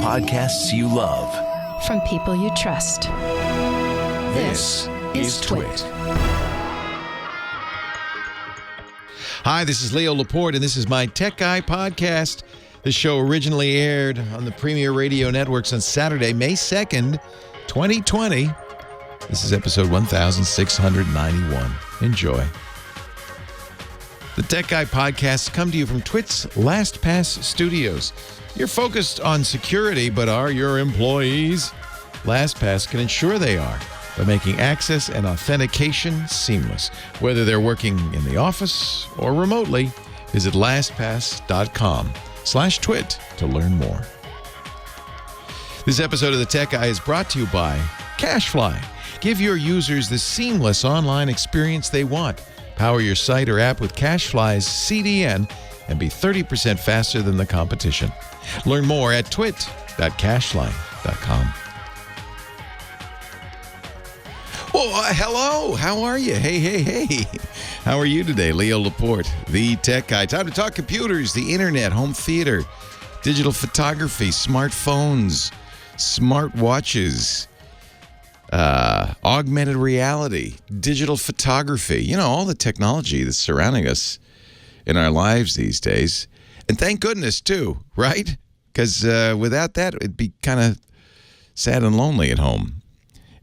podcasts you love. From people you trust. This is Twit. Hi, this is Leo Laporte, and this is my Tech Guy podcast. This show originally aired on the Premier Radio Networks on Saturday, May 2nd, 2020. This is episode 1691. Enjoy. The Tech Guy podcasts come to you from Twit's LastPass Studios. You're focused on security, but are your employees? LastPass can ensure they are by making access and authentication seamless. Whether they're working in the office or remotely, visit lastpass.com/twit to learn more. This episode of the Tech Guy is brought to you by CashFly. Give your users the seamless online experience they want. Power your site or app with CashFly's CDN and be 30% faster than the competition. Learn more at twit.cashfly.com. Oh, hello. How are you? Hey. How are you today? Leo Laporte, the Tech Guy. Time to talk computers, the internet, home theater, digital photography, smartphones, smartwatches, augmented reality, digital photography, all the technology that's surrounding us in our lives these days. And thank goodness, too, right? Because without that, it'd be kind of sad and lonely at home.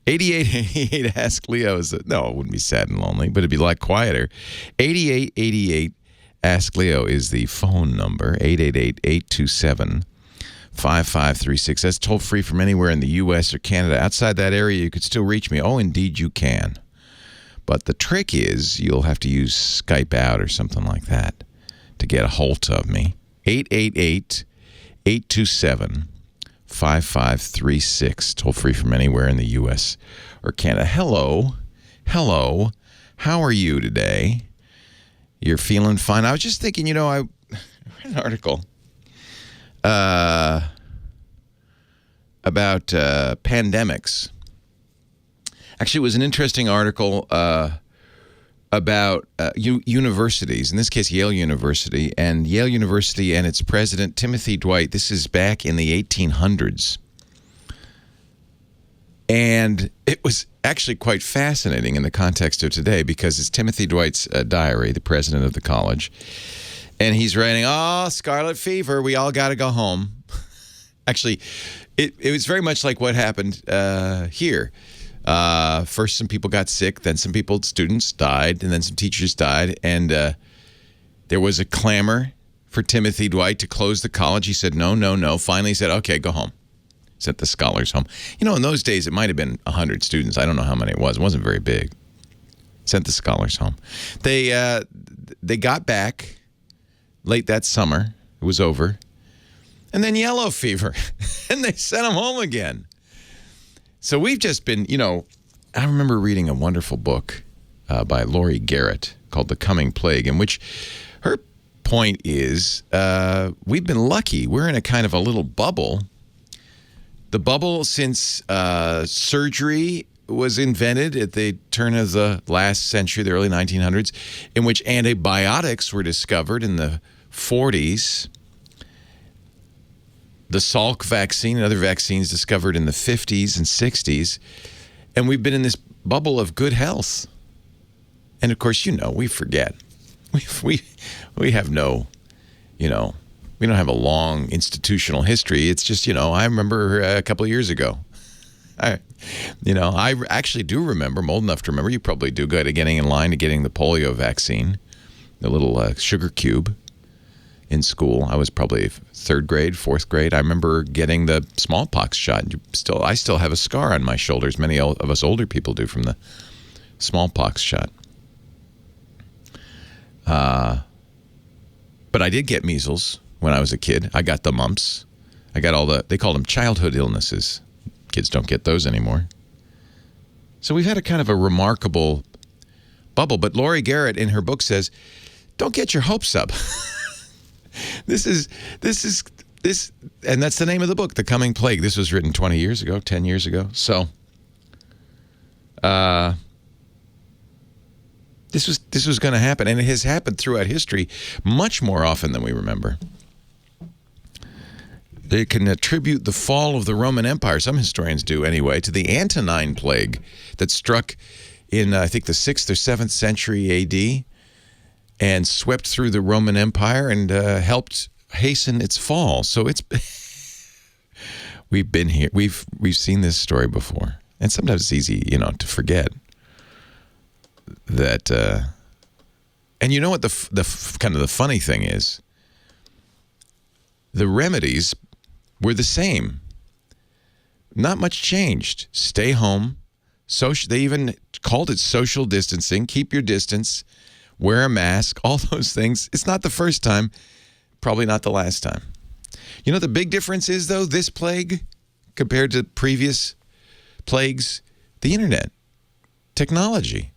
8888 Ask Leo no, it wouldn't be sad and lonely, but it'd be a lot quieter. 8888 Ask Leo is the phone number, 888-827-5536. That's toll free from anywhere in the U.S. or Canada. Outside that area, you could still reach me. Oh, indeed you can. But the trick is you'll have to use Skype out or something like that to get a hold of me. 888-827-5536. Toll free from anywhere in the U.S. or Canada. Hello. How are you today? You're feeling fine? I was just thinking, I read an article about pandemics. Actually, it was an interesting article about universities, in this case, Yale University, and its president, Timothy Dwight. This is back in the 1800s. And it was actually quite fascinating in the context of today because it's Timothy Dwight's diary, the president of the college. And he's writing, scarlet fever, we all got to go home. Actually, it was very much like what happened here. First, some people got sick, then students died, and then some teachers died. And there was a clamor for Timothy Dwight to close the college. He said, no. Finally, he said, okay, go home. Sent the scholars home. In those days, it might have been 100 students. I don't know how many it was. It wasn't very big. Sent the scholars home. They got back late that summer. It was over. And then yellow fever. And they sent them home again. So we've just been, I remember reading a wonderful book by Laurie Garrett called The Coming Plague, in which her point is we've been lucky. We're in a kind of a little bubble. The bubble since surgery was invented at the turn of the last century, the early 1900s, in which antibiotics were discovered in the 40s. The Salk vaccine and other vaccines discovered in the 50s and 60s. And we've been in this bubble of good health. And, of course, we forget. We have no, we don't have a long institutional history. It's just, I remember a couple of years ago. I actually do remember, I'm old enough to remember, you probably do, getting in line to getting the polio vaccine, the little sugar cube. In school, I was probably third grade, fourth grade. I remember getting the smallpox shot. I still have a scar on my shoulders. Many of us older people do from the smallpox shot. But I did get measles when I was a kid. I got the mumps. I got they called them childhood illnesses. Kids don't get those anymore. So we've had a kind of a remarkable bubble. But Laurie Garrett in her book says, don't get your hopes up. This, and that's the name of the book, The Coming Plague. This was written 10 years ago. So, this was going to happen, and it has happened throughout history much more often than we remember. They can attribute the fall of the Roman Empire, some historians do anyway, to the Antonine Plague that struck in, I think, the 6th or 7th century A.D. and swept through the Roman Empire and helped hasten its fall. So it's we've been here. We've seen this story before, and sometimes it's easy, to forget that. And you know what the kind of the funny thing is? The remedies were the same. Not much changed. Stay home. They even called it social distancing. Keep your distance. Wear a mask. All those things. It's not the first time. Probably not the last time. You know what the big difference is, though, this plague compared to previous plagues? The internet. Technology.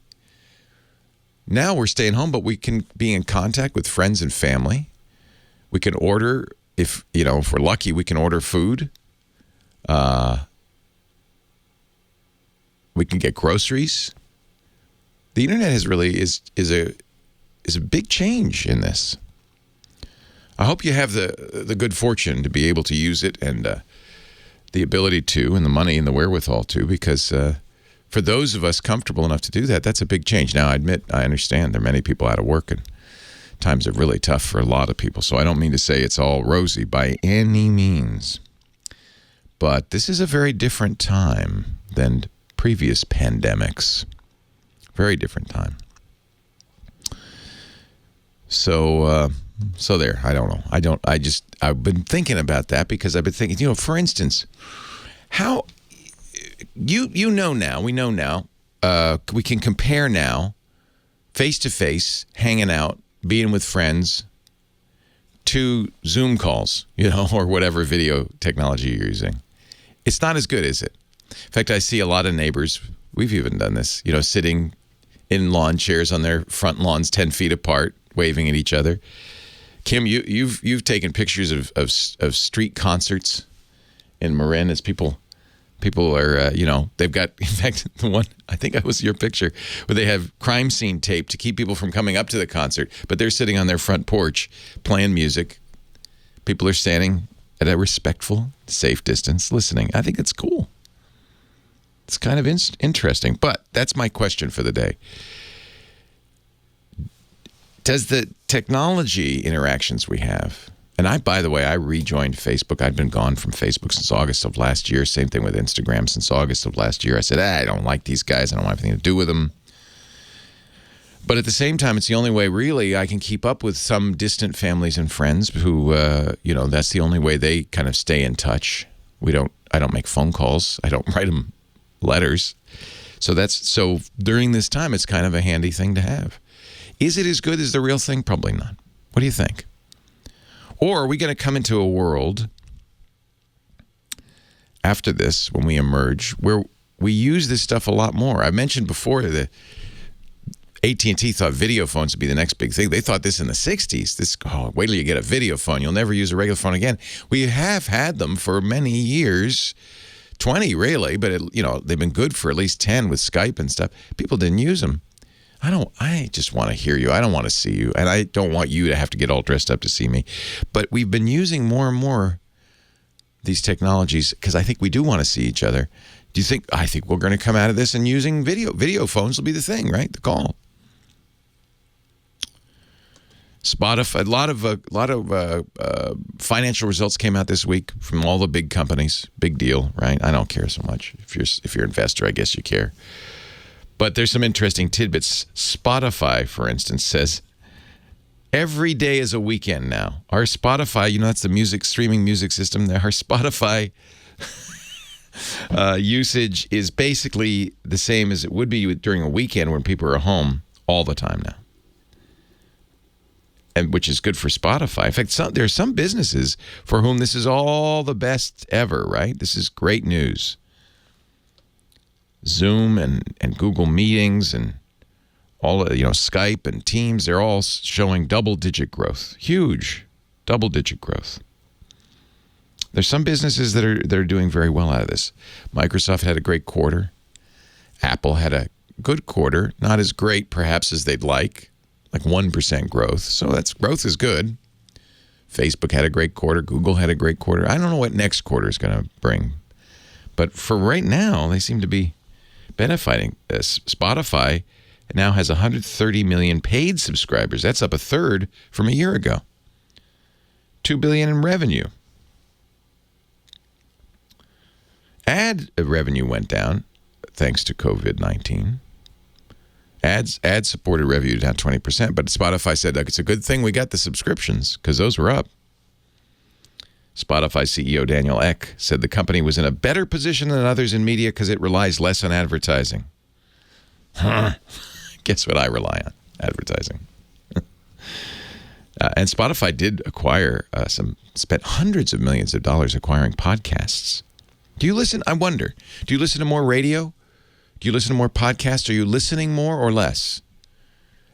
Now we're staying home, but we can be in contact with friends and family. We can order, if we're lucky, we can order food. We can get groceries. The internet is a big change in this. I hope you have the good fortune to be able to use it and the ability to, and the money and the wherewithal to, because for those of us comfortable enough to do that, that's a big change. Now, I understand there are many people out of work, and times are really tough for a lot of people. So I don't mean to say it's all rosy by any means. But this is a very different time than previous pandemics. Very different time. So there, I don't know. I've been thinking about that because I've been thinking, for instance, how, we know now, we can compare now, face-to-face, hanging out, being with friends, to Zoom calls, or whatever video technology you're using. It's not as good, is it? In fact, I see a lot of neighbors, we've even done this, sitting in lawn chairs on their front lawns 10 feet apart, waving at each other. Kim, you've taken pictures of street concerts in Marin as people are, they've got, in fact, the one, I think that was your picture, where they have crime scene tape to keep people from coming up to the concert, but they're sitting on their front porch playing music. People are standing at a respectful, safe distance listening. I think it's cool. It's kind of interesting, but that's my question for the day. Does the technology interactions we have, and by the way, I rejoined Facebook. I'd been gone from Facebook since August of last year. Same thing with Instagram since August of last year. I said, I don't like these guys. I don't want anything to do with them. But at the same time, it's the only way, really, I can keep up with some distant families and friends who, that's the only way they kind of stay in touch. I don't make phone calls. I don't write them letters. So during this time, it's kind of a handy thing to have. Is it as good as the real thing? Probably not. What do you think? Or are we going to come into a world after this, when we emerge, where we use this stuff a lot more? I mentioned before that AT&T thought video phones would be the next big thing. They thought this in the 60s. Wait till you get a video phone. You'll never use a regular phone again. We have had them for many years, 20 really, but they've been good for at least 10 with Skype and stuff. People didn't use them. I just want to hear you. I don't want to see you. And I don't want you to have to get all dressed up to see me. But we've been using more and more these technologies because I think we do want to see each other. I think we're going to come out of this and using video phones will be the thing, right? The call. Spotify, a lot of financial results came out this week from all the big companies. Big deal, right? I don't care so much. If you're an investor, I guess you care. But there's some interesting tidbits. Spotify, for instance, says every day is a weekend now. Our Spotify, that's the streaming music system there. Our Spotify usage is basically the same as it would be during a weekend when people are home all the time now. And which is good for Spotify. In fact, there are some businesses for whom this is all the best ever, right? This is great news. Zoom and Google Meetings and all Skype and Teams, they're all showing double-digit growth. Huge double-digit growth. There's some businesses that are doing very well out of this. Microsoft had a great quarter. Apple had a good quarter, not as great perhaps as they'd like 1% growth. So growth is good. Facebook had a great quarter. Google had a great quarter. I don't know what next quarter is going to bring. But for right now, they seem to be benefiting. Spotify now has 130 million paid subscribers. That's up a third from a year ago. $2 billion in revenue. Ad revenue went down thanks to COVID-19. Ad-supported revenue down 20%, but Spotify said, look, it's a good thing we got the subscriptions because those were up. Spotify CEO Daniel Ek said the company was in a better position than others in media because it relies less on advertising. Guess what I rely on? Advertising. And Spotify did acquire spent hundreds of millions of dollars acquiring podcasts. Do you listen? I wonder, do you listen to more radio? Do you listen to more podcasts? Are you listening more or less?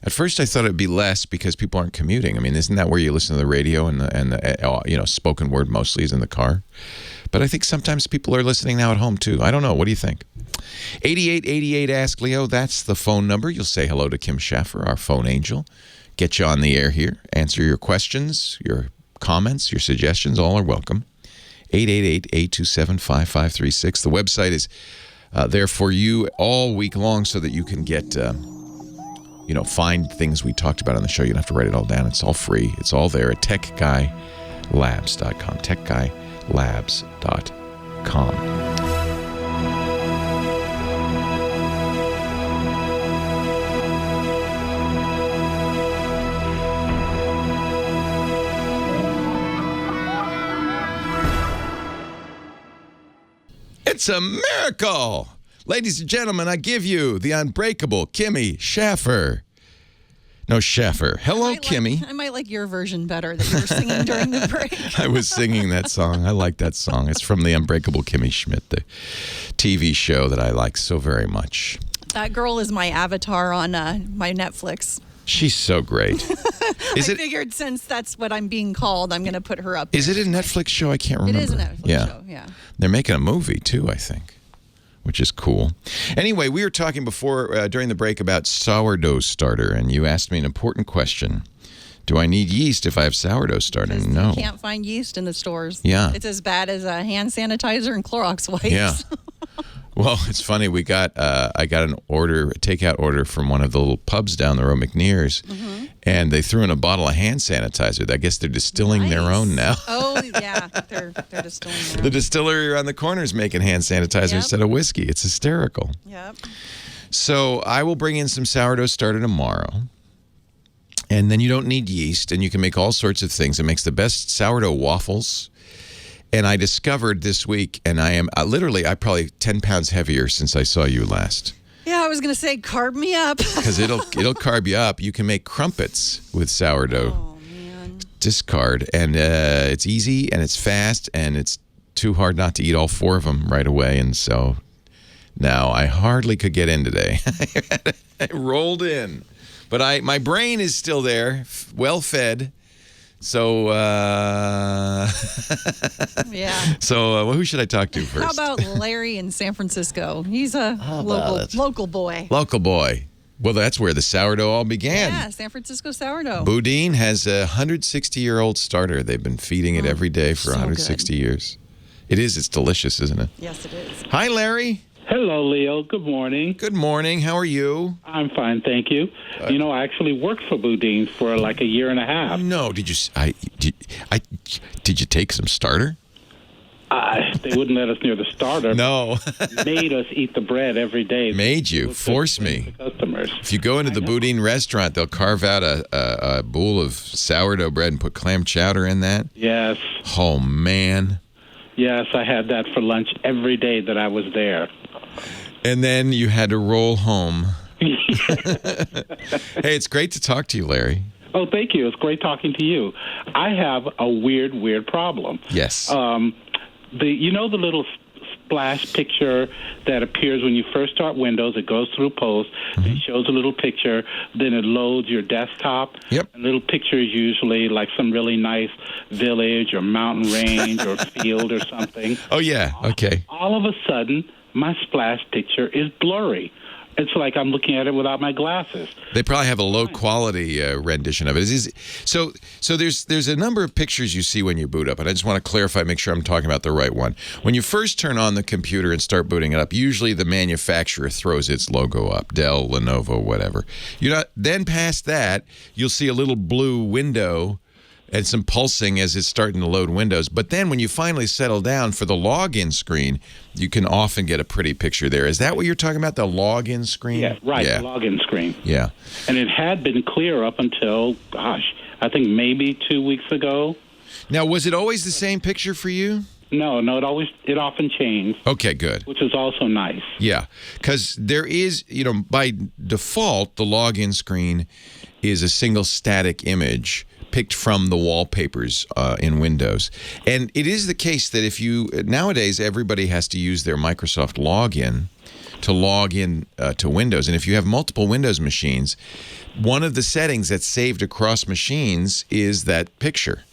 At first, I thought it'd be less because people aren't commuting. I mean, isn't that where you listen to the radio and the spoken word mostly is in the car? But I think sometimes people are listening now at home too. I don't know. What do you think? 8888 Ask Leo. That's the phone number. You'll say hello to Kim Schaffer, our phone angel. Get you on the air here. Answer your questions, your comments, your suggestions. All are welcome. 888-827-5536. The website is there for you all week long so that you can get, find things we talked about on the show. You don't have to write it all down. It's all free. It's all there at techguylabs.com. techguylabs.com. It's a miracle! Ladies and gentlemen, I give you the unbreakable Kimmy Schaffer. No, Schaffer. Hello, Kimmy. I might like your version better that you were singing during the break. I was singing that song. I like that song. It's from the Unbreakable Kimmy Schmidt, the TV show that I like so very much. That girl is my avatar on my Netflix. She's so great. I figured since that's what I'm being called, I'm going to put her up there. Is it a Netflix show? I can't remember. It is a Netflix show, yeah. They're making a movie, too, I think, which is cool. Anyway, we were talking before, during the break, about sourdough starter, and you asked me an important question. Do I need yeast if I have sourdough starter? No. You can't find yeast in the stores. Yeah. It's as bad as hand sanitizer and Clorox wipes. Yeah. Well, it's funny. I got a takeout order from one of the little pubs down the road, McNear's, and they threw in a bottle of hand sanitizer. I guess they're distilling their own now. Oh, yeah. They're distilling their own. The distillery around the corner is making hand sanitizer instead of whiskey. It's hysterical. Yep. So I will bring in some sourdough starter tomorrow. And then you don't need yeast, and you can make all sorts of things. It makes the best sourdough waffles. And I discovered this week, and I am I'm probably 10 pounds heavier since I saw you last. Yeah, I was going to say, carb me up. Because it'll carb you up. You can make crumpets with sourdough. Oh, man. Discard. And it's easy, and it's fast, and it's too hard not to eat all 4 of them right away. And so now I hardly could get in today. I rolled in. But my brain is still there, well fed. So, yeah. So, who should I talk to first? How about Larry in San Francisco? He's a local boy. Local boy. Well, that's where the sourdough all began. Yeah, San Francisco sourdough. Boudin has a 160-year-old starter. They've been feeding it every day for 160 years. It is. It's delicious, isn't it? Yes, it is. Hi, Larry. Hello, Leo. Good morning. Good morning. How are you? I'm fine, thank you. I actually worked for Boudin's for like a year and a half. No, did you take some starter? They wouldn't let us near the starter. No. Made us eat the bread every day. Made you. Force me. Customers. If you go into the Boudin restaurant, they'll carve out a bowl of sourdough bread and put clam chowder in that. Yes. Oh, man. Yes, I had that for lunch every day that I was there. And then you had to roll home. Hey, it's great to talk to you, Larry. Oh, thank you. It's great talking to you. I have a weird problem. Yes. The little splash picture that appears when you first start Windows. It goes through Post. It shows a little picture. Then it loads your desktop. Yep. A little picture is usually like some really nice village or mountain range or field or something. Oh, yeah. Okay. All of a sudden, my splash picture is blurry. it's like I'm looking at it without my glasses. They probably have a low quality rendition of it. So there's a number of pictures you see when you boot up, and I just want to clarify, make sure I'm talking about the right one. When you first turn on the computer and start booting it up, usually the manufacturer throws its logo up, Dell, Lenovo, whatever. Then past that, you'll see a little blue window and some pulsing as it's starting to load Windows. But then when you finally settle down for the login screen, you can often get a pretty picture there. Is that what you're talking about, the login screen? Yeah, right, the login screen. Yeah. And it had been clear up until, I think maybe 2 weeks ago. Now, was it always the same picture for you? No, it often changed. Okay, good. Which is also nice. Yeah, because there is, by default, the login screen is a single static image picked from the wallpapers in Windows. And it is the case that nowadays everybody has to use their Microsoft login to log in to Windows. And if you have multiple Windows machines, one of the settings that's saved across machines is that picture.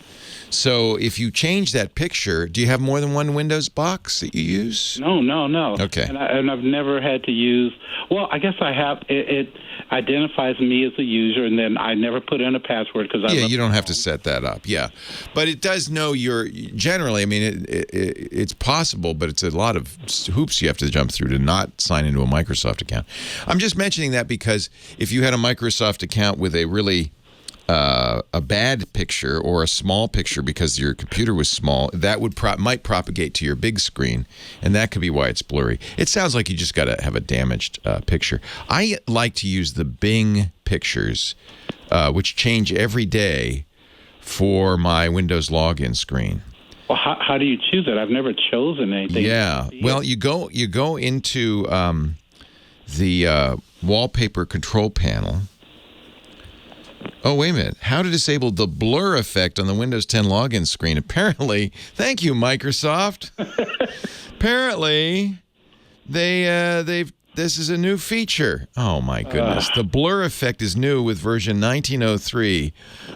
So if you change that picture, do you have more than one Windows box that you use? No. Okay. And I've never had to use, well, I guess I have, it identifies me as a user, and then I never put in a password because you don't have to set that up. Yeah, but it does know generally. I mean, it's possible, but it's a lot of hoops you have to jump through to not sign into a Microsoft account. I'm just mentioning that because if you had a Microsoft account with a really a bad picture or a small picture because your computer was small, that might propagate to your big screen, and that could be why it's blurry. It sounds like you just got to have a damaged picture. I like to use the Bing pictures, which change every day for my Windows login screen. Well, how do you choose it? I've never chosen anything. Yeah, well, you go into the wallpaper control panel. Oh, wait a minute. How to disable the blur effect on the Windows 10 login screen. Apparently, thank you, Microsoft. Apparently, this is a new feature. Oh, my goodness. The blur effect is new with version 1903.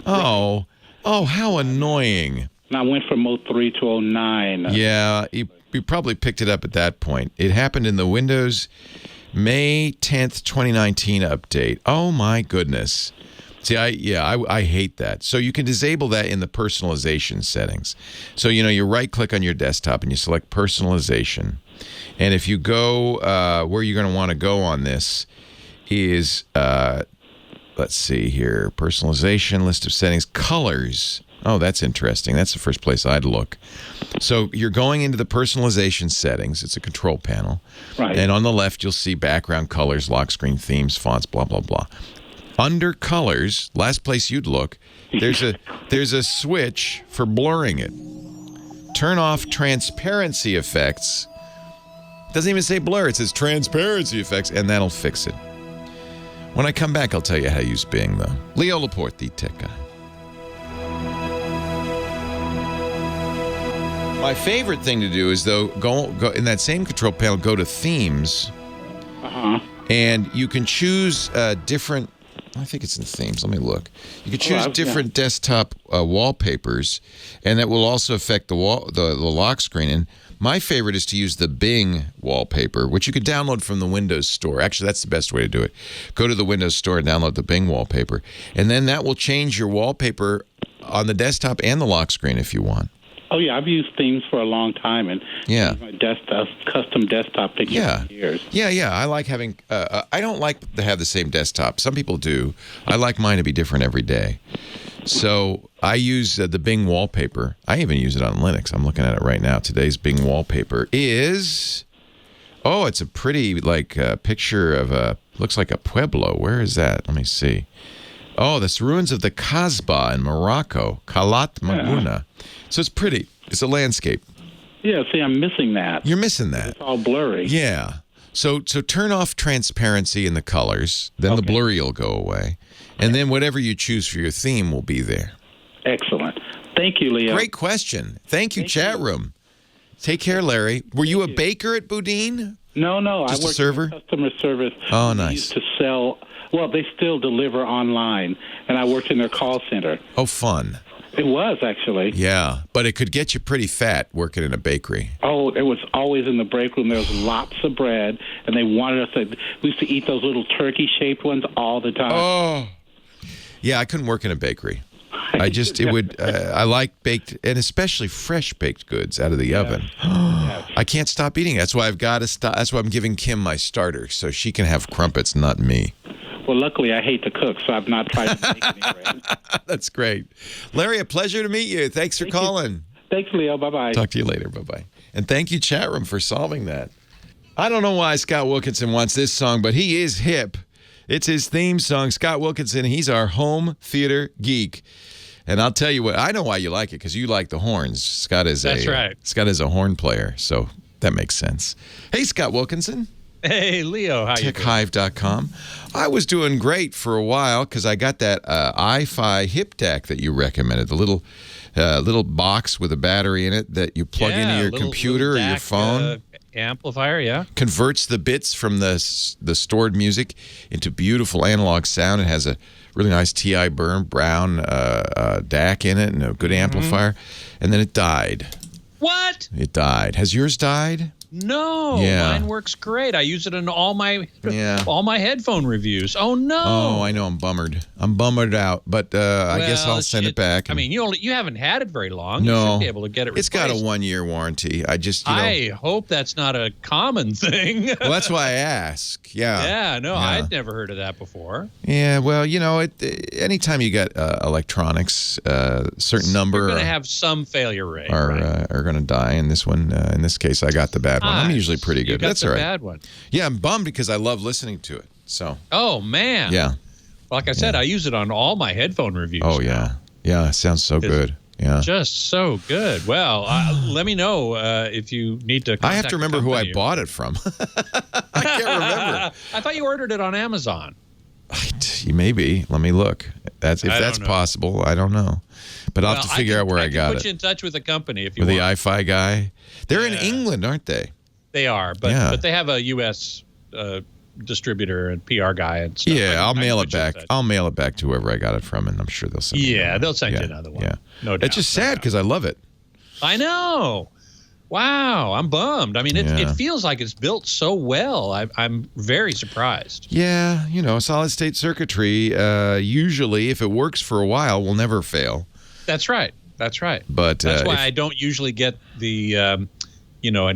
Oh, how annoying. And I went from 03 to 09. Yeah, you probably picked it up at that point. It happened in the Windows May 10th, 2019 update. Oh, my goodness. See, I hate that. So you can disable that in the personalization settings. So, you right-click on your desktop and you select personalization. And if you go where you're going to want to go on this is, let's see here, personalization, list of settings, colors. Oh, that's interesting. That's the first place I'd look. So you're going into the personalization settings. It's a control panel. Right. And on the left, you'll see background colors, lock screen, themes, fonts, blah, blah, blah. Under colors, last place you'd look, there's a switch for blurring it. Turn off transparency effects. Doesn't even say blur, it says transparency effects, and that'll fix it. When I come back, I'll tell you how to use Bing, though. Leo Laporte, the tech guy. My favorite thing to do is, though, go in that same control panel, go to themes, and you can choose different. I think it's in themes. Let me look. You can choose different desktop wallpapers, and that will also affect the lock screen. And my favorite is to use the Bing wallpaper, which you could download from the Windows Store. Actually, that's the best way to do it. Go to the Windows Store and download the Bing wallpaper, and then that will change your wallpaper on the desktop and the lock screen if you want. Oh, yeah, I've used themes for a long time, and my custom desktop picture for years. Yeah, I like having, I don't like to have the same desktop. Some people do. I like mine to be different every day. So I use the Bing wallpaper. I even use it on Linux. I'm looking at it right now. Today's Bing wallpaper is, it's a pretty, picture of looks like a pueblo. Where is that? Let me see. Oh, that's ruins of the Kasbah in Morocco, Kalat Maguna. So it's pretty. It's a landscape. Yeah, see, I'm missing that. You're missing that. It's all blurry. Yeah. So turn off transparency in the colors, then the blurry will go away, and then whatever you choose for your theme will be there. Excellent. Thank you, Leo. Great question. Thank you, chat room. Take care, Larry. Were you a baker at Boudin? No. Just I worked a server? in customer service. Oh, nice. We used to sell. Well, they still deliver online, and I worked in their call center. Oh, fun. It was, actually. Yeah, but it could get you pretty fat working in a bakery. Oh, it was always in the break room. There was lots of bread, and they wanted us to... We used to eat those little turkey-shaped ones all the time. Oh. Yeah, I couldn't work in a bakery. I like baked, and especially fresh baked goods out of the oven. I can't stop eating. That's why I've got to stop. That's why I'm giving Kim my starter, so she can have crumpets, not me. Well, luckily, I hate to cook, so I've not tried to make any bread. That's great. Larry, a pleasure to meet you. Thanks for calling. Thanks, Leo. Bye-bye. Talk to you later. Bye-bye. And thank you, chat room, for solving that. I don't know why Scott Wilkinson wants this song, but he is hip. It's his theme song. Scott Wilkinson, he's our home theater geek. And I'll tell you what, I know why you like it, because you like the horns. Scott is right. Scott is a horn player, so that makes sense. Hey, Scott Wilkinson. Hey, Leo, how you doing? TechHive.com. I was doing great for a while because I got that iFi hip DAC that you recommended, the little box with a battery in it that you plug into your computer or your phone. Amplifier, yeah. Converts the bits from the stored music into beautiful analog sound. It has a really nice TI brown DAC in it and a good amplifier. And then it died. What? It died. Has yours died? No, mine works great. I use it in all my headphone reviews. Oh no! Oh, I know. I'm bummered. I'm bummered out. But I guess I'll send it back. I mean, you haven't had it very long. No, you should be able to get it replaced. It's got a 1-year warranty. I hope that's not a common thing. Well, that's why I ask. Yeah. Yeah. No, I'd never heard of that before. Yeah. Well, anytime you got electronics, certain number you're going to have some failure rate. Are going to die. In this one, in this case, I got the bad one. I'm usually pretty good. That's all right. Bad one. Yeah, I'm bummed because I love listening to it. So. Oh man. Yeah. Like I said, I use it on all my headphone reviews. Oh yeah. Yeah, it sounds so good. Yeah. Just so good. Well, let me know if you need to. I have to remember who I bought it from. I can't remember. I thought you ordered it on Amazon. Maybe. Let me look. If that's possible. I don't know. But I'll have to figure out where I got it. Put you in touch with the company if you want. With the iFi guy. They're in England, aren't they? They are, but they have a U.S. Distributor and PR guy and stuff. Yeah, I'll mail it back. I'll mail it back to whoever I got it from, and I'm sure they'll send it. They'll send you another one. Yeah. No doubt. It's just sad because I love it. I know. Wow, I'm bummed. I mean, it feels like it's built so well. I'm very surprised. Yeah, solid state circuitry, usually, if it works for a while, will never fail. That's right. But that's why I don't usually get the, an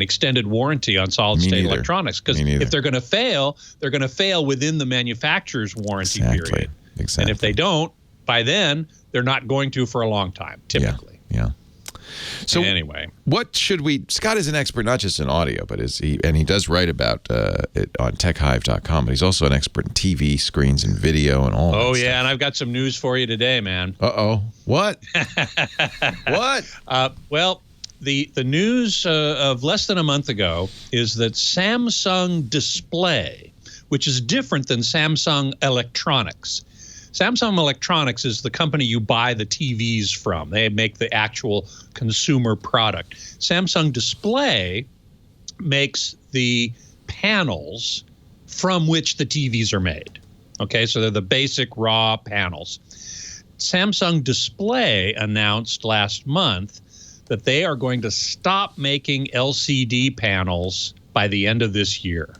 extended warranty on solid state electronics. Because if they're going to fail, they're going to fail within the manufacturer's warranty period. Exactly. And if they don't, by then, they're not going to for a long time, typically. Yeah. So anyway, what should we? Scott is an expert not just in audio, but he does write about it on TechHive.com. But he's also an expert in TV screens and video and all. Oh yeah, and I've got some news for you today, man. What? What? Well, the news of less than a month ago is that Samsung Display, which is different than Samsung Electronics. Samsung Electronics is the company you buy the TVs from. They make the actual consumer product. Samsung Display makes the panels from which the TVs are made. Okay, so they're the basic raw panels. Samsung Display announced last month that they are going to stop making LCD panels by the end of this year.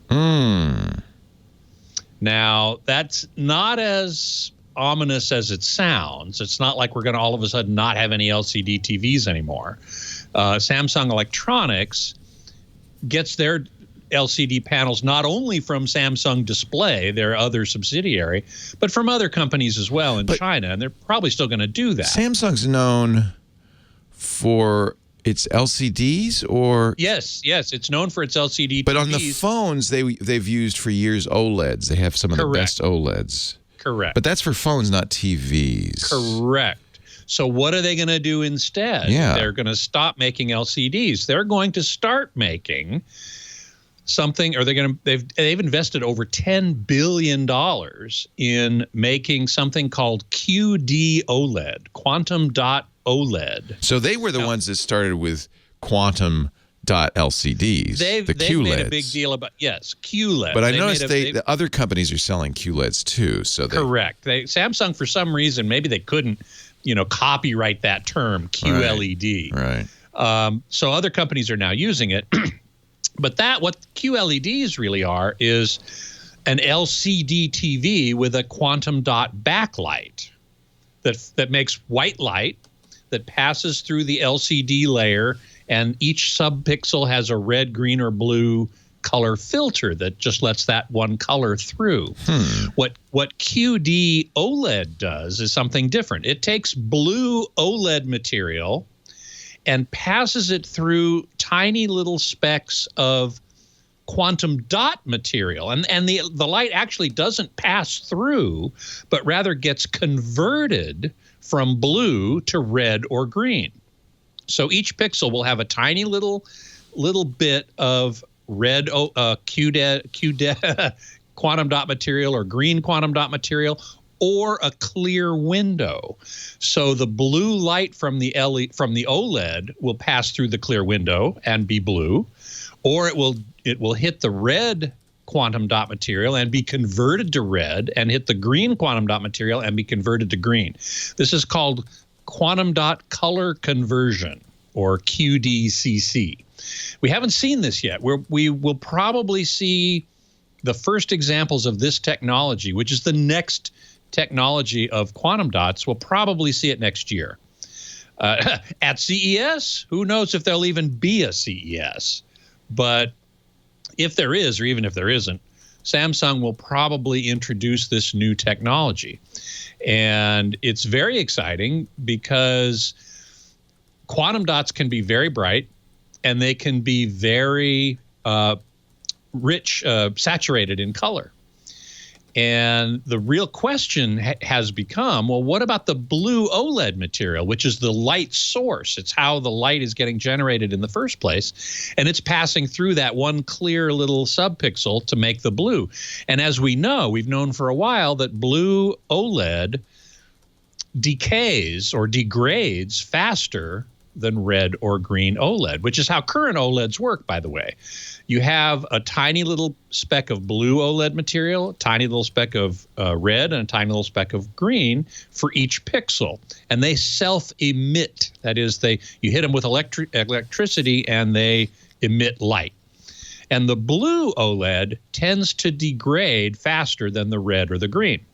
Now, that's not as ominous as it sounds. It's not like we're going to all of a sudden not have any LCD TVs anymore. Samsung Electronics gets their LCD panels not only from Samsung Display, their other subsidiary, but from other companies as well in China, and they're probably still going to do that. Samsung's known for its LCDs, or yes, it's known for its LCD TVs. But on the phones, they've used for years OLEDs. They have some of the best OLEDs. Correct. But that's for phones, not TVs. Correct. So what are they going to do instead? Yeah. They're going to stop making LCDs. They're going to start making something, or they've invested over $10 billion in making something called QD OLED, quantum dot OLED. So they were the ones that started with quantum dot LCDs, they've made a big deal about QLED. But I noticed the other companies are selling QLEDs too. So correct. Samsung, for some reason, maybe they couldn't copyright that term, QLED. Right. So other companies are now using it. But what QLEDs really are is an LCD TV with a quantum dot backlight that makes white light that passes through the LCD layer, and each subpixel has a red, green, or blue color filter that just lets that one color through. What QD OLED does is something different. It takes blue OLED material and passes it through tiny little specks of quantum dot material. And the light actually doesn't pass through, but rather gets converted from blue to red or green. So each pixel will have a tiny little bit of red quantum dot material or green quantum dot material, or a clear window. So the blue light from the OLED will pass through the clear window and be blue, or it will hit the red quantum dot material and be converted to red, and hit the green quantum dot material and be converted to green. This is called quantum dot color conversion, or QDCC. We haven't seen this yet. We will probably see the first examples of this technology, which is the next technology of quantum dots. We'll probably see it next year. At CES, who knows if there'll even be a CES. But if there is, or even if there isn't, Samsung will probably introduce this new technology. And it's very exciting because quantum dots can be very bright, and they can be very rich, saturated in color. And the real question has become, well, what about the blue OLED material, which is the light source? It's how the light is getting generated in the first place. And it's passing through that one clear little subpixel to make the blue. And as we know, we've known for a while that blue OLED decays or degrades faster than red or green OLED, which is how current OLEDs work, by the way. You have a tiny little speck of blue OLED material, a tiny little speck of red, and a tiny little speck of green for each pixel. And they self-emit. That is, you hit them with electricity and they emit light. And the blue OLED tends to degrade faster than the red or the green.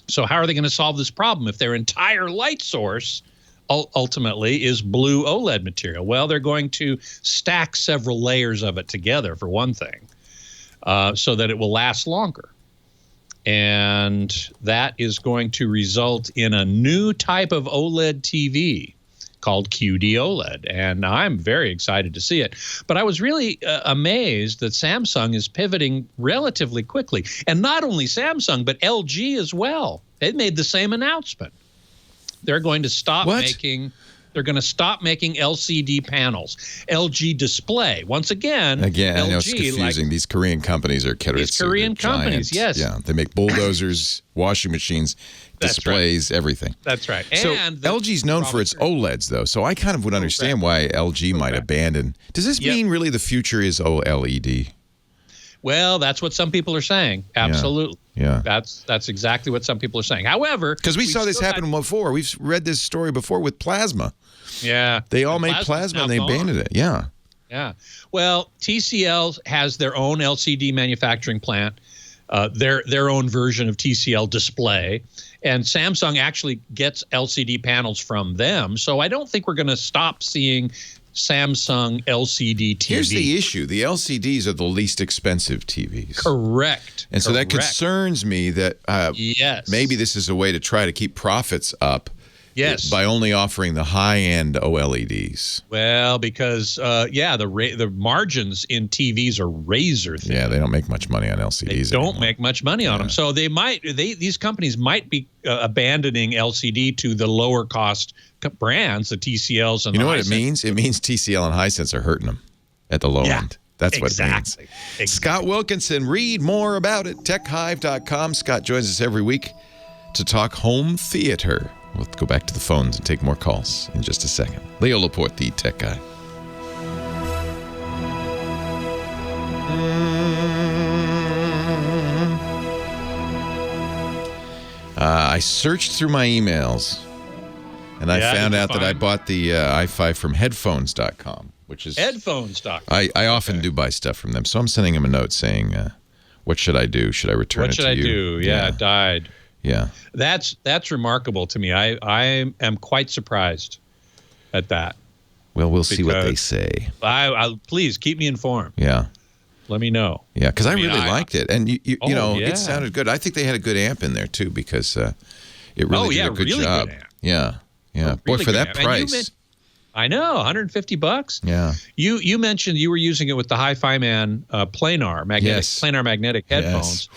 So how are they going to solve this problem if their entire light source ultimately is blue OLED material? Well, they're going to stack several layers of it together, for one thing, so that it will last longer. And that is going to result in a new type of OLED TV called QD OLED. And I'm very excited to see it. But I was really amazed that Samsung is pivoting relatively quickly. And not only Samsung, but LG as well. They made the same announcement. They're going to stop making. They're going to stop making LCD panels. LG Display, once again, LG, I know it's confusing. These Korean companies are these Korean companies, giant, yes, yeah. They make bulldozers, washing machines, displays, everything. That's right. So and LG's known for its OLEDs, though. So I kind of would understand why LG might abandon. Does this mean really the future is OLED? Well, that's what some people are saying. Absolutely. Yeah. That's exactly what some people are saying. However, because we saw this happen before. We've read this story before with plasma. Yeah. They all made plasma and they abandoned it. Yeah. Yeah. Well, TCL has their own LCD manufacturing plant, their own version of TCL Display, and Samsung actually gets LCD panels from them. So I don't think we're going to stop seeing Samsung LCD TV. Here's the issue. The LCDs are the least expensive TVs. Correct. And so that concerns me that yes, maybe this is a way to try to keep profits up. Yes. By only offering the high-end OLEDs. Well, because, the margins in TVs are razor thin. Yeah, they don't make much money on LCDs They don't make much money on them. So these companies might be abandoning LCD to the lower-cost brands, the TCLs and the Hisense. You know what it means? It means TCL and Hisense are hurting them at the low end. That's what it means. Exactly. Scott Wilkinson, read more about it, techhive.com. Scott joins us every week to talk home theater. We'll go back to the phones and take more calls in just a second. Leo Laporte, the tech guy. I searched through my emails And I found out that I bought the i5 from headphones.com, which is Headphones.com. I often do buy stuff from them, so I'm sending him a note saying, "What should I do? Should I return it to you?" What should I do? Yeah, it died. Yeah, that's remarkable to me. I am quite surprised at that. Well, we'll see what they say. I please keep me informed. Yeah. Let me know. Yeah, because I really liked it, and you know, yeah. it sounded good. I think they had a good amp in there too, because it really did a good really job. Good amp. Yeah, yeah. Boy, Really for good that amp. price. I know, $150. Yeah. You mentioned you were using it with the Hi-Fi Man planar magnetic headphones,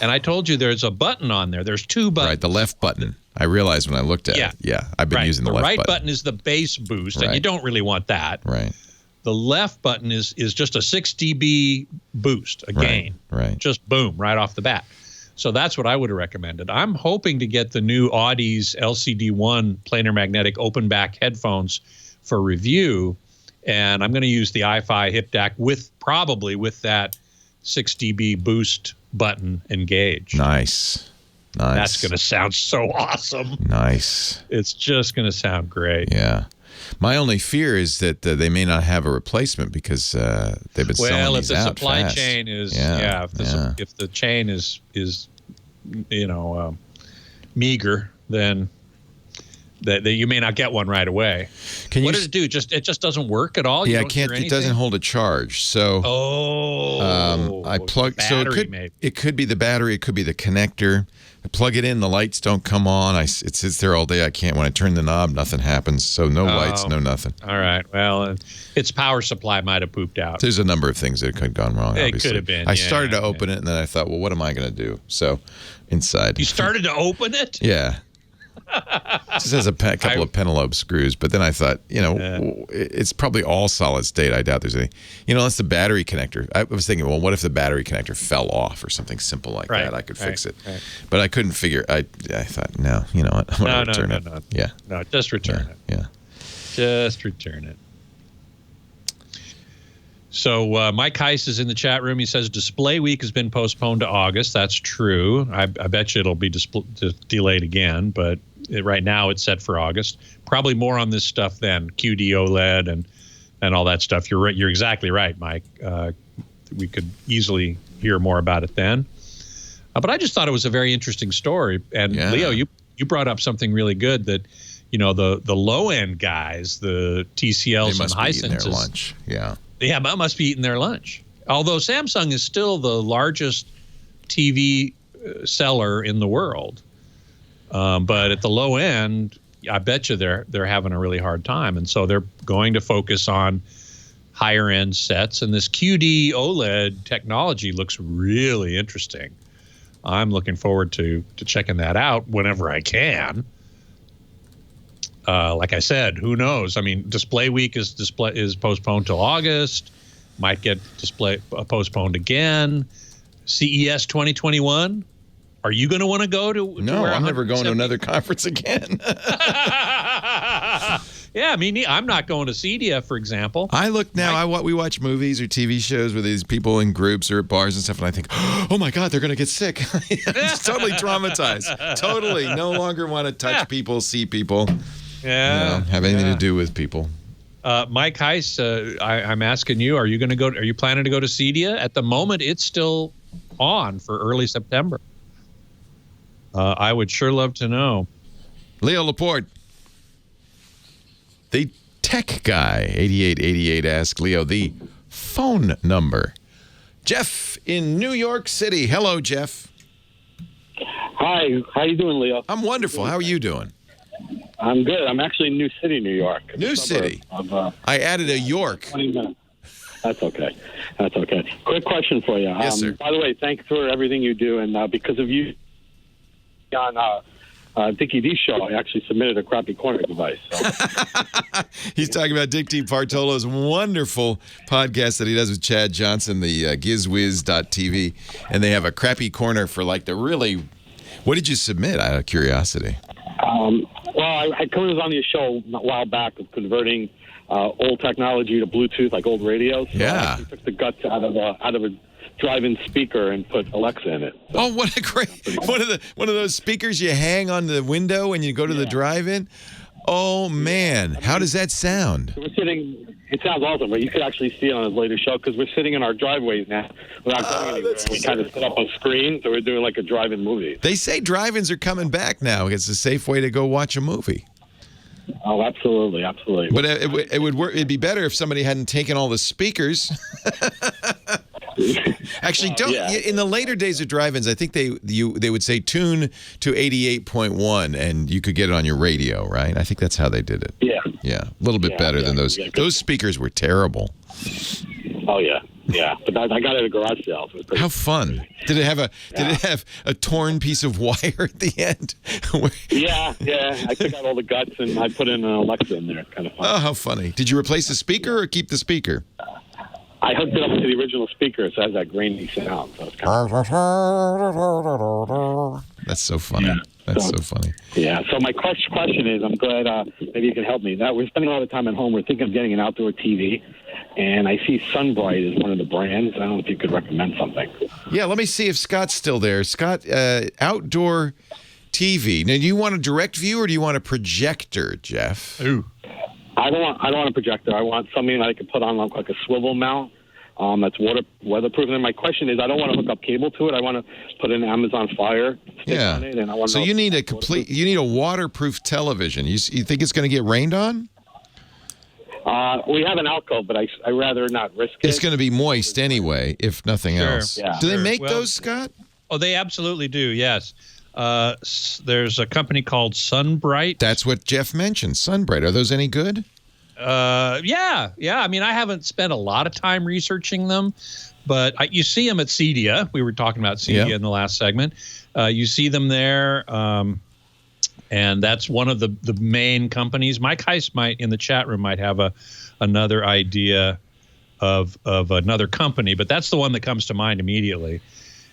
and I told you there's a button on there. There's two buttons. Right, the left button. I realized when I looked at it. Yeah, I've been using the left button. The right button is the bass boost, and you don't really want that. Right. The left button is just a 6 dB boost, a gain. Right. Just boom, right off the bat. So that's what I would have recommended. I'm hoping to get the new Audi's LCD1 planar magnetic open back headphones for review, and I'm going to use the i-Fi hip DAC with that 6 dB boost button engaged. Nice. That's going to sound so awesome. Nice. It's just going to sound great. Yeah. My only fear is that they may not have a replacement because they've been selling these out if the supply fast. chain is if the chain is meager, then that you may not get one right away. What does it do? It just doesn't work at all? Yeah, it doesn't hold a charge. So I plug it could be the battery, it could be the connector. I plug it in, the lights don't come on. It sits there all day. I can't. When I turn the knob, nothing happens. So no lights, no nothing. All right. Well, its power supply might have pooped out. There's a number of things that could have gone wrong. It obviously. could have been. I started to open it, and then I thought, well, what am I going to do? So inside. You started to open it? Yeah. It just has a couple of Penelope screws, but then I thought, it's probably all solid state. I doubt there's any, unless the battery connector. I was thinking, well, what if the battery connector fell off or something simple like that? I could fix it, but I couldn't figure. I thought, no, you know what? I'm gonna return it. No. Yeah, no, just return it. Yeah, just return it. So Mike Heiss is in the chat room. He says Display Week has been postponed to August. That's true. I bet you it'll be delayed again, but right now it's set for August. Probably more on this stuff then, QD OLED and all that stuff. You're right. You're exactly right, Mike. We could easily hear more about it then. But I just thought it was a very interesting story. And Leo, you brought up something really good that, the low end guys, the TCLs and Hisenses, their lunch. Yeah, must be eating their lunch. Although Samsung is still the largest TV seller in the world, but at the low end, I bet you they're having a really hard time, and so they're going to focus on higher end sets. And this QD OLED technology looks really interesting. I'm looking forward to checking that out whenever I can. Like I said, who knows? I mean, Display Week is postponed till August. Might get postponed again. CES 2021. Are you going to want to go to? No, I'm never going to another conference again. Yeah, I'm not going to CEDIA, for example. I look now. We watch movies or TV shows with these people in groups or at bars and stuff, and I think, oh my God, they're going to get sick. I'm just totally traumatized. Totally, no longer want to touch people, see people. Yeah, have anything to do with people. Mike Heiss, I'm asking you: Are you going to go? Are you planning to go to CEDIA? At the moment, it's still on for early September. I would sure love to know. Leo Laporte, the tech guy, 8888 ask Leo the phone number. Jeff in New York City. Hello, Jeff. Hi. How you doing, Leo? I'm wonderful. How are you doing? I'm good. I'm actually in New City, New York. New City. I added a York. 20 minutes. That's okay. Quick question for you. Yes, sir. By the way, thanks for everything you do. And because of you on Dickie D's show, I actually submitted a crappy corner device. So. He's talking about Dick DeBartolo's wonderful podcast that he does with Chad Johnson, the gizwiz.tv. And they have a crappy corner for like the really... What did you submit out of curiosity? Well, I was on your show a while back of converting old technology to Bluetooth, like old radios. So yeah. I took the guts out of a drive-in speaker and put Alexa in it. So, what a great one of those speakers you hang on the window when you go to the drive-in. Oh, man. How does that sound? We're sitting. It sounds awesome, but you could actually see it on his later show because we're sitting in our driveways now. We're not going anywhere. We kind of set up a screen, so we're doing like a drive-in movie. They say drive-ins are coming back now. It's a safe way to go watch a movie. Oh, absolutely, absolutely. But it would work. It'd be better if somebody hadn't taken all the speakers. Actually, in the later days of drive-ins, I think they would say tune to 88.1, and you could get it on your radio, right? I think that's how they did it. Yeah. Yeah, a little bit better than those. Those speakers were terrible. Oh yeah, yeah. But I got it at a garage sale. So how fun! Did it have a torn piece of wire at the end? Yeah. I took out all the guts and I put in an Alexa in there. Kind of fun. Oh, how funny! Did you replace the speaker or keep the speaker? I hooked it up to the original speaker, so it has that grainy sound. So it's That's so funny. Yeah. That's so funny. Yeah. So my question is, I'm glad maybe you can help me. Now we're spending a lot of time at home. We're thinking of getting an outdoor TV, and I see Sunbright is one of the brands. I don't know if you could recommend something. Yeah. Let me see if Scott's still there. Scott, outdoor TV. Now, do you want a direct view or do you want a projector, Jeff? Ooh. I don't want a projector. I want something that I could put on like a swivel mount. That's weatherproof. And my question is, I don't want to hook up cable to it. I want to put an Amazon Fire stick on it. And I want so you need a waterproof television. You think it's going to get rained on? We have an alcove, but I rather not risk it. It's going to be moist anyway, if nothing else. Yeah. Do they make those, Scott? Oh, they absolutely do. Yes. There's a company called Sunbright. That's what Jeff mentioned. Sunbright. Are those any good? Yeah. I mean, I haven't spent a lot of time researching them, but you see them at CEDIA. We were talking about CEDIA in the last segment. You see them there, and that's one of the main companies. Mike Heiss in the chat room might have another idea of another company, but that's the one that comes to mind immediately.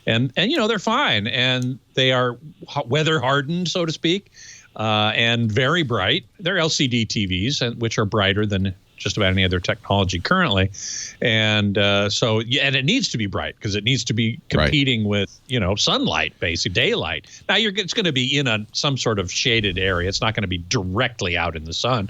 And they're fine, and they are weather hardened, so to speak. And very bright. They're LCD TVs, which are brighter than just about any other technology currently. And and it needs to be bright because it needs to be competing with, sunlight, basic daylight. Now, it's going to be in some sort of shaded area. It's not going to be directly out in the sun.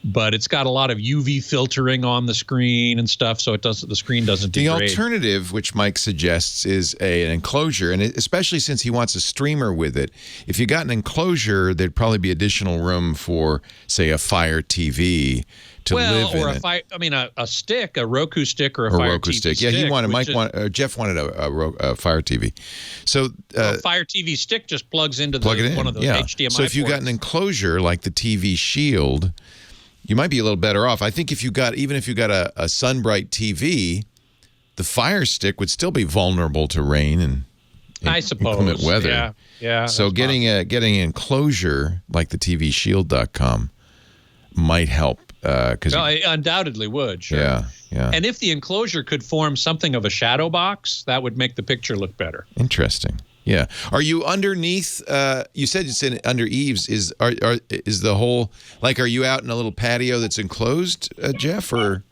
But it's got a lot of UV filtering on the screen and stuff, so the screen doesn't degrade. The alternative, which Mike suggests, is an enclosure, and especially since he wants a streamer with it. If you got an enclosure, there'd probably be additional room for, say, a Fire TV to live in. A stick, a Roku stick, or a Fire Roku TV stick. Yeah, Jeff wanted a Fire TV. So a Fire TV stick just plugs into one of those HDMI So if you got ports. an enclosure like the TV Shield, you might be a little better off. I think if you got a Sunbright TV, the Fire Stick would still be vulnerable to rain and I suppose inclement weather. Yeah. So getting an enclosure like the TVShield.com might help. It undoubtedly would. Sure. Yeah. And if the enclosure could form something of a shadow box, that would make the picture look better. Interesting. Yeah. Are you underneath? You said it's under eaves. Is the whole are you out in a little patio that's enclosed, Jeff? Or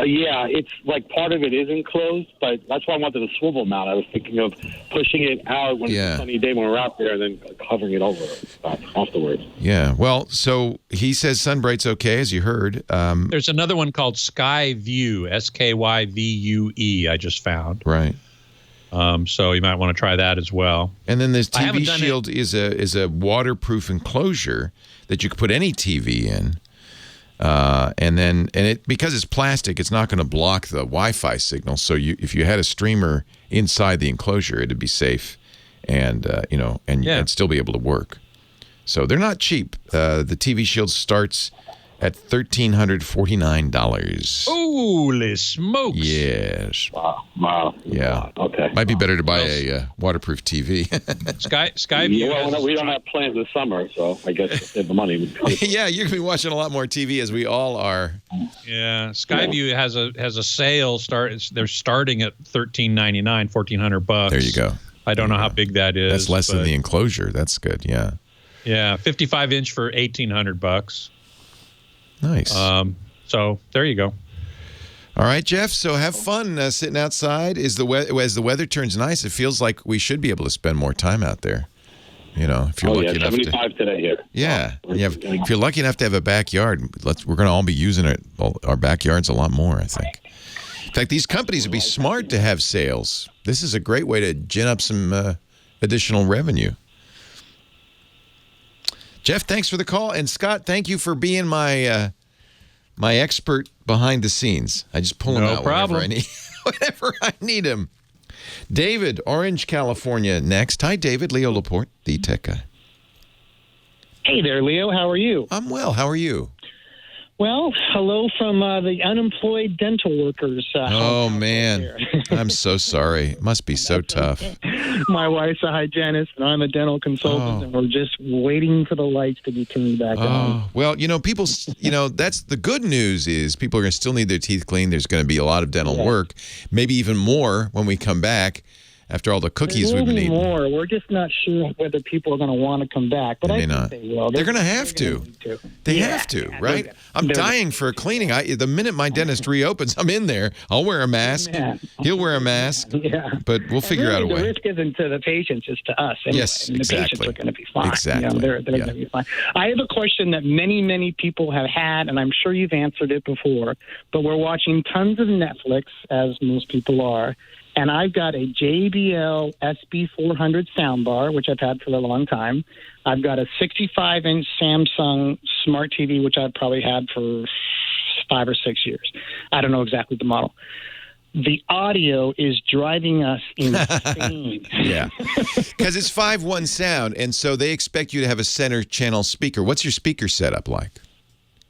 yeah, it's like part of it is enclosed, but that's why I wanted a swivel mount. I was thinking of pushing it out when it's a sunny day when we're out there, and then covering it over afterwards. Yeah. Well, so he says Sunbright's okay, as you heard. There's another one called Skyvue, SKYVUE. I just found. Right. So you might want to try that as well. And then this TV Shield is a waterproof enclosure that you could put any TV in. Because it's plastic, it's not going to block the Wi-Fi signal. So if you had a streamer inside the enclosure, it'd be safe, and still be able to work. So they're not cheap. The TV Shield starts at $1,349. Holy smokes! Yes. Wow. Yeah. Okay. Might be better to buy a waterproof TV. Skyview. Yeah, well, we don't have plans this summer, so I guess if the money would come. Yeah, you're gonna be watching a lot more TV, as we all are. Yeah, Skyview has a sale. They're starting at $1,399, $1,400. There you go. I don't know how big that is. That's less than the enclosure. That's good. Yeah. Yeah, 55-inch for $1,800. Nice. So there you go. All right, Jeff. So have fun sitting outside. As the weather turns nice, it feels like we should be able to spend more time out there. You know, if you're lucky enough 75 today here. Yeah. If you're lucky enough to have a backyard, we're going to all be using our backyards a lot more, I think. In fact, these companies would be smart to have sales. This is a great way to gin up some additional revenue. Jeff, thanks for the call. And Scott, thank you for being my my expert behind the scenes. I just pull him out whenever I need him. David, Orange, California, next. Hi, David. Leo Laporte, the tech guy. Hey there, Leo. How are you? I'm well. How are you? Well, hello from the unemployed dental workers. Oh, man. I'm so sorry. It must be so tough. My wife's a hygienist, and I'm a dental consultant, and we're just waiting for the lights to be turned back on. Well, people, that's the good news is people are going to still need their teeth cleaned. There's going to be a lot of dental work, maybe even more when we come back after all the cookies we've been eating. More. We're just not sure whether people are going to want to come back. But I think they will. They're going to have to. They have to, right? I'm dying for a cleaning. The minute my dentist reopens, I'm in there. I'll wear a mask. He'll wear a mask. But we'll figure out a way. The risk isn't to the patients, it's to us. Anyway. Yes, exactly. The patients are going to be fine. Exactly. They're going to be fine. I have a question that many, many people have had, and I'm sure you've answered it before, but we're watching tons of Netflix, as most people are. And I've got a JBL SB400 soundbar, which I've had for a long time. I've got a 65-inch Samsung Smart TV, which I've probably had for 5 or 6 years. I don't know exactly the model. The audio is driving us insane. Yeah, because it's 5.1 sound, and so they expect you to have a center channel speaker. What's your speaker setup like?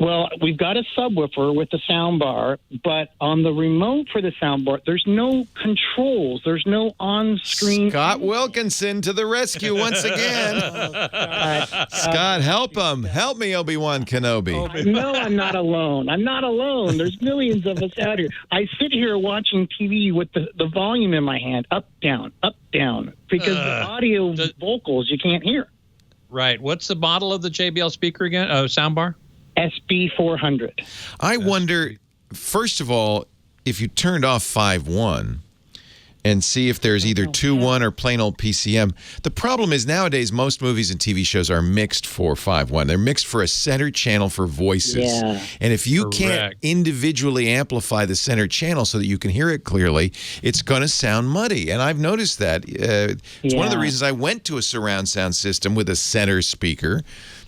Well, we've got a subwoofer with the sound bar, but on the remote for the sound bar, there's no controls. There's no on-screen. Scott Wilkinson to the rescue once again. Scott, help him. Help me, Obi-Wan Kenobi. No, I'm not alone. I'm not alone. There's millions of us out here. I sit here watching TV with the volume in my hand, up, down, because the audio vocals you can't hear. Right. What's the model of the JBL speaker again? Soundbar? SB400. I wonder, first of all, if you turned off 5.1 and see if there's either 2.1 or plain old PCM. The problem is nowadays most movies and TV shows are mixed for 5.1. They're mixed for a center channel for voices. Yeah. And if you can't individually amplify the center channel so that you can hear it clearly, it's going to sound muddy. And I've noticed that. It's one of the reasons I went to a surround sound system with a center speaker.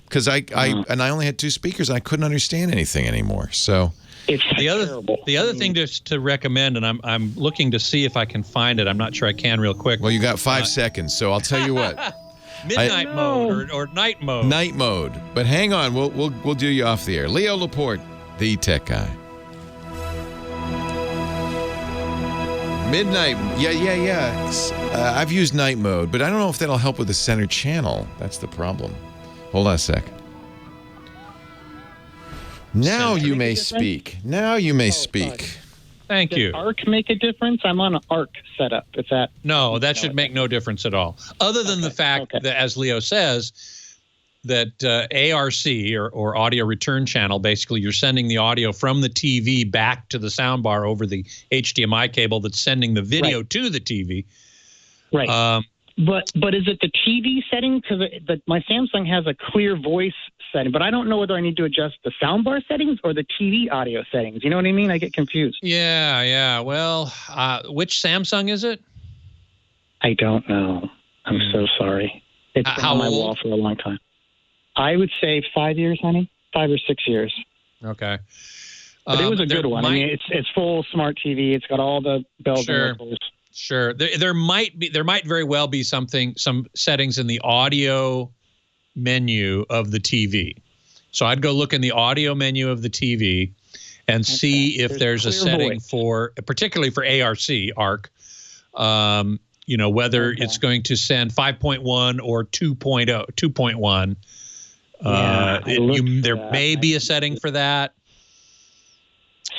Because I only had 2 speakers. I couldn't understand anything anymore. So the other thing to recommend, and I'm looking to see if I can find it. I'm not sure I can real quick. Well, you got 5 seconds, so I'll tell you what. Midnight mode or night mode. Night mode. But hang on, we'll do you off the air. Leo Laporte, the tech guy. Midnight. Yeah. I've used night mode, but I don't know if that'll help with the center channel. That's the problem. Hold on a sec. Now you may speak. Now you may speak. Thank you. Does ARC make a difference? I'm on an ARC setup. No, that should make no difference at all. Other than the fact that, as Leo says, that ARC or audio return channel, basically you're sending the audio from the TV back to the soundbar over the HDMI cable that's sending the video to the TV. Right. But is it the TV setting? Because my Samsung has a clear voice setting, but I don't know whether I need to adjust the soundbar settings or the TV audio settings. You know what I mean? I get confused. Yeah. Well, which Samsung is it? I don't know. I'm so sorry. It's been on my wall for a long time. I would say 5 years, honey. 5 or 6 years. Okay. But it was a good one. I mean, it's full smart TV. It's got all the bells and whistles. Sure. There might very well be some settings in the audio menu of the TV. So I'd go look in the audio menu of the TV and see if there's a setting for, particularly for ARC, whether it's going to send 5.1 or 2.1. There may be a setting for that.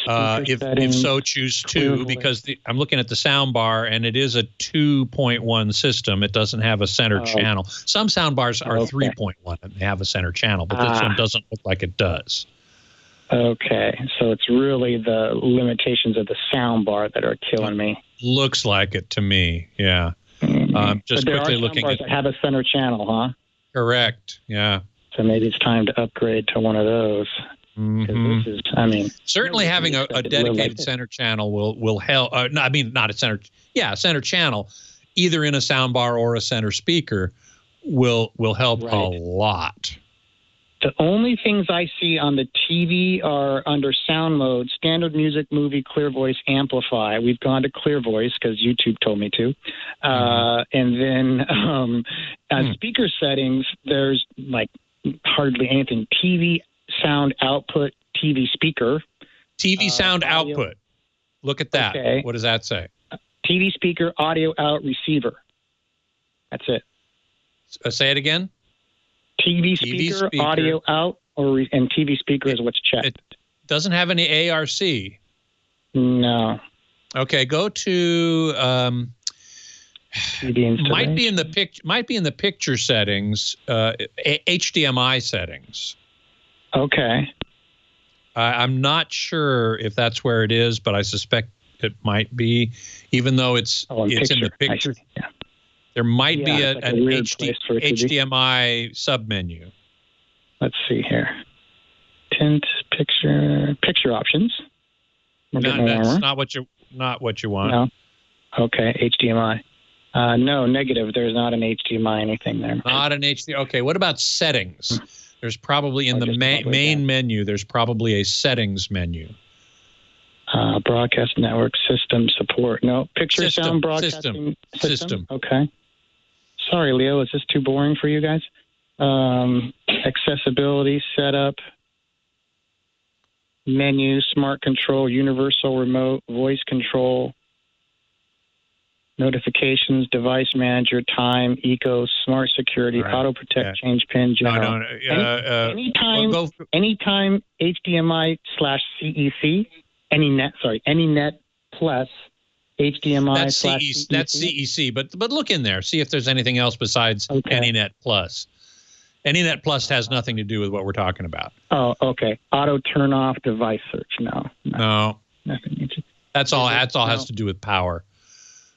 If so, choose 2, because I'm looking at the sound bar and it is a 2.1 system. It doesn't have a center channel. Some sound bars are 3.1 and they have a center channel, but this one doesn't look like it does. Okay, so it's really the limitations of the sound bar that are killing me. Looks like it to me, yeah. Just but quickly looking at that have a center channel, huh? Correct. Yeah. So maybe it's time to upgrade to one of those. This is, I mean, certainly having a dedicated center channel will help. Not a center. Yeah, a center channel, either in a soundbar or a center speaker, will help a lot. The only things I see on the TV are under sound mode: standard music, movie, clear voice, amplify. We've gone to clear voice because YouTube told me to. And then speaker settings, there's like hardly anything. TV sound output, TV speaker. TV sound output. Look at that. Okay. What does that say? TV speaker, audio out, receiver. That's it. Say it again. TV speaker, audio out, and TV speaker is what's checked. It doesn't have any ARC. No. Okay, go to might be in the picture settings, HDMI settings. Okay. I'm not sure if that's where it is, but I suspect it might be, even though it's in the picture. Yeah. There might be an HDMI submenu. Let's see here. Tint, picture options. That's not what you want. No. Okay, HDMI. No, negative. There's not an HDMI anything there. Not an HDMI. Okay, what about settings? There's probably in the main menu, there's probably a settings menu. Broadcast network system support. No, picture sound broadcasting system. Okay. Sorry, Leo, is this too boring for you guys? Accessibility, setup, menu, smart control, universal remote, voice control, notifications, device manager, time, eco, smart security, auto protect, change pin, general. Anytime HDMI/CEC, AnyNet plus HDMI. That's CEC, but look in there, see if there's anything else besides AnyNet plus. AnyNet plus has nothing to do with what we're talking about. Oh, okay. Auto turn off device search. No. Nothing. That's all has to do with power.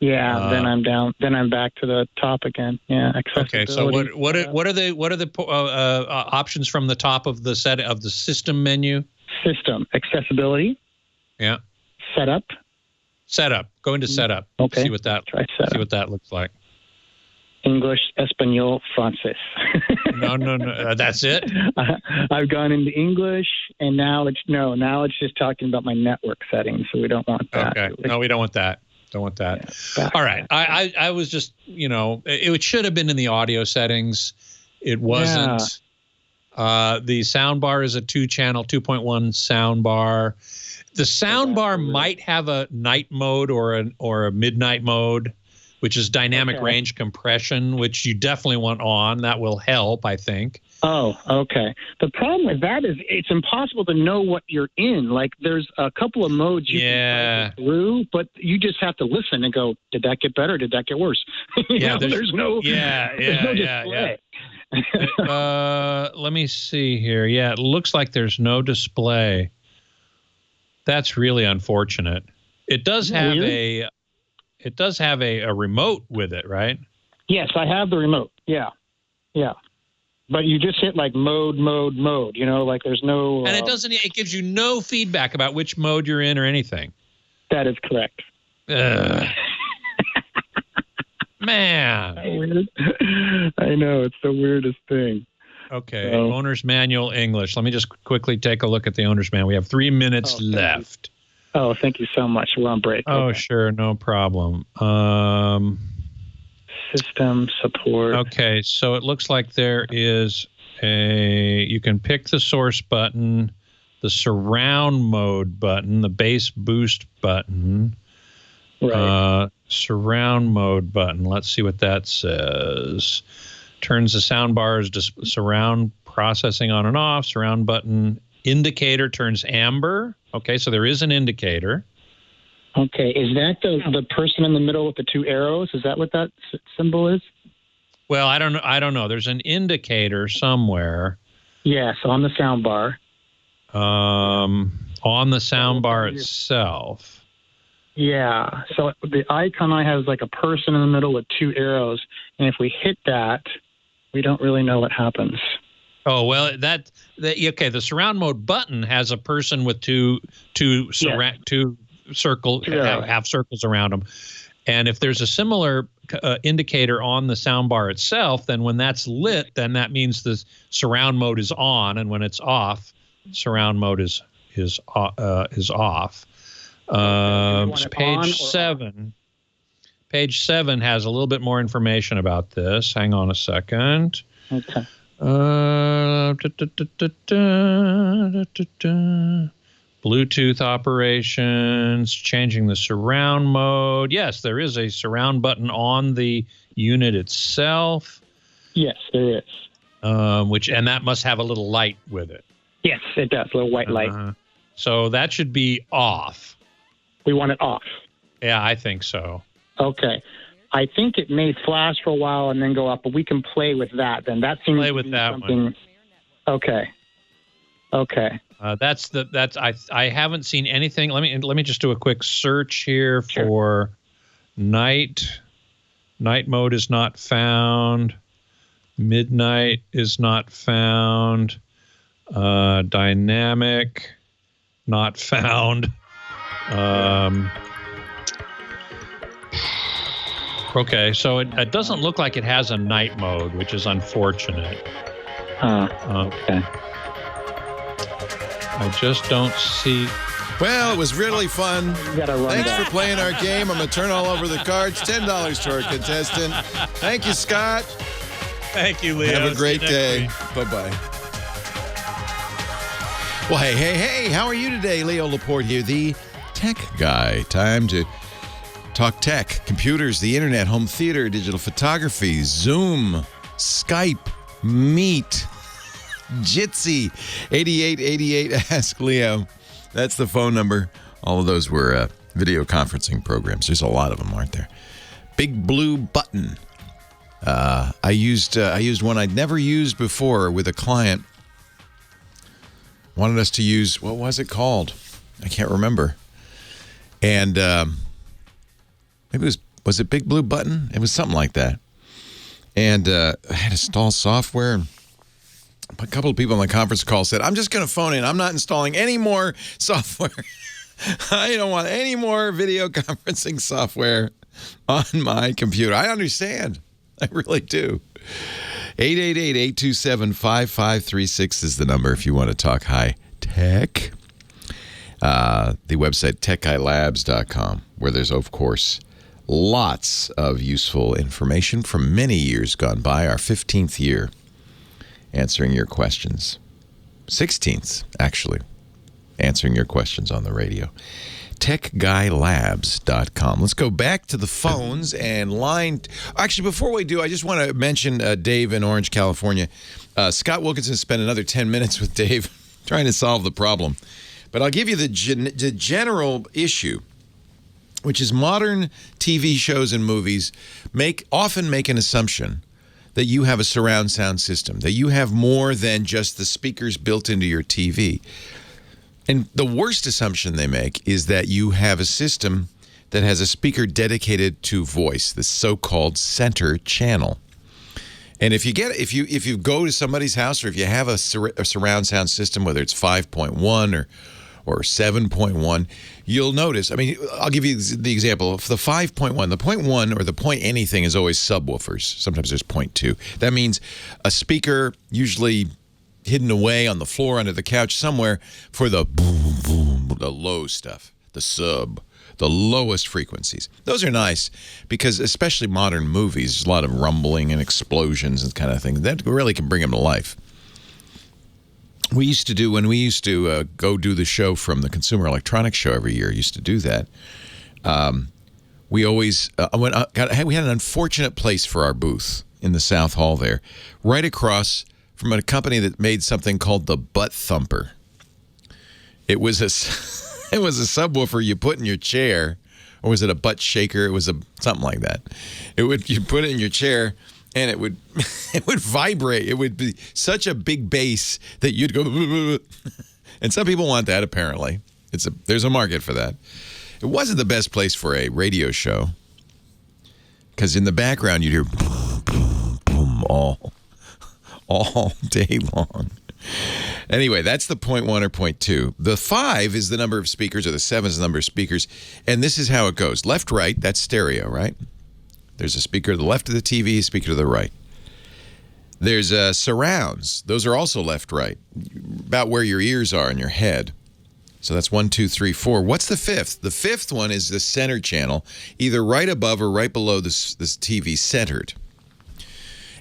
Yeah, then I'm down. Then I'm back to the top again. Yeah, accessibility. Okay, so what are the options from the top of the system menu? System accessibility. Yeah. Setup. Go into setup. Okay. See what that looks like. English, Espanol, Francis. No. That's it. I've gone into English, and now it's just talking about my network settings. So we don't want that. Okay. No, we don't want that. Don't want that. Yeah, all right. I was just, it should have been in the audio settings. It wasn't. Yeah. The soundbar is a 2-channel, 2.1 soundbar. The soundbar might have a night mode or a midnight mode, which is dynamic range compression, which you definitely want on. That will help, I think. Oh, okay. The problem with that is it's impossible to know what you're in. Like, there's a couple of modes you can cycle through, but you just have to listen and go, did that get better? Did that get worse? There's no display. Let me see here. Yeah, it looks like there's no display. That's really unfortunate. It does have a remote with it, right? Yes, I have the remote. Yeah. But you just hit like mode, like there's no... And it gives you no feedback about which mode you're in or anything. That is correct. Man. Weird. I know, it's the weirdest thing. Okay, Owner's Manual English. Let me just quickly take a look at the Owner's Manual. We have 3 minutes left. Thank you so much. We're on break. Oh, sure, no problem. System support. Okay, so it looks like there is you can pick the source button, the surround mode button, the bass boost button, surround mode button. Let's see what that says. Turns the sound bars to surround processing on and off. Surround button indicator turns amber. Okay, so there is an indicator. Okay, is that the person in the middle with the 2 arrows? Is that what that symbol is? Well, I don't know. There's an indicator somewhere. Yes, on the sound bar. On the sound bar itself. Yeah. So the icon I have is like a person in the middle with 2 arrows, and if we hit that, We don't really know what happens. Oh, well, okay. The surround mode button has a person with two half circles around them. And if there's a similar indicator on the soundbar itself, then when that's lit, then that means the surround mode is on, and when it's off, surround mode is off. Page 7. Page 7 has a little bit more information about this. Hang on a second. Okay. Bluetooth operations, changing the surround mode. Yes, there is a surround button on the unit itself. Yes, there is. And that must have a little light with it. Yes, it does, a little white light. So that should be off. We want it off. Yeah, I think so. Okay. I think it may flash for a while and then go up, but we can play with that. Then that seems play to with be that something. one. Okay. I haven't seen anything. Let me just do a quick search here for night. Night mode is not found. Midnight is not found. Dynamic, not found. Okay, so it doesn't look like it has a night mode, which is unfortunate. Okay. I just don't see. Well, it was really fun. Thanks for playing our game. I'm going to turn all over the cards. $10 to our contestant. Thank you, Scott. Thank you, Leo. Have a great day. Bye-bye. Well, hey, how are you today? Leo Laporte here, the tech guy. Time to talk tech, computers, the internet, home theater, digital photography, Zoom, Skype, Meet, Jitsi, 8888 Ask Leo. That's the phone number. All of those were video conferencing programs. There's a lot of them, aren't there? Big Blue Button. I used one I'd never used before with a client. Wanted us to use, what was it called? I can't remember. And maybe was it Big Blue Button? It was something like that. And I had to install software. And a couple of people on the conference call said, I'm just going to phone in. I'm not installing any more software. I don't want any more video conferencing software on my computer. I understand. I really do. 888-827-5536 is the number if you want to talk high tech. The website, techguylabs.com, where there's, of course, lots of useful information from many years gone by. Our 15th year answering your questions. 16th, actually, answering your questions on the radio. techguylabs.com. Let's go back to the phones and line. Actually, before we do, I just want to mention Dave in Orange, California. Scott Wilkinson spent another 10 minutes with Dave trying to solve the problem. But I'll give you the general issue, which is modern TV shows and movies often make an assumption that you have a surround sound system, that you have more than just the speakers built into your TV. And the worst assumption they make is that you have a system that has a speaker dedicated to voice, the so-called center channel. And if you go to somebody's house, or if you have a surround sound system, whether it's 5.1 or 7.1, you'll notice. I mean, I'll give you the example of the 5.1. The 0.1 or the point anything is always subwoofers. Sometimes there's 0.2. That means a speaker usually hidden away on the floor under the couch somewhere for the boom, boom, the low stuff, the lowest frequencies. Those are nice because especially modern movies, there's a lot of rumbling and explosions and kind of things. That really can bring them to life. When we used to go do the show from the Consumer Electronics Show every year, used to do that. We always we had an unfortunate place for our booth in the South Hall there, right across from a company that made something called the Butt Thumper. It was a subwoofer you put in your chair, or was it a butt shaker? It was something like that. You put it in your chair, and it would vibrate. It would be such a big bass that you'd go. And some people want that. Apparently, there's a market for that. It wasn't the best place for a radio show because in the background you'd hear boom, boom, boom all day long. Anyway, that's the 0.1 or 0.2. The 5 is the number of speakers, or the 7 is the number of speakers. And this is how it goes. Left, right, that's stereo, right? There's a speaker to the left of the TV, a speaker to the right. There's surrounds. Those are also left, right, about where your ears are in your head. So that's 1, 2, 3, 4. What's the fifth? The fifth one is the center channel, either right above or right below this TV centered.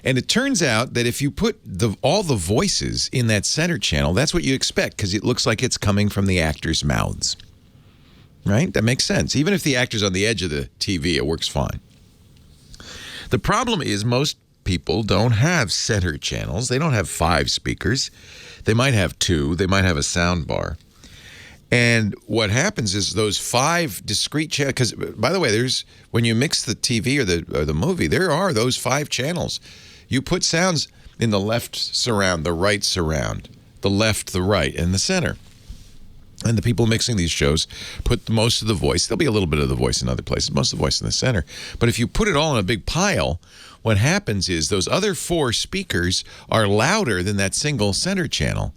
And it turns out that if you put all the voices in that center channel, that's what you expect, because it looks like it's coming from the actors' mouths. Right? That makes sense. Even if the actor's on the edge of the TV, it works fine. The problem is most people don't have center channels. They don't have 5 speakers. They might have 2. They might have a sound bar. And what happens is those 5 discrete channels, because, by the way, when you mix the TV or the movie, there are those 5 channels. You put sounds in the left surround, the right surround, the left, the right, and the center. And the people mixing these shows put most of the voice. There'll be a little bit of the voice in other places, most of the voice in the center. But if you put it all in a big pile, what happens is those other 4 speakers are louder than that single center channel.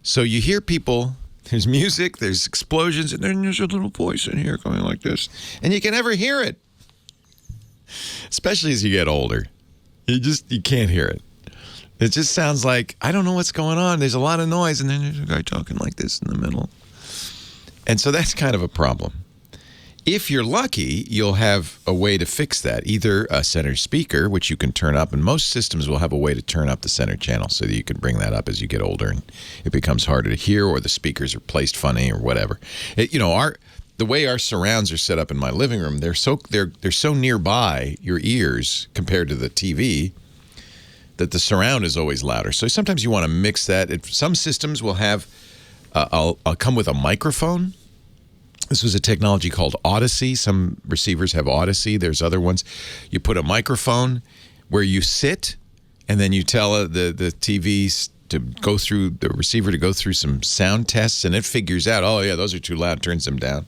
So you hear people, there's music, there's explosions, and then there's a little voice in here going like this. And you can never hear it, especially as you get older. You can't hear it. It just sounds like, I don't know what's going on. There's a lot of noise, and then there's a guy talking like this in the middle. And so that's kind of a problem. If you're lucky, you'll have a way to fix that. Either a center speaker, which you can turn up, and most systems will have a way to turn up the center channel so that you can bring that up as you get older and it becomes harder to hear, or the speakers are placed funny or whatever. The way our surrounds are set up in my living room, they're so nearby your ears compared to the TV that the surround is always louder. So sometimes you want to mix that. Some systems will have, I'll come with a microphone. This was a technology called Odyssey. Some receivers have Odyssey. There's other ones. You put a microphone where you sit, and then you tell the TV to go through, the receiver to go through some sound tests, and it figures out, oh yeah, those are too loud, turns them down.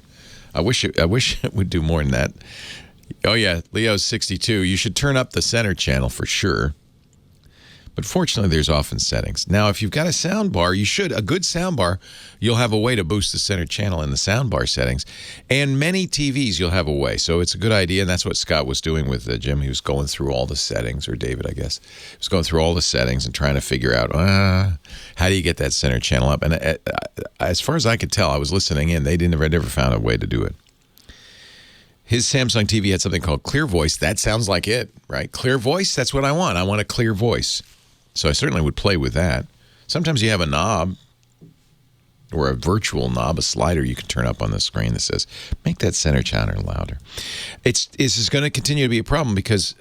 I wish it would do more than that. Oh yeah, Leo's 62. You should turn up the center channel for sure. But fortunately, there's often settings. Now, if you've got a sound bar, a good sound bar, you'll have a way to boost the center channel in the sound bar settings. And many TVs, you'll have a way. So it's a good idea, and that's what Scott was doing with Jim. He was going through all the settings, or David, I guess. He was going through all the settings and trying to figure out, how do you get that center channel up? And as far as I could tell, I was listening in. They never found a way to do it. His Samsung TV had something called Clear Voice. That sounds like it, right? Clear Voice, that's what I want. I want a clear voice. So I certainly would play with that. Sometimes you have a knob, or a virtual knob, a slider you can turn up on the screen that says, make that center channel louder. This is going to continue to be a problem because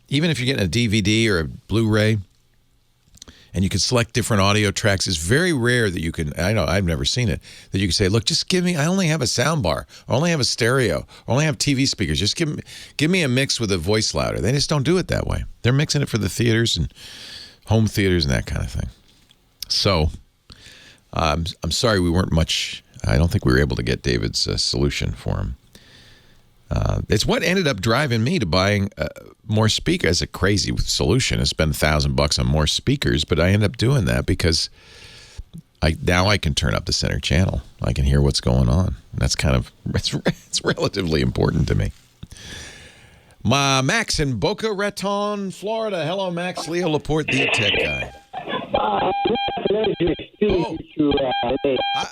even if you're getting a DVD or a Blu-ray and you can select different audio tracks, it's very rare that you can, I know, I've never seen it, that you can say, look, just give me, I only have a sound bar, I only have a stereo, I only have TV speakers, just give me a mix with a voice louder. They just don't do it that way. They're mixing it for the theaters and home theaters and that kind of thing. So I'm sorry we weren't much, I don't think we were able to get David's solution for him. It's what ended up driving me to buying more speakers. It's a crazy solution. I spent $1,000 on more speakers, but I ended up doing that because now I can turn up the center channel. I can hear what's going on. That's it's relatively important to me. Max in Boca Raton, Florida. Hello, Max. Leo Laporte, the tech guy.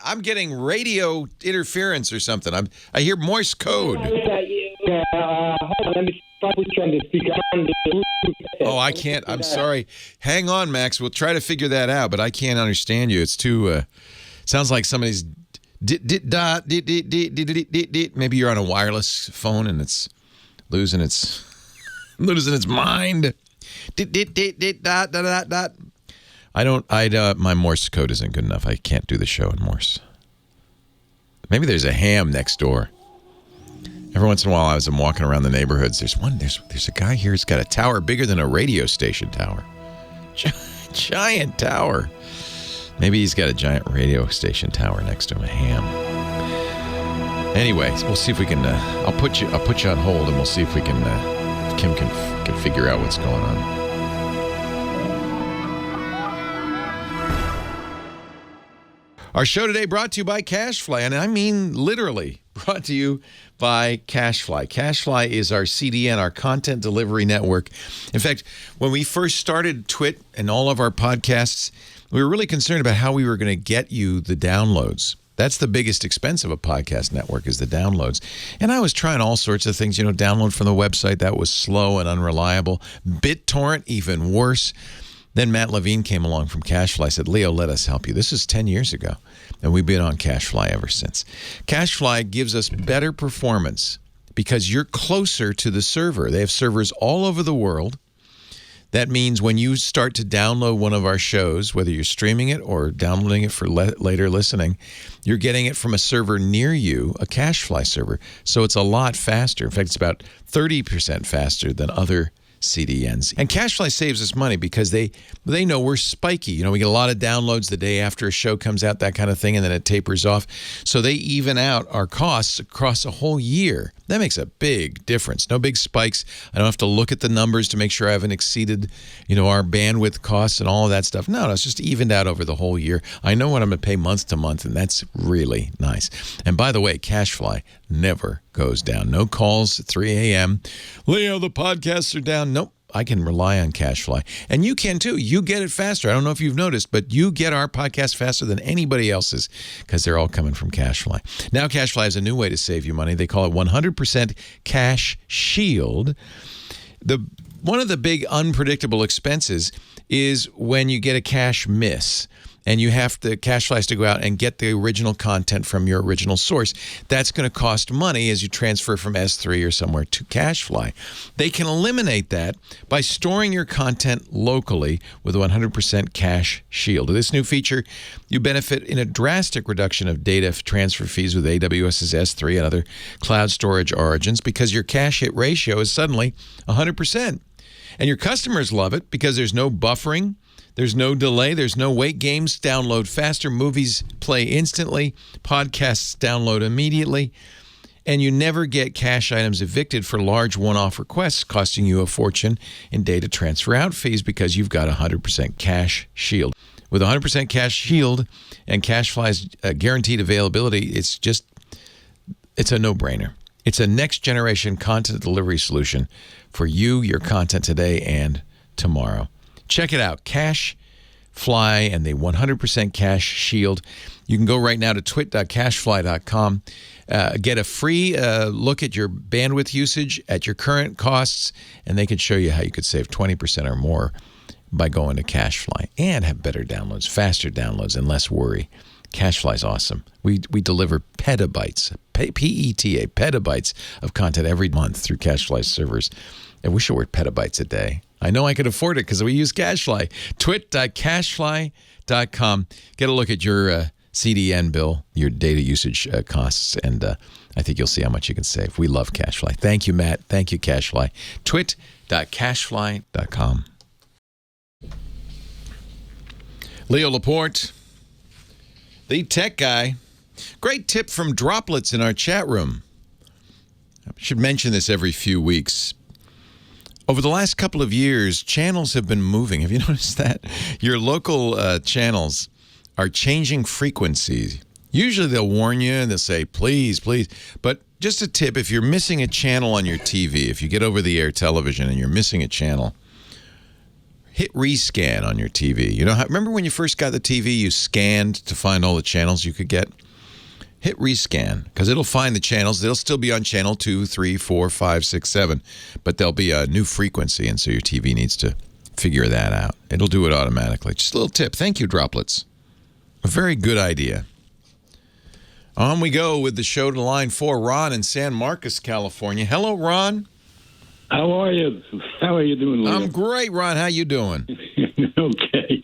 I'm getting radio interference or something. I hear Morse code. Oh, I can't. I'm sorry. Hang on, Max. We'll try to figure that out, but I can't understand you. It's too. Sounds like somebody's. Maybe you're on a wireless phone and it's losing its mind. My Morse code isn't good enough. I can't do the show in Morse. Maybe there's a ham next door. Every once in a while, as I'm walking around the neighborhoods, there's a guy here who's got a tower bigger than a radio station tower. Giant tower. Maybe he's got a giant radio station tower next to him, a ham. Anyway, we'll see if we can. I'll put you on hold, and we'll see if we can. Kim can figure out what's going on. Our show today brought to you by CashFly, and I mean literally brought to you by CashFly. CashFly is our CDN, our content delivery network. In fact, when we first started Twit and all of our podcasts, we were really concerned about how we were going to get you the downloads. That's the biggest expense of a podcast network is the downloads. And I was trying all sorts of things, download from the website. That was slow and unreliable. BitTorrent, even worse. Then Matt Levine came along from CashFly. I said, Leo, let us help you. This is 10 years ago, and we've been on CashFly ever since. CashFly gives us better performance because you're closer to the server. They have servers all over the world. That means when you start to download one of our shows, whether you're streaming it or downloading it for later listening, you're getting it from a server near you, a CashFly server. So it's a lot faster. In fact, it's about 30% faster than other CDNs. And CashFly saves us money because they know we're spiky. We get a lot of downloads the day after a show comes out, that kind of thing, and then it tapers off. So they even out our costs across a whole year. That makes a big difference. No big spikes. I don't have to look at the numbers to make sure I haven't exceeded, our bandwidth costs and all of that stuff. No, it's just evened out over the whole year. I know what I'm going to pay month to month, and that's really nice. And by the way, CashFly never goes down. No calls at 3 a.m. Leo, the podcasts are down. Nope. I can rely on CashFly. And you can too. You get it faster. I don't know if you've noticed, but you get our podcast faster than anybody else's because they're all coming from CashFly. Now CashFly has a new way to save you money. They call it 100% Cash Shield. One of the big unpredictable expenses is when you get a cache miss. And CashFly has to go out and get the original content from your original source. That's going to cost money as you transfer from S3 or somewhere to CashFly. They can eliminate that by storing your content locally with 100% Cache Shield. With this new feature, you benefit in a drastic reduction of data transfer fees with AWS's S3 and other cloud storage origins because your cache hit ratio is suddenly 100%. And your customers love it because there's no buffering. There's no delay. There's no wait. Games download faster. Movies play instantly. Podcasts download immediately. And you never get cache items evicted for large one-off requests costing you a fortune in data transfer out fees because you've got 100% Cache Shield. With 100% Cache Shield and CashFly's guaranteed availability, it's a no-brainer. It's a next-generation content delivery solution for you, your content today and tomorrow. Check it out, CashFly and the 100% Cache Shield. You can go right now to twit.cashfly.com. Get a free look at your bandwidth usage at your current costs, and they can show you how you could save 20% or more by going to CashFly and have better downloads, faster downloads, and less worry. CashFly's awesome. We deliver petabytes, P-E-T-A, petabytes of content every month through CashFly servers. I wish it were petabytes a day. I know I could afford it because we use CashFly. Twit.cashfly.com. Get a look at your CDN bill, your data usage costs, and I think you'll see how much you can save. We love CashFly. Thank you, Matt. Thank you, CashFly. Twit.cashfly.com. Leo Laporte, the tech guy. Great tip from Droplets in our chat room. I should mention this every few weeks. Over the last couple of years, channels have been moving. Have you noticed that? Your local channels are changing frequencies. Usually they'll warn you and they'll say, please, please. But just a tip, if you're missing a channel on your TV, if you get over-the-air television and you're missing a channel, hit rescan on your TV. Remember when you first got the TV, you scanned to find all the channels you could get? Hit rescan, because it'll find the channels. They'll still be on channel 2, 3, 4, 5, 6, 7, but there'll be a new frequency, and so your TV needs to figure that out. It'll do it automatically. Just a little tip. Thank you, Droplets. A very good idea. On we go with the show to line 4, Ron in San Marcos, California. Hello, Ron. How are you? How are you doing, Leo? I'm great, Ron. How you doing? Okay.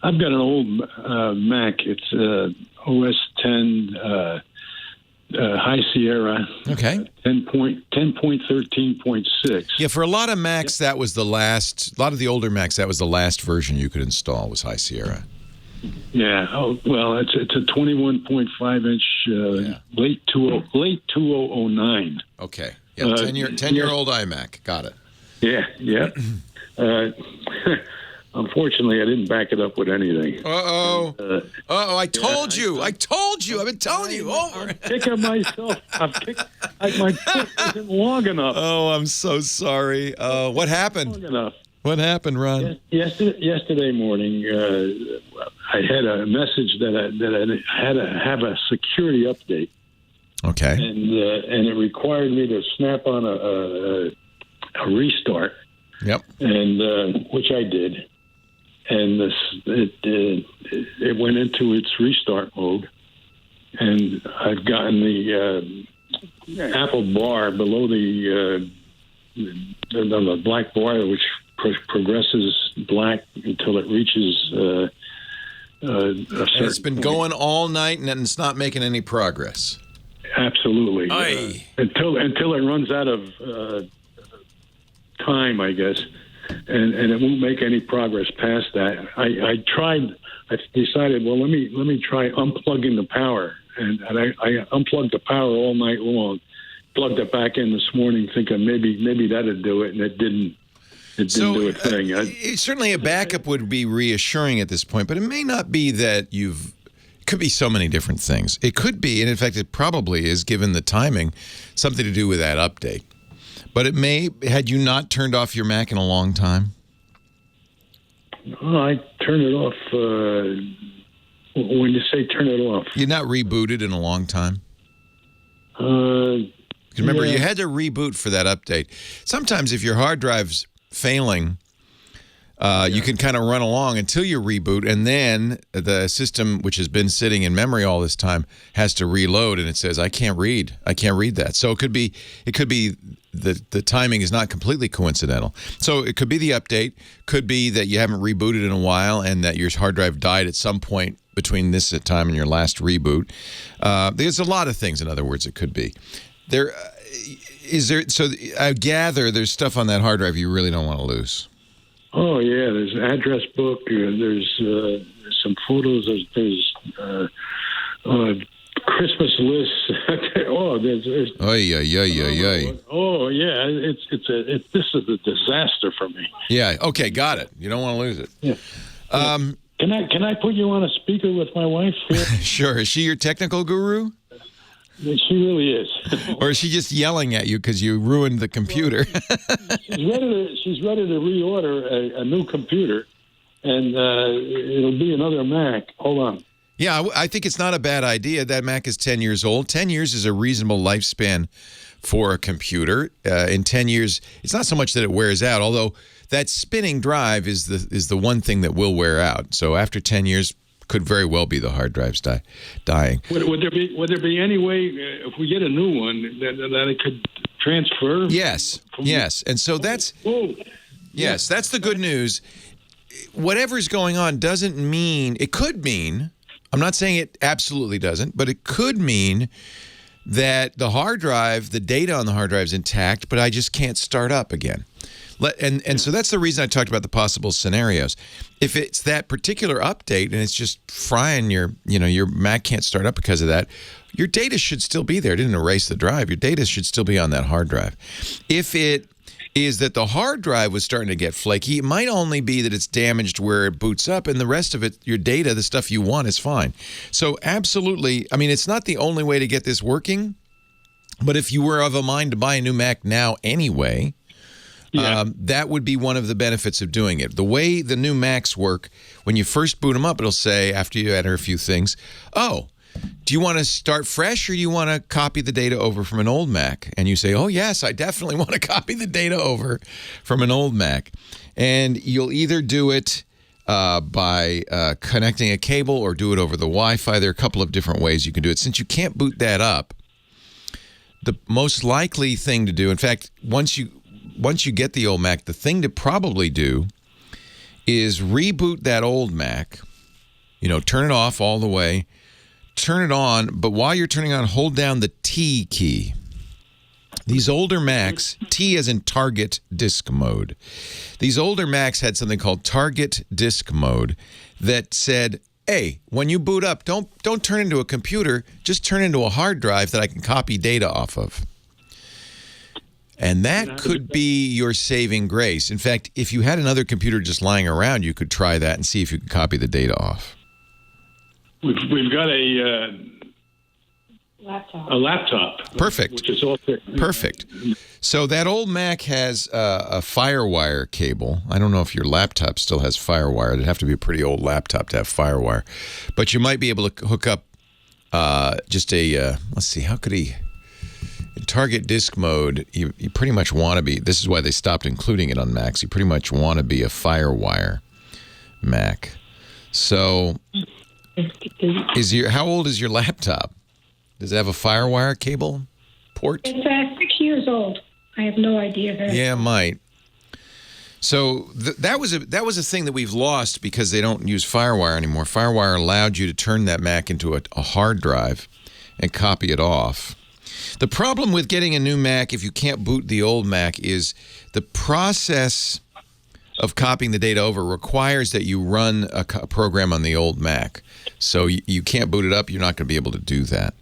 I've got an old Mac. It's OS 10 High Sierra. Okay. 10.13.6. Yeah, for a lot of Macs, that was the last. A lot of the older Macs, that was the last version you could install was High Sierra. Yeah. Oh well, it's a 21.5 inch late 2009. Okay. Yeah. 10-year-old iMac. Got it. Yeah. Yeah. unfortunately, I didn't back it up with anything. I told you. I've been telling you over. I'm kicking myself. My foot isn't long enough. Oh, I'm so sorry. What happened? Long enough. What happened, Ron? Yesterday morning, I had a message that I had to have a security update. Okay. And it required me to snap on a restart. Yep. And which I did. And it went into its restart mode. And I've gotten the Apple bar below the black bar, which progresses black until it reaches a certain and it's been going all night, and it's not making any progress. Absolutely. Until it runs out of time, I guess, and it won't make any progress past that. I decided, well, let me try unplugging the power, and I unplugged the power all night long, plugged it back in this morning, thinking maybe that'd do it, and it didn't. It didn't do a thing. Certainly a backup would be reassuring at this point, but it may not be that it could be so many different things. It could be, and in fact it probably is, given the timing, something to do with that update. But it may, had you not turned off your Mac in a long time? Oh, I turned it off. When you say turn it off, you're not rebooted in a long time? Remember, you had to reboot for that update. Sometimes if your hard drive's failing, you can kind of run along until you reboot, and then the system, which has been sitting in memory all this time, has to reload, and it says, I can't read that. So it could be the timing is not completely coincidental. So it could be the update, could be that you haven't rebooted in a while, and that your hard drive died at some point between this time and your last reboot. There's a lot of things, in other words, it could be. So I gather there's stuff on that hard drive you really don't want to lose. Oh, yeah, there's an address book, there's some photos, there's Christmas lists. There's Oh, yeah. Oh, yeah, this is a disaster for me. Yeah, okay, got it. You don't want to lose it. Yeah. Can I put you on a speaker with my wife? Sure. Is she your technical guru? She really is. Or is she just yelling at you because you ruined the computer? She's ready to reorder a new computer, and it'll be another Mac. Hold on. Yeah, I think it's not a bad idea. That Mac is 10 years old. 10 years is a reasonable lifespan for a computer. In 10 years, it's not so much that it wears out, although that spinning drive is the one thing that will wear out. So after 10 years, could very well be the hard drives dying. Would there be any way, if we get a new one, that it could transfer? Yes. And so that's that's the good news. Whatever's going on doesn't mean, it could mean, I'm not saying it absolutely doesn't, but it could mean that the hard drive, the data on the hard drive is intact, but I just can't start up again. And so that's the reason I talked about the possible scenarios. If it's that particular update and it's just frying your Mac can't start up because of that, your data should still be there. It didn't erase the drive. Your data should still be on that hard drive. If it is that the hard drive was starting to get flaky, it might only be that it's damaged where it boots up, and the rest of it, your data, the stuff you want, is fine. So absolutely, I mean, it's not the only way to get this working, but if you were of a mind to buy a new Mac now anyway, that would be one of the benefits of doing it. The way the new Macs work, when you first boot them up, it'll say, after you enter a few things, oh, do you want to start fresh or do you want to copy the data over from an old Mac? And you say, oh, yes, I definitely want to copy the data over from an old Mac. And you'll either do it by connecting a cable or do it over the Wi-Fi. There are a couple of different ways you can do it. Since you can't boot that up, the most likely thing to do, in fact, once you get the old Mac, the thing to probably do is reboot that old Mac, turn it off all the way, turn it on, but while you're turning on, hold down the T key. These older Macs, T as in target disk mode. These older Macs had something called target disk mode that said, hey, when you boot up, don't turn into a computer, just turn into a hard drive that I can copy data off of. And that could be your saving grace. In fact, if you had another computer just lying around, you could try that and see if you could copy the data off. We've got a laptop. Perfect. Which is also Perfect. So that old Mac has a FireWire cable. I don't know if your laptop still has FireWire. It'd have to be a pretty old laptop to have FireWire. But you might be able to hook up just a, let's see, how could he... In target disk mode, you pretty much want to be, this is why they stopped including it on Macs, you pretty much want to be a FireWire Mac. So, how old is your laptop? Does it have a FireWire cable port? It's 6 years old. I have no idea. Yeah, it might. So that was a thing that we've lost because they don't use FireWire anymore. FireWire allowed you to turn that Mac into a hard drive and copy it off. The problem with getting a new Mac, if you can't boot the old Mac, is the process of copying the data over requires that you run a program on the old Mac. So you can't boot it up. You're not going to be able to do that.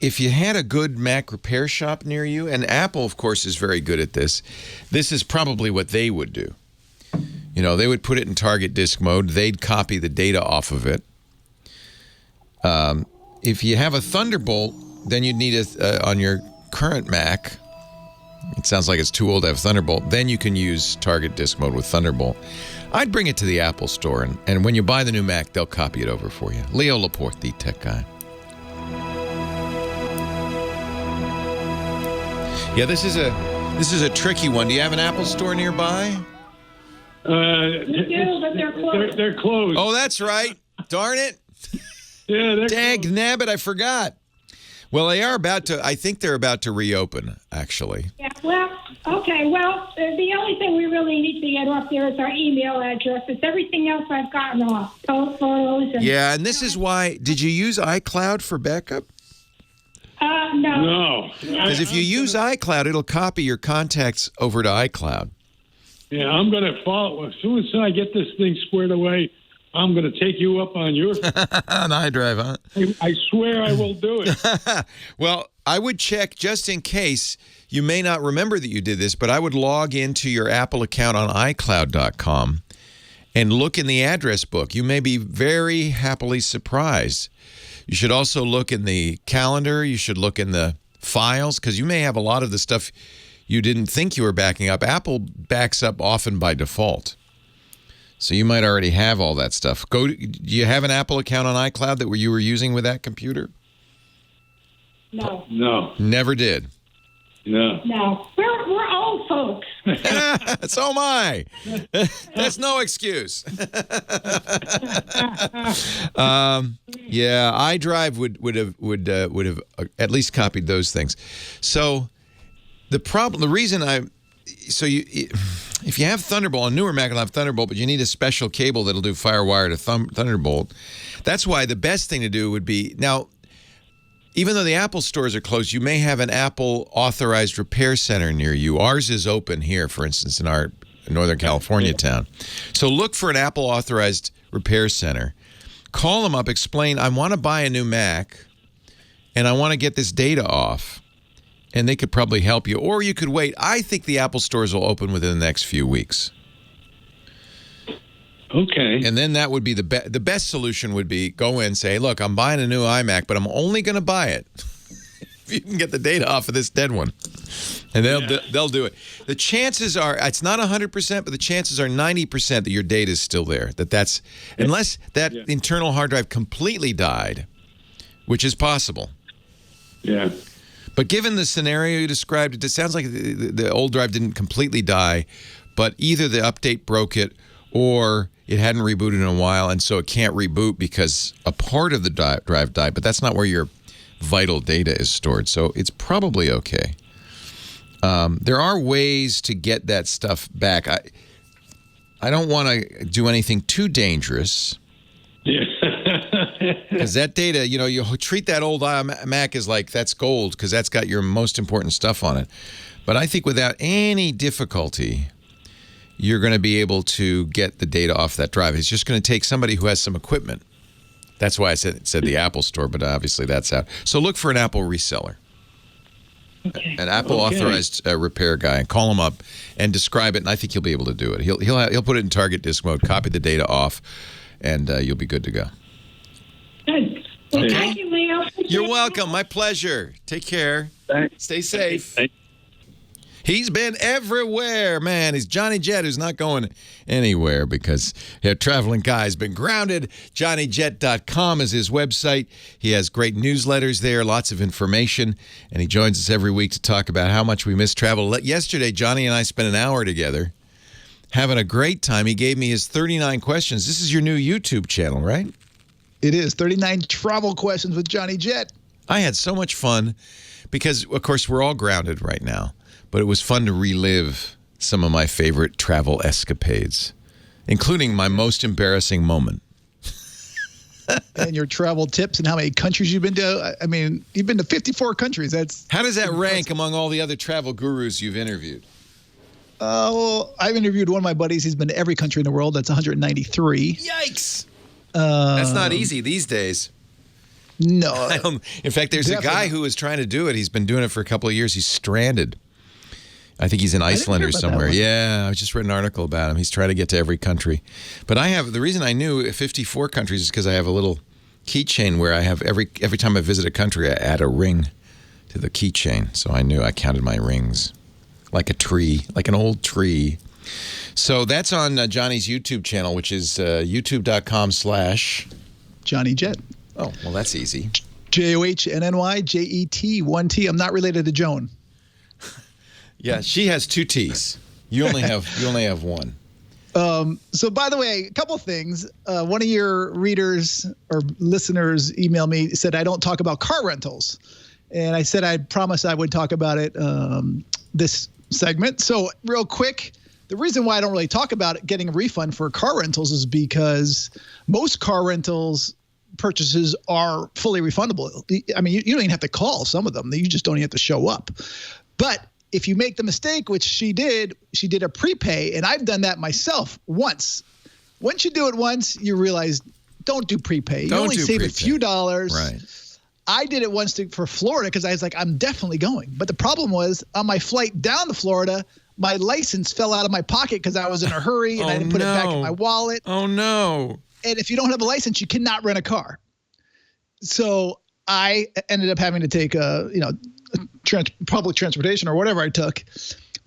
If you had a good Mac repair shop near you, and Apple, of course, is very good at this, this is probably what they would do. You know, they would put it in target disk mode. They'd copy the data off of it. If you have a Thunderbolt, then you'd need on your current Mac. It sounds like it's too old to have Thunderbolt. Then you can use target disk mode with Thunderbolt. I'd bring it to the Apple store, and when you buy the new Mac, they'll copy it over for you. Leo Laporte, the tech guy. Yeah, this is a tricky one. Do you have an Apple store nearby? We do, but they're closed. They're closed. Oh, that's right. Darn it. Yeah, they're Dag nabbit, I forgot. Well, they are about to, I think they're about to reopen, actually. Yeah, well, okay. Well, the only thing we really need to get off there is our email address. It's everything else I've gotten off. Photos. Yeah, and this is why, did you use iCloud for backup? No. Because if you use iCloud, it'll copy your contacts over to iCloud. Yeah, I'm going to follow. As soon as I get this thing squared away, I'm going to take you up on your... On iDrive, huh? I swear I will do it. Well, I would check just in case. You may not remember that you did this, but I would log into your Apple account on iCloud.com and look in the address book. You may be very happily surprised. You should also look in the calendar. You should look in the files, because you may have a lot of the stuff you didn't think you were backing up. Apple backs up often by default. So you might already have all that stuff. Do you have an Apple account on iCloud that you were using with that computer? No. No. Never did. No. No. We're old folks. So am I. That's no excuse. Yeah, iDrive would have at least copied those things. So the reason if you have Thunderbolt, a newer Mac will have Thunderbolt, but you need a special cable that'll do FireWire to Thunderbolt. That's why the best thing to do would be, now, even though the Apple stores are closed, you may have an Apple authorized repair center near you. Ours is open here, for instance, in our Northern California town. So look for an Apple authorized repair center. Call them up, explain, I want to buy a new Mac, and I want to get this data off. And they could probably help you. Or you could wait. I think the Apple stores will open within the next few weeks. Okay. And then that would be the best solution would be go in and say, look, I'm buying a new iMac, but I'm only going to buy it if you can get the data off of this dead one. And they'll do it. The chances are, it's not 100%, but the chances are 90% that your data is still there. Unless that internal hard drive completely died, which is possible. Yeah. But given the scenario you described, it sounds like the old drive didn't completely die, but either the update broke it or it hadn't rebooted in a while, and so it can't reboot because a part of the drive died, but that's not where your vital data is stored, so it's probably okay. There are ways to get that stuff back. I don't want to do anything too dangerous. Yeah. Because that data, you treat that old Mac as like that's gold because that's got your most important stuff on it. But I think without any difficulty, you're going to be able to get the data off that drive. It's just going to take somebody who has some equipment. That's why I said the Apple store, but obviously that's out. So look for an Apple reseller. an Apple authorized repair guy, and call him up and describe it, and I think he'll be able to do it. He'll put it in target disk mode, copy the data off, and you'll be good to go. Good. Well, thank you, Leo. You're welcome. My pleasure. Take care. Thanks. Stay safe. He's been everywhere, man. He's Johnny Jet, who's not going anywhere because a traveling guy's been grounded. JohnnyJet.com is his website. He has great newsletters there, lots of information, and he joins us every week to talk about how much we miss travel. Yesterday, Johnny and I spent an hour together having a great time. He gave me his 39 questions. This is your new YouTube channel, right? It is 39 travel questions with Johnny Jet. I had so much fun because, of course, we're all grounded right now. But it was fun to relive some of my favorite travel escapades, including my most embarrassing moment. And your travel tips and how many countries you've been to. I mean, you've been to 54 countries. How does that rank among all the other travel gurus you've interviewed? Well, I've interviewed one of my buddies. He's been to every country in the world. That's 193. Yikes. That's not easy these days. No. In fact, there's a guy who is trying to do it. He's been doing it for a couple of years. He's stranded. I think he's in Iceland or somewhere. Yeah, I just read an article about him. He's trying to get to every country. But the reason I knew 54 countries is because I have a little keychain where I have every time I visit a country, I add a ring to the keychain. So I counted my rings like a tree, like an old tree. So that's on Johnny's YouTube channel, which is youtube.com/Johnny Jet. Oh, well, that's easy. JOHNNYJET 1T. I'm not related to Joan. Yeah, she has 2 T's. You only have one. So, by the way, a couple things. One of your readers or listeners emailed me, said I don't talk about car rentals. And I said I promised I would talk about it this segment. So, real quick, the reason why I don't really talk about it, getting a refund for car rentals is because most car rentals purchases are fully refundable. I mean, you don't even have to call some of them. You just don't even have to show up. But if you make the mistake, which she did a prepay, and I've done that myself once. Once you do it once, you realize don't do prepay. You only save a few dollars. Right. I did it once for Florida because I was like, I'm definitely going. But the problem was on my flight down to Florida, my license fell out of my pocket because I was in a hurry and I didn't put it back in my wallet. Oh, no. And if you don't have a license, you cannot rent a car. So I ended up having to take public transportation or whatever I took.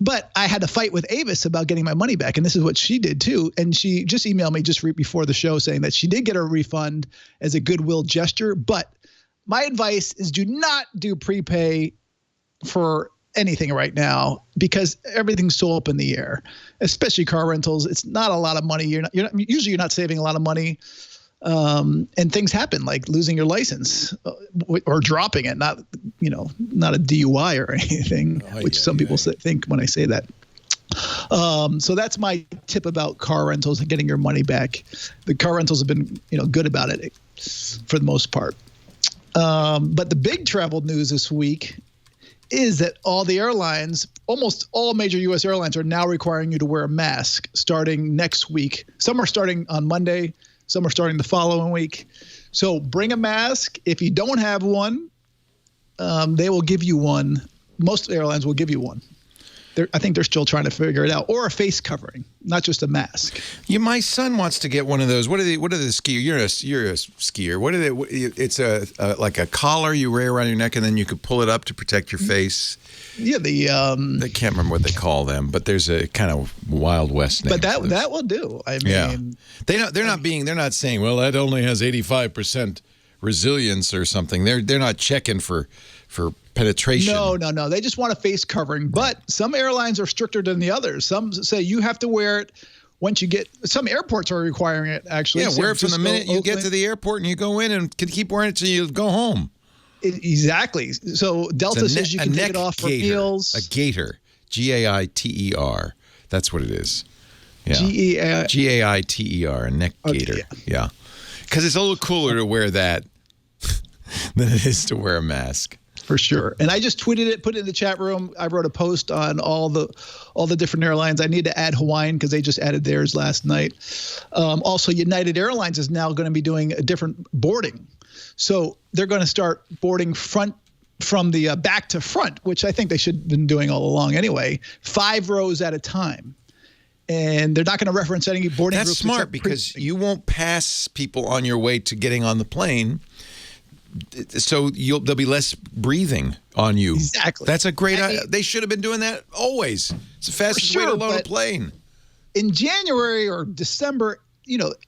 But I had to fight with Avis about getting my money back. And this is what she did too. And she just emailed me just before the show saying that she did get a refund as a goodwill gesture. But my advice is do not do prepay for anything right now because everything's so up in the air, especially car rentals. It's not a lot of money. You're not saving a lot of money. And things happen like losing your license or dropping it, not a DUI or anything, which some people think when I say that. So that's my tip about car rentals and getting your money back. The car rentals have been, good about it for the most part. But the big travel news this week is that all the airlines, almost all major U.S. airlines are now requiring you to wear a mask starting next week. Some are starting on Monday. Some are starting the following week. So bring a mask. If you don't have one, they will give you one. Most airlines will give you one. I think they're still trying to figure it out. Or a face covering, not just a mask. My son wants to get one of those. What are the skier? You're a skier. What are they? It's like a collar you wear around your neck, and then you could pull it up to protect your face. Yeah, I can't remember what they call them, but there's a kind of Wild West name. But that will do. I mean, they're not saying, well, that only has 85% resilience or something. They're not checking for penetration. No. They just want a face covering. But some airlines are stricter than the others. Some say you have to wear it once you get. Some airports are requiring it actually. Yeah, wear it from the minute you get to the airport and you go in and can keep wearing it till you go home. Exactly. So Delta says you can take it off for meals. A gaiter. Gaiter. That's what it is. Yeah. Gaiter. A neck gaiter. Yeah. Because it's a little cooler to wear that than it is to wear a mask. For sure. And I just tweeted it, put it in the chat room. I wrote a post on all the different airlines. I need to add Hawaiian because they just added theirs last night. Also, United Airlines is now going to be doing a different boarding. So they're going to start boarding front from the back to front, which I think they should have been doing all along anyway, 5 rows at a time. And they're not going to reference any boarding groups. That's smart because you won't pass people on your way to getting on the plane. So there'll be less breathing on you. Exactly. That's a great idea. They should have been doing that always. It's the fastest way to load a plane. In January or December,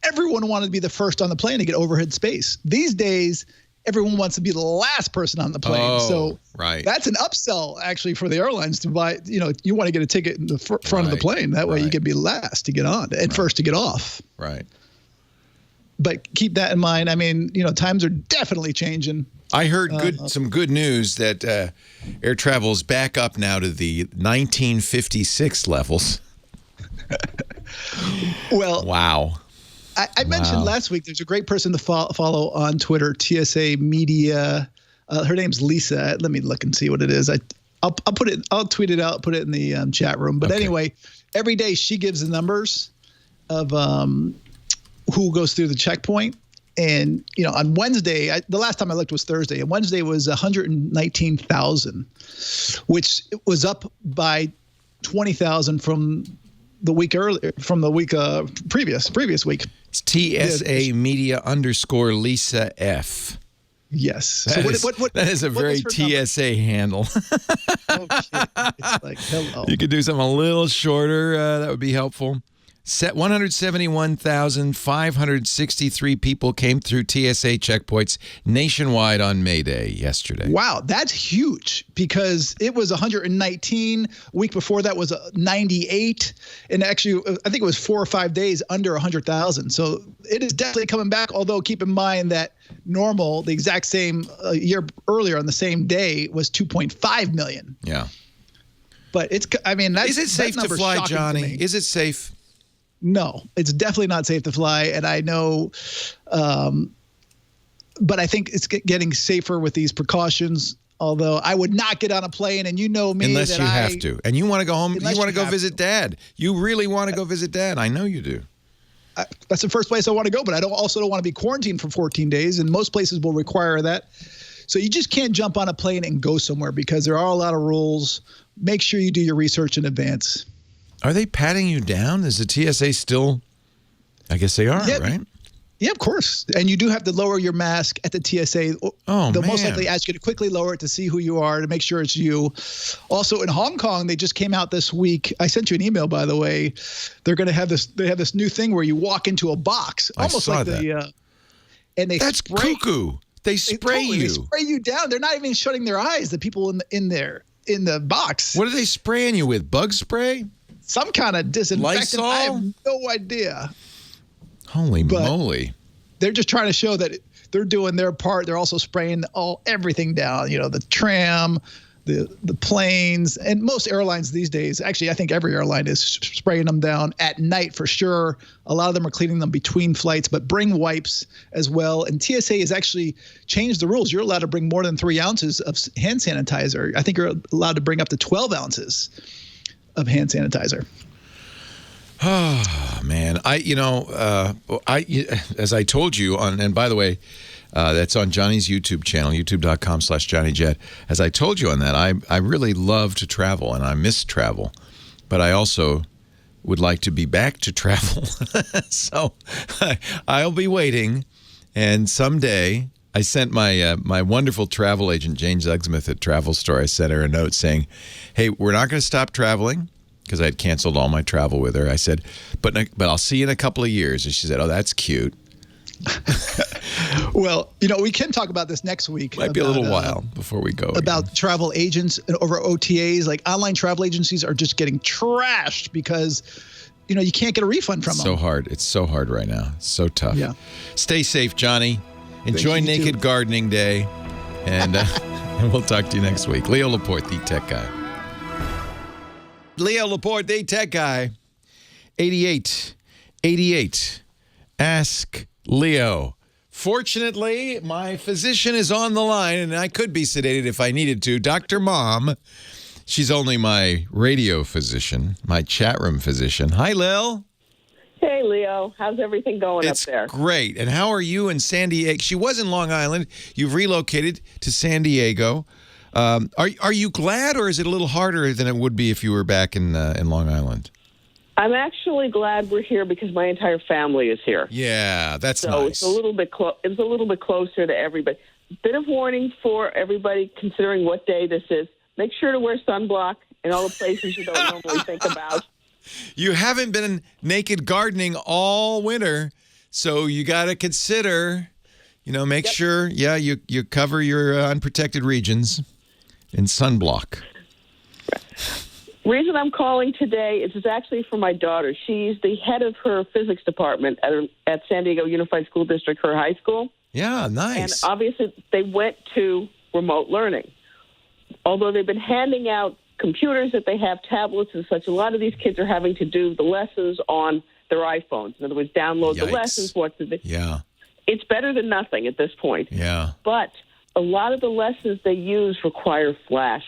everyone wanted to be the first on the plane to get overhead space. These days, everyone wants to be the last person on the plane. Right. That's an upsell, actually, for the airlines to buy. You want to get a ticket in the front of the plane. That way you can be last to get on and first to get off. Right. But keep that in mind. I mean, times are definitely changing. I heard some good news that air travel is back up now to the 1956 levels. Well, wow. I mentioned last week there's a great person to follow on Twitter, TSA Media. Her name's Lisa. Let me look and see what it is. I'll put it. I'll tweet it out. Put it in the chat room. But anyway, every day she gives the numbers of who goes through the checkpoint. And on Wednesday, the last time I looked was Thursday, and Wednesday was 119,000, which was up by 20,000 from the week earlier, from the week previous week. It's TSA Media _ Lisa F. Yes. That is a very TSA handle. Okay. It's like, hello. You could do something a little shorter. That would be helpful. 171,563 people came through TSA checkpoints nationwide on May Day yesterday. Wow, that's huge because it was 119. Week before that was 98. And actually, I think it was 4 or 5 days under 100,000. So it is definitely coming back, although keep in mind that normal, the exact same year earlier on the same day, was 2.5 million. Yeah. But is it safe to fly, Johnny? Is it safe? No, it's definitely not safe to fly. And I know, but I think it's getting safer with these precautions. Although I would not get on a plane, and you know me. Unless you have to. And you want to go home. You want to go visit Dad. You really want to go visit Dad. I know you do. That's the first place I want to go, but I also don't want to be quarantined for 14 days. And most places will require that. So you just can't jump on a plane and go somewhere because there are a lot of rules. Make sure you do your research in advance. Are they patting you down? Is the TSA still? I guess they are, right? Yeah, of course. And you do have to lower your mask at the TSA. They'll most likely ask you to quickly lower it to see who you are, to make sure it's you. Also, in Hong Kong, they just came out this week. I sent you an email, by the way. They're going to have this. They have this new thing where you walk into a box, almost like and that's cuckoo. They spray you. They spray you down. They're not even shutting their eyes. The people in the box. What are they spraying you with? Bug spray? Some kind of disinfectant. Lysol? I have no idea. Holy moly. They're just trying to show that they're doing their part. They're also spraying everything down, the tram, the planes, and most airlines these days. Actually, I think every airline is spraying them down at night for sure. A lot of them are cleaning them between flights, but bring wipes as well. And TSA has actually changed the rules. You're allowed to bring more than 3 ounces of hand sanitizer. I think you're allowed to bring up to 12 ounces of hand sanitizer. Oh man, as I told you and by the way, that's on Johnny's YouTube channel, youtube.com/JohnnyJet. As I told you on that, I really love to travel and I miss travel, but I also would like to be back to travel. So I'll be waiting, and someday I sent my wonderful travel agent, Jane Zugsmith at Travel Store, I sent her a note saying, hey, we're not going to stop traveling, because I had canceled all my travel with her. I said, but I'll see you in a couple of years. And she said, oh, that's cute. Well, we can talk about this next week. Might be a little while before we go. About travel agents over OTAs. Like online travel agencies are just getting trashed because, you can't get a refund from them. So hard. It's so hard right now. It's so tough. Yeah. Stay safe, Johnny. Enjoy Naked Gardening Day. And, and we'll talk to you next week. Leo Laporte, the tech guy. Leo Laporte, the tech guy. 88. Ask Leo. Fortunately, my physician is on the line, and I could be sedated if I needed to. Dr. Mom. She's only my radio physician, my chat room physician. Hi, Lil. Hey, Leo. How's everything going up there? It's great. And how are you in San Diego? She was in Long Island. You've relocated to San Diego. Are you glad, or is it a little harder than it would be if you were back in Long Island? I'm actually glad we're here because my entire family is here. Yeah, that's so nice. It's a little bit it's a little bit closer to everybody. Bit of warning for everybody considering what day this is. Make sure to wear sunblock in all the places you don't normally think about. You haven't been naked gardening all winter, so you got to consider, make sure, you cover your unprotected regions in sunblock. Reason I'm calling today is it's actually for my daughter. She's the head of her physics department at San Diego Unified School District, her high school. Yeah, nice. And obviously they went to remote learning. Although they've been handing out computers, that they have tablets and such, a lot of these kids are having to do the lessons on their iPhones. In other words, download the lessons, Yeah. It's better than nothing at this point. Yeah. But a lot of the lessons they use require Flash.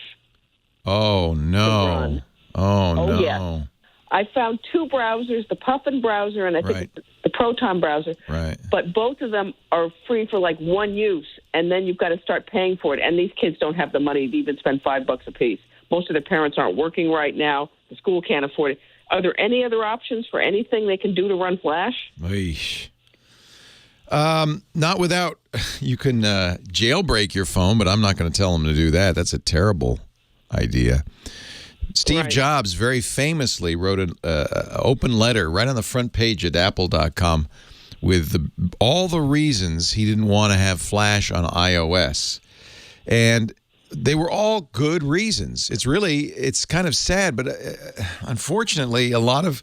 Oh, no. Oh, no. Yes. I found two browsers, the Puffin browser and I think the Proton browser. Right. But both of them are free for like one use, and then you've got to start paying for it. And these kids don't have the money to even spend $5 a piece. Most of their parents aren't working right now. The school can't afford it. Are there any other options for anything they can do to run Flash? Eesh. Not without, you can jailbreak your phone, but I'm not going to tell them to do that. That's a terrible idea. Steve Jobs very famously wrote an open letter right on the front page at apple.com with all the reasons he didn't want to have Flash on iOS. And they were all good reasons. It's kind of sad, but unfortunately, a lot of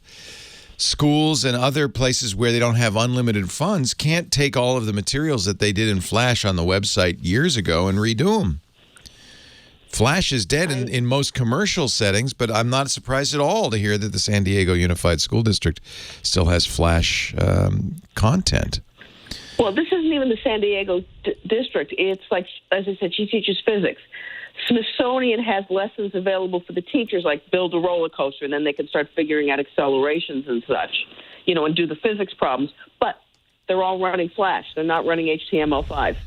schools and other places where they don't have unlimited funds can't take all of the materials that they did in Flash on the website years ago and redo them. Flash is dead in most commercial settings, but I'm not surprised at all to hear that the San Diego Unified School District still has Flash content. Well, this isn't even the San Diego district. It's like, as I said, she teaches physics. Smithsonian has lessons available for the teachers, like build a roller coaster, and then they can start figuring out accelerations and such, and do the physics problems. But they're all running Flash. They're not running HTML5.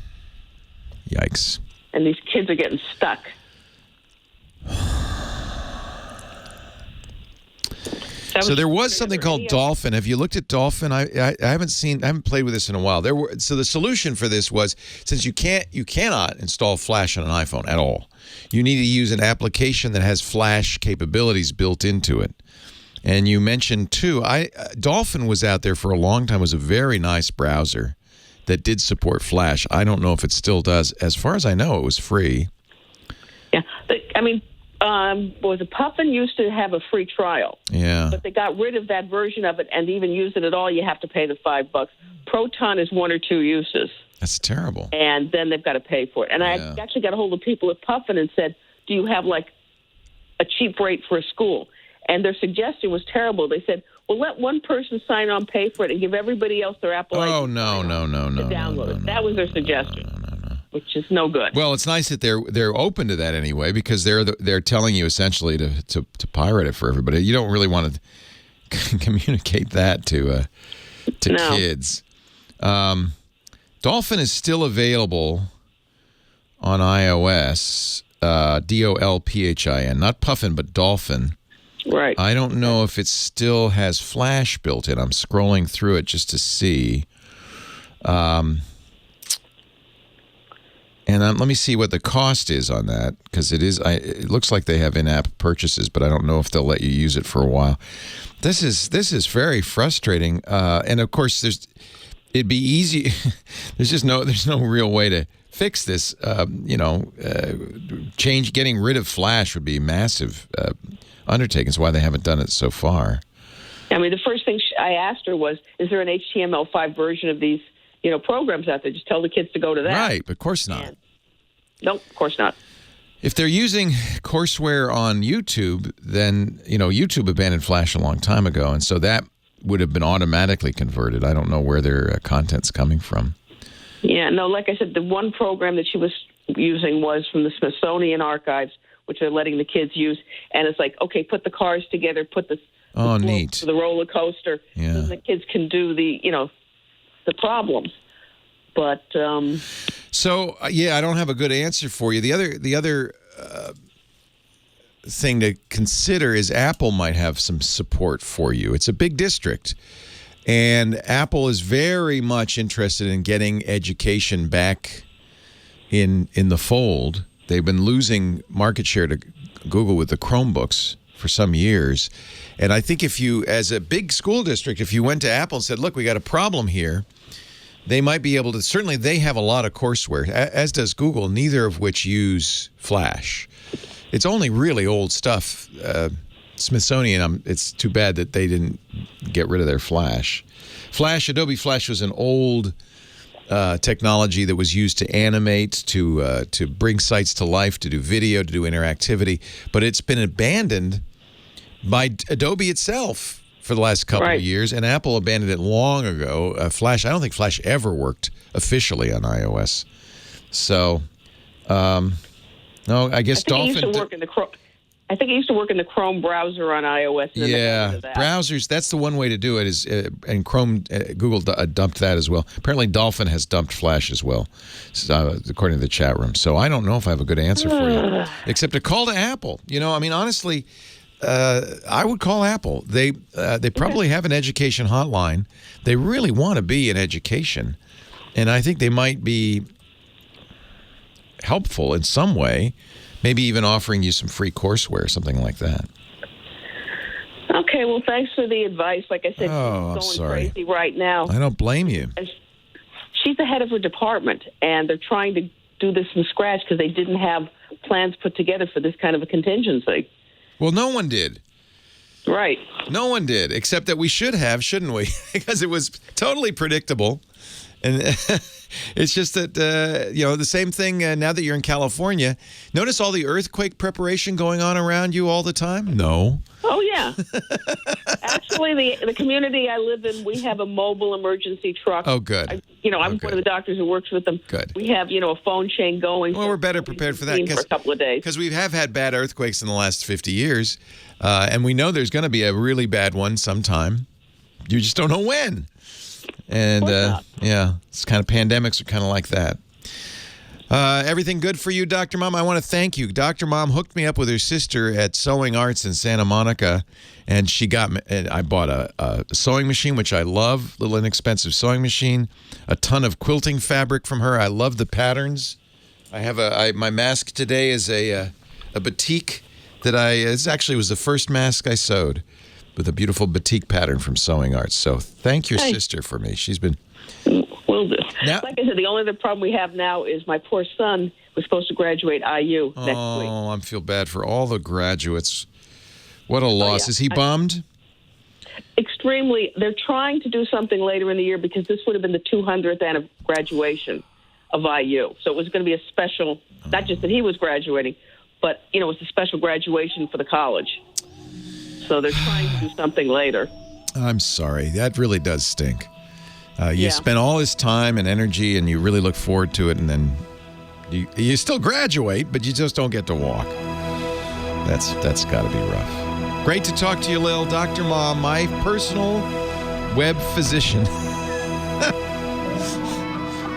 Yikes. And these kids are getting stuck. So there was something called Dolphin. Have you looked at Dolphin? I haven't played with this in a while. So the solution for this was, since you cannot install Flash on an iPhone at all, you need to use an application that has Flash capabilities built into it. And you mentioned too, Dolphin was out there for a long time. It was a very nice browser that did support Flash. I don't know if it still does. As far as I know, it was free. Yeah, Puffin used to have a free trial. Yeah. But they got rid of that version of it, and to even use it at all, you have to pay the $5. Proton is 1 or 2 uses. That's terrible. And then they've got to pay for it. And I actually got a hold of people at Puffin and said, do you have like a cheap rate for a school? And their suggestion was terrible. They said, well, let one person sign on, pay for it, and give everybody else their Apple ID. Oh, no. Download it. That was their suggestion. Which is no good. Well, it's nice that they're open to that anyway, because they're telling you essentially to pirate it for everybody. You don't really want to communicate that to kids. Dolphin is still available on iOS. Dolphin, not Puffin, but Dolphin. Right. I don't know if it still has Flash built in. I'm scrolling through it just to see. And let me see what the cost is on that, because it looks like they have in-app purchases, but I don't know if they'll let you use it for a while. This is very frustrating, and of course it'd be easy. there's no real way to fix this. Getting rid of Flash would be massive undertaking. That's why they haven't done it so far. I mean, the first thing I asked her was, "Is there an HTML5 version of these?" programs out there? Just tell the kids to go to that. Right, but of course not. Nope, of course not. If they're using courseware on YouTube, then, YouTube abandoned Flash a long time ago, and so that would have been automatically converted. I don't know where their content's coming from. Yeah, no, like I said, the one program that she was using was from the Smithsonian archives, which they're letting the kids use, and it's like, okay, put the cars together, put the neat. The roller coaster, yeah. So the kids can do the problems. But I don't have a good answer for you. The other thing to consider is Apple might have some support for you. It's a big district, and Apple is very much interested in getting education back in the fold. They've been losing market share to Google with the Chromebooks for some years. And I think if you, as a big school district, if you went to Apple and said, look, we got a problem here, they might be able to, certainly they have a lot of courseware, as does Google, neither of which use Flash. It's only really old stuff. Smithsonian, it's too bad that they didn't get rid of their Flash. Adobe Flash was an old technology that was used to animate, to bring sites to life, to do video, to do interactivity. But it's been abandoned by Adobe itself for the last couple of years, and Apple abandoned it long ago. Flash, I don't think Flash ever worked officially on iOS. So, no, I guess Dolphin. I think it used to work in the Chrome browser on iOS. Yeah, browsers. That's the one way to do it. And Chrome, Google dumped that as well. Apparently, Dolphin has dumped Flash as well, according to the chat room. So I don't know if I have a good answer for you, except a call to Apple. You know, I mean, honestly, I would call Apple. They probably have an education hotline. They really want to be in education, and I think they might be helpful in some way. Maybe even offering you some free courseware, something like that. Okay, well, thanks for the advice. Like I said, she's going crazy right now. I don't blame you. She's the head of her department, and they're trying to do this from scratch because they didn't have plans put together for this kind of a contingency. Well, no one did. Right. No one did, except that we should have, shouldn't we? Because it was totally predictable. And it's just that, the same thing now that you're in California. Notice all the earthquake preparation going on around you all the time? No. Oh, yeah. Actually, the community I live in, we have a mobile emergency truck. Oh, good. I'm one of the doctors who works with them. Good. We have, a phone chain going. Well, we're better prepared for that. For a couple of days. Because we have had bad earthquakes in the last 50 years, and we know there's going to be a really bad one sometime. You just don't know when. And, it's kind of pandemics are kind of like that. Everything good for you, Dr. Mom? I want to thank you. Dr. Mom hooked me up with her sister at Sewing Arts in Santa Monica, and I bought a sewing machine, which I love, little inexpensive sewing machine, a ton of quilting fabric from her. I love the patterns. I have my mask today is a batik that it actually was the first mask I sewed, with a beautiful batik pattern from Sewing Arts. So thank your sister for me. She's been... Will do. Like I said, the only other problem we have now is my poor son was supposed to graduate IU next week. Oh, I feel bad for all the graduates. What a loss. Is he bummed? Extremely. They're trying to do something later in the year because this would have been the 200th graduation of IU. So it was going to be a special, not just that he was graduating, but, it was a special graduation for the college. So they're trying to do something later. I'm sorry. That really does stink. You spend all this time and energy, and you really look forward to it, and then you still graduate, but you just don't get to walk. That's got to be rough. Great to talk to you, Lil. Dr. Mom, my personal web physician.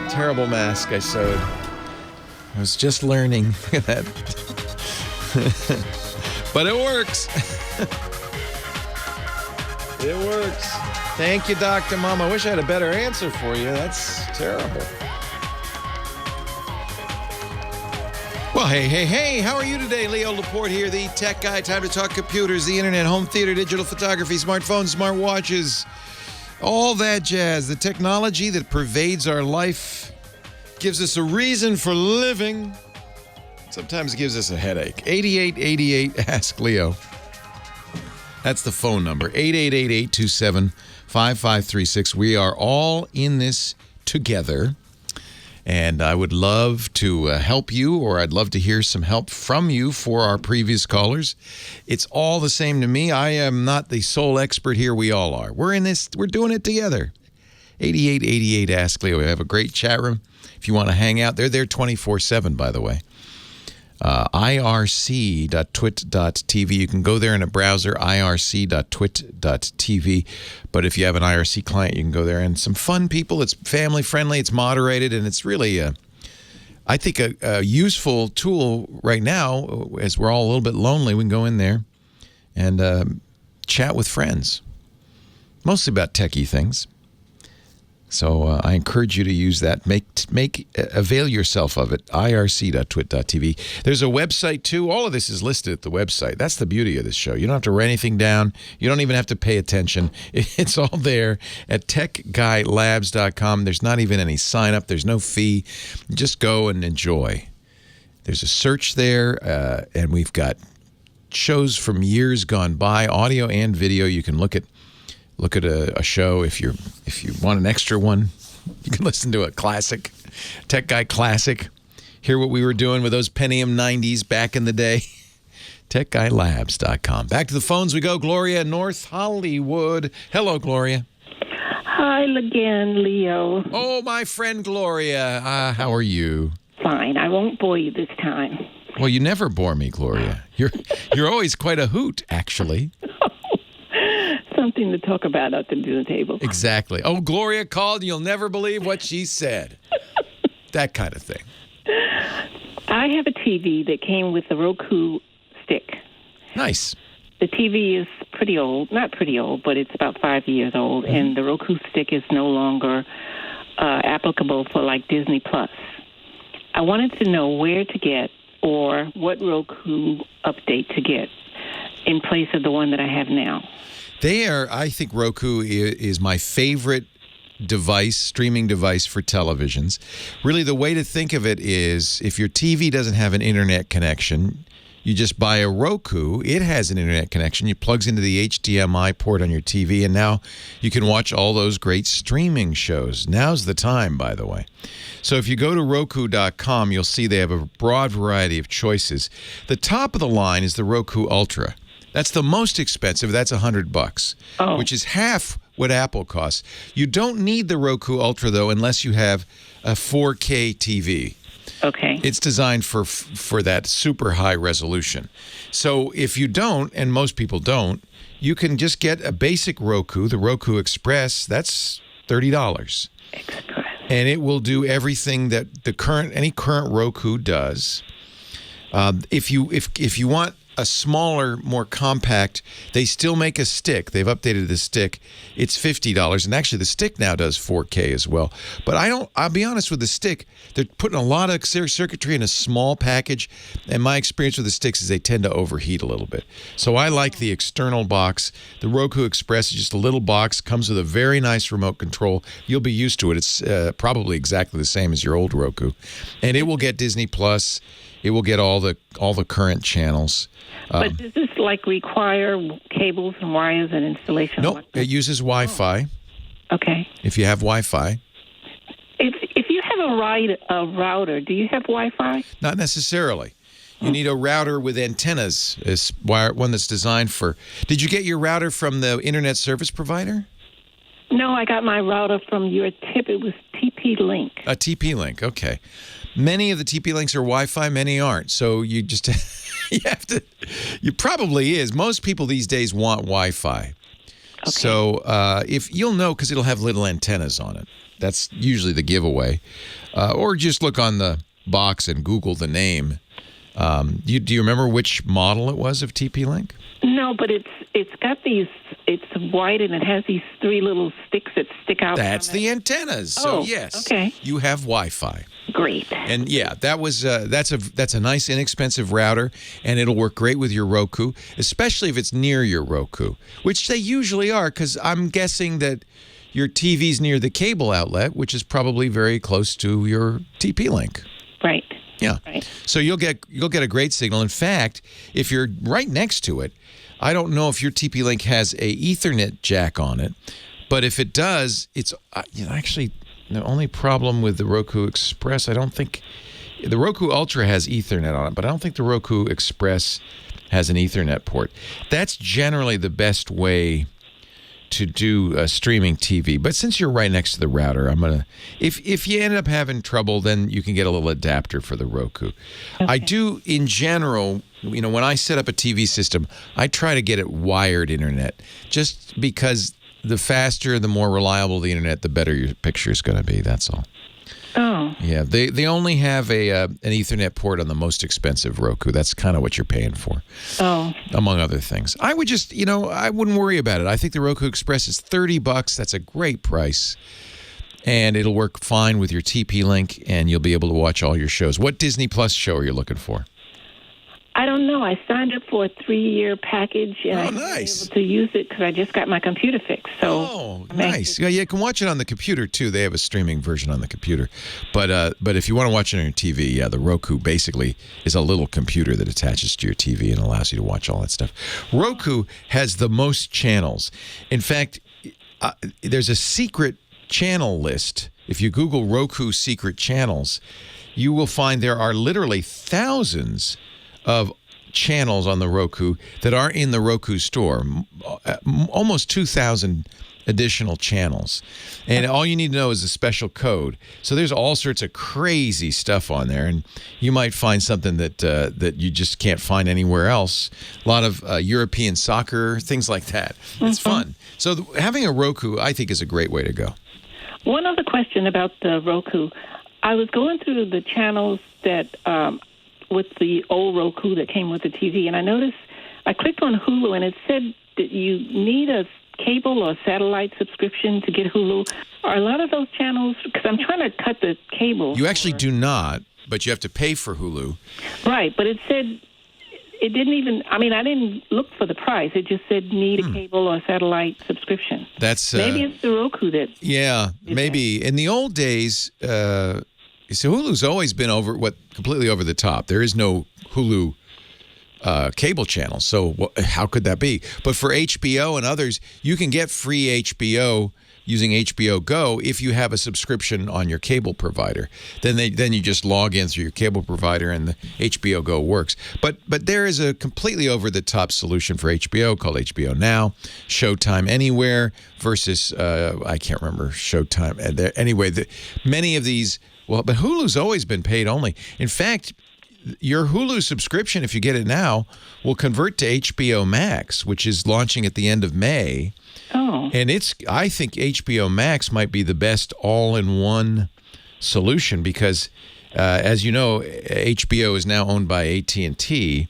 Terrible mask I sewed. I was just learning. Look at that. But it works. It works. Thank you, Dr. Mom. I wish I had a better answer for you. That's terrible. Well, hey, how are you today? Leo Laporte here, the tech guy. Time to talk computers, the internet, home theater, digital photography, smartphones, smartwatches, all that jazz. The technology that pervades our life, gives us a reason for living, sometimes gives us a headache. 8888 Ask Leo. That's the phone number, 888-827-5536. We are all in this together, and I would love to help you, or I'd love to hear some help from you for our previous callers. It's all the same to me. I am not the sole expert here. We all are. We're in this. We're doing it together. 8888 Ask Leo. We have a great chat room. If you want to hang out, they're there 24/7, by the way. irc.twit.tv. You can go there in a browser, irc.twit.tv. But if you have an IRC client, you can go there. And some fun people. It's family friendly. It's moderated, and it's really I think a useful tool right now, as we're all a little bit lonely, we can go in there and chat with friends, mostly about techie things. So I encourage you to use that. Avail yourself of it. irc.twit.tv. There's a website too. All of this is listed at the website. That's the beauty of this show. You don't have to write anything down. You don't even have to pay attention. It's all there at techguylabs.com. There's not even any sign up. There's no fee. Just go and enjoy. There's a search there, and we've got shows from years gone by, audio and video. You can look at a show if you want an extra one. You can listen to a classic, Tech Guy classic. Hear what we were doing with those Pentium 90s back in the day. TechGuyLabs.com. Back to the phones we go. Gloria, North Hollywood. Hello, Gloria. Hi again, Leo. Oh, my friend Gloria. How are you? Fine. I won't bore you this time. Well, you never bore me, Gloria. You're always quite a hoot, actually. Something to talk about at the dinner table. Exactly. Oh, Gloria called. You'll never believe what she said. That kind of thing. I have a TV that came with the Roku stick. Nice. The TV is pretty old. Not pretty old, but it's about 5 years old. Mm-hmm. And the Roku stick is no longer applicable for like Disney Plus. I wanted to know where to get or what Roku update to get in place of the one that I have now. I think Roku is my favorite device, streaming device for televisions. Really, the way to think of it is if your TV doesn't have an internet connection, you just buy a Roku. It has an internet connection. It plugs into the HDMI port on your TV, and now you can watch all those great streaming shows. Now's the time, by the way. So if you go to Roku.com, you'll see they have a broad variety of choices. The top of the line is the Roku Ultra. That's the most expensive. That's $100, which is half what Apple costs. You don't need the Roku Ultra, though, unless you have a 4K TV. Okay. It's designed for that super high resolution. So if you don't, and most people don't, you can just get a basic Roku, the Roku Express. That's $30. Express. And it will do everything that any current Roku does. If you want a smaller, more compact, they still make a stick. They've updated the stick. It's $50. And actually, the stick now does 4K as well. But I'll be honest with the stick, they're putting a lot of circuitry in a small package. And my experience with the sticks is they tend to overheat a little bit. So I like the external box. The Roku Express is just a little box, comes with a very nice remote control. You'll be used to it. It's probably exactly the same as your old Roku. And it will get Disney Plus. It will get all the current channels. But does this require cables and wires and installation? Nope, it uses Wi-Fi. Okay. If you have Wi-Fi. If you have a router, do you have Wi-Fi? Not necessarily. You need a router with antennas. One that's designed for. Did you get your router from the internet service provider? No, I got my router from your tip. It was TP-Link. A TP-Link, okay. Many of the TP-Links are Wi-Fi, many aren't. So you just you probably is. Most people these days want Wi-Fi. Okay. So if you'll know, because it'll have little antennas on it. That's usually the giveaway. Or just look on the box and Google the name. Do you remember which model it was of TP-Link? No, but it's got these. It's white and it has these three little sticks that stick out. That's the antennas. So yes, okay. You have Wi-Fi. Great. And yeah, that's a nice inexpensive router, and it'll work great with your Roku, especially if it's near your Roku, which they usually are, because I'm guessing that your TV's near the cable outlet, which is probably very close to your TP-Link. Right. Yeah. Right. So you'll get a great signal. In fact, if you're right next to it, I don't know if your TP-Link has a Ethernet jack on it, but if it does, it's actually the only problem with the Roku Express. I don't think the Roku Ultra has Ethernet on it, but I don't think the Roku Express has an Ethernet port. That's generally the best way to do streaming TV. But since you're right next to the router, I'm gonna. If you end up having trouble, then you can get a little adapter for the Roku. Okay. I do in general. When I set up a TV system, I try to get it wired internet, just because the faster, the more reliable the internet, the better your picture is going to be. That's all. Oh. Yeah, they only have an Ethernet port on the most expensive Roku. That's kind of what you're paying for. Oh. Among other things. I would just, I wouldn't worry about it. I think the Roku Express is $30. That's a great price. And it'll work fine with your TP-Link, and you'll be able to watch all your shows. What Disney Plus show are you looking for? I don't know. I signed up for a 3-year package, and I was able to use it because I just got my computer fixed. So nice. Yeah, you can watch it on the computer, too. They have a streaming version on the computer. But if you want to watch it on your TV, the Roku basically is a little computer that attaches to your TV and allows you to watch all that stuff. Roku has the most channels. In fact, there's a secret channel list. If you Google Roku secret channels, you will find there are literally thousands of channels on the Roku that are in the Roku store, almost 2,000 additional channels. And all you need to know is a special code. So there's all sorts of crazy stuff on there, and you might find something that you just can't find anywhere else. A lot of European soccer, things like that. It's fun. So having a Roku, I think, is a great way to go. One other question about the Roku. I was going through the channels that with the old Roku that came with the TV, and I noticed I clicked on Hulu, and it said that you need a cable or satellite subscription to get Hulu. Are a lot of those channels, because I'm trying to cut the cable. You actually do not, but you have to pay for Hulu. Right, but it said it didn't even, I didn't look for the price. It just said need a cable or satellite subscription. That's maybe it's the Roku that. Yeah, maybe. In the old days, so Hulu's always been completely over the top. There is no Hulu cable channel, so how could that be? But for HBO and others, you can get free HBO using HBO Go if you have a subscription on your cable provider. Then you just log in through your cable provider and the HBO Go works. But there is a completely over-the-top solution for HBO called HBO Now, Showtime Anywhere versus, I can't remember, Showtime. Anyway, many of these, but Hulu's always been paid only. In fact, your Hulu subscription, if you get it now, will convert to HBO Max, which is launching at the end of May. Oh. And I think HBO Max might be the best all-in-one solution because, as you know, HBO is now owned by AT&T.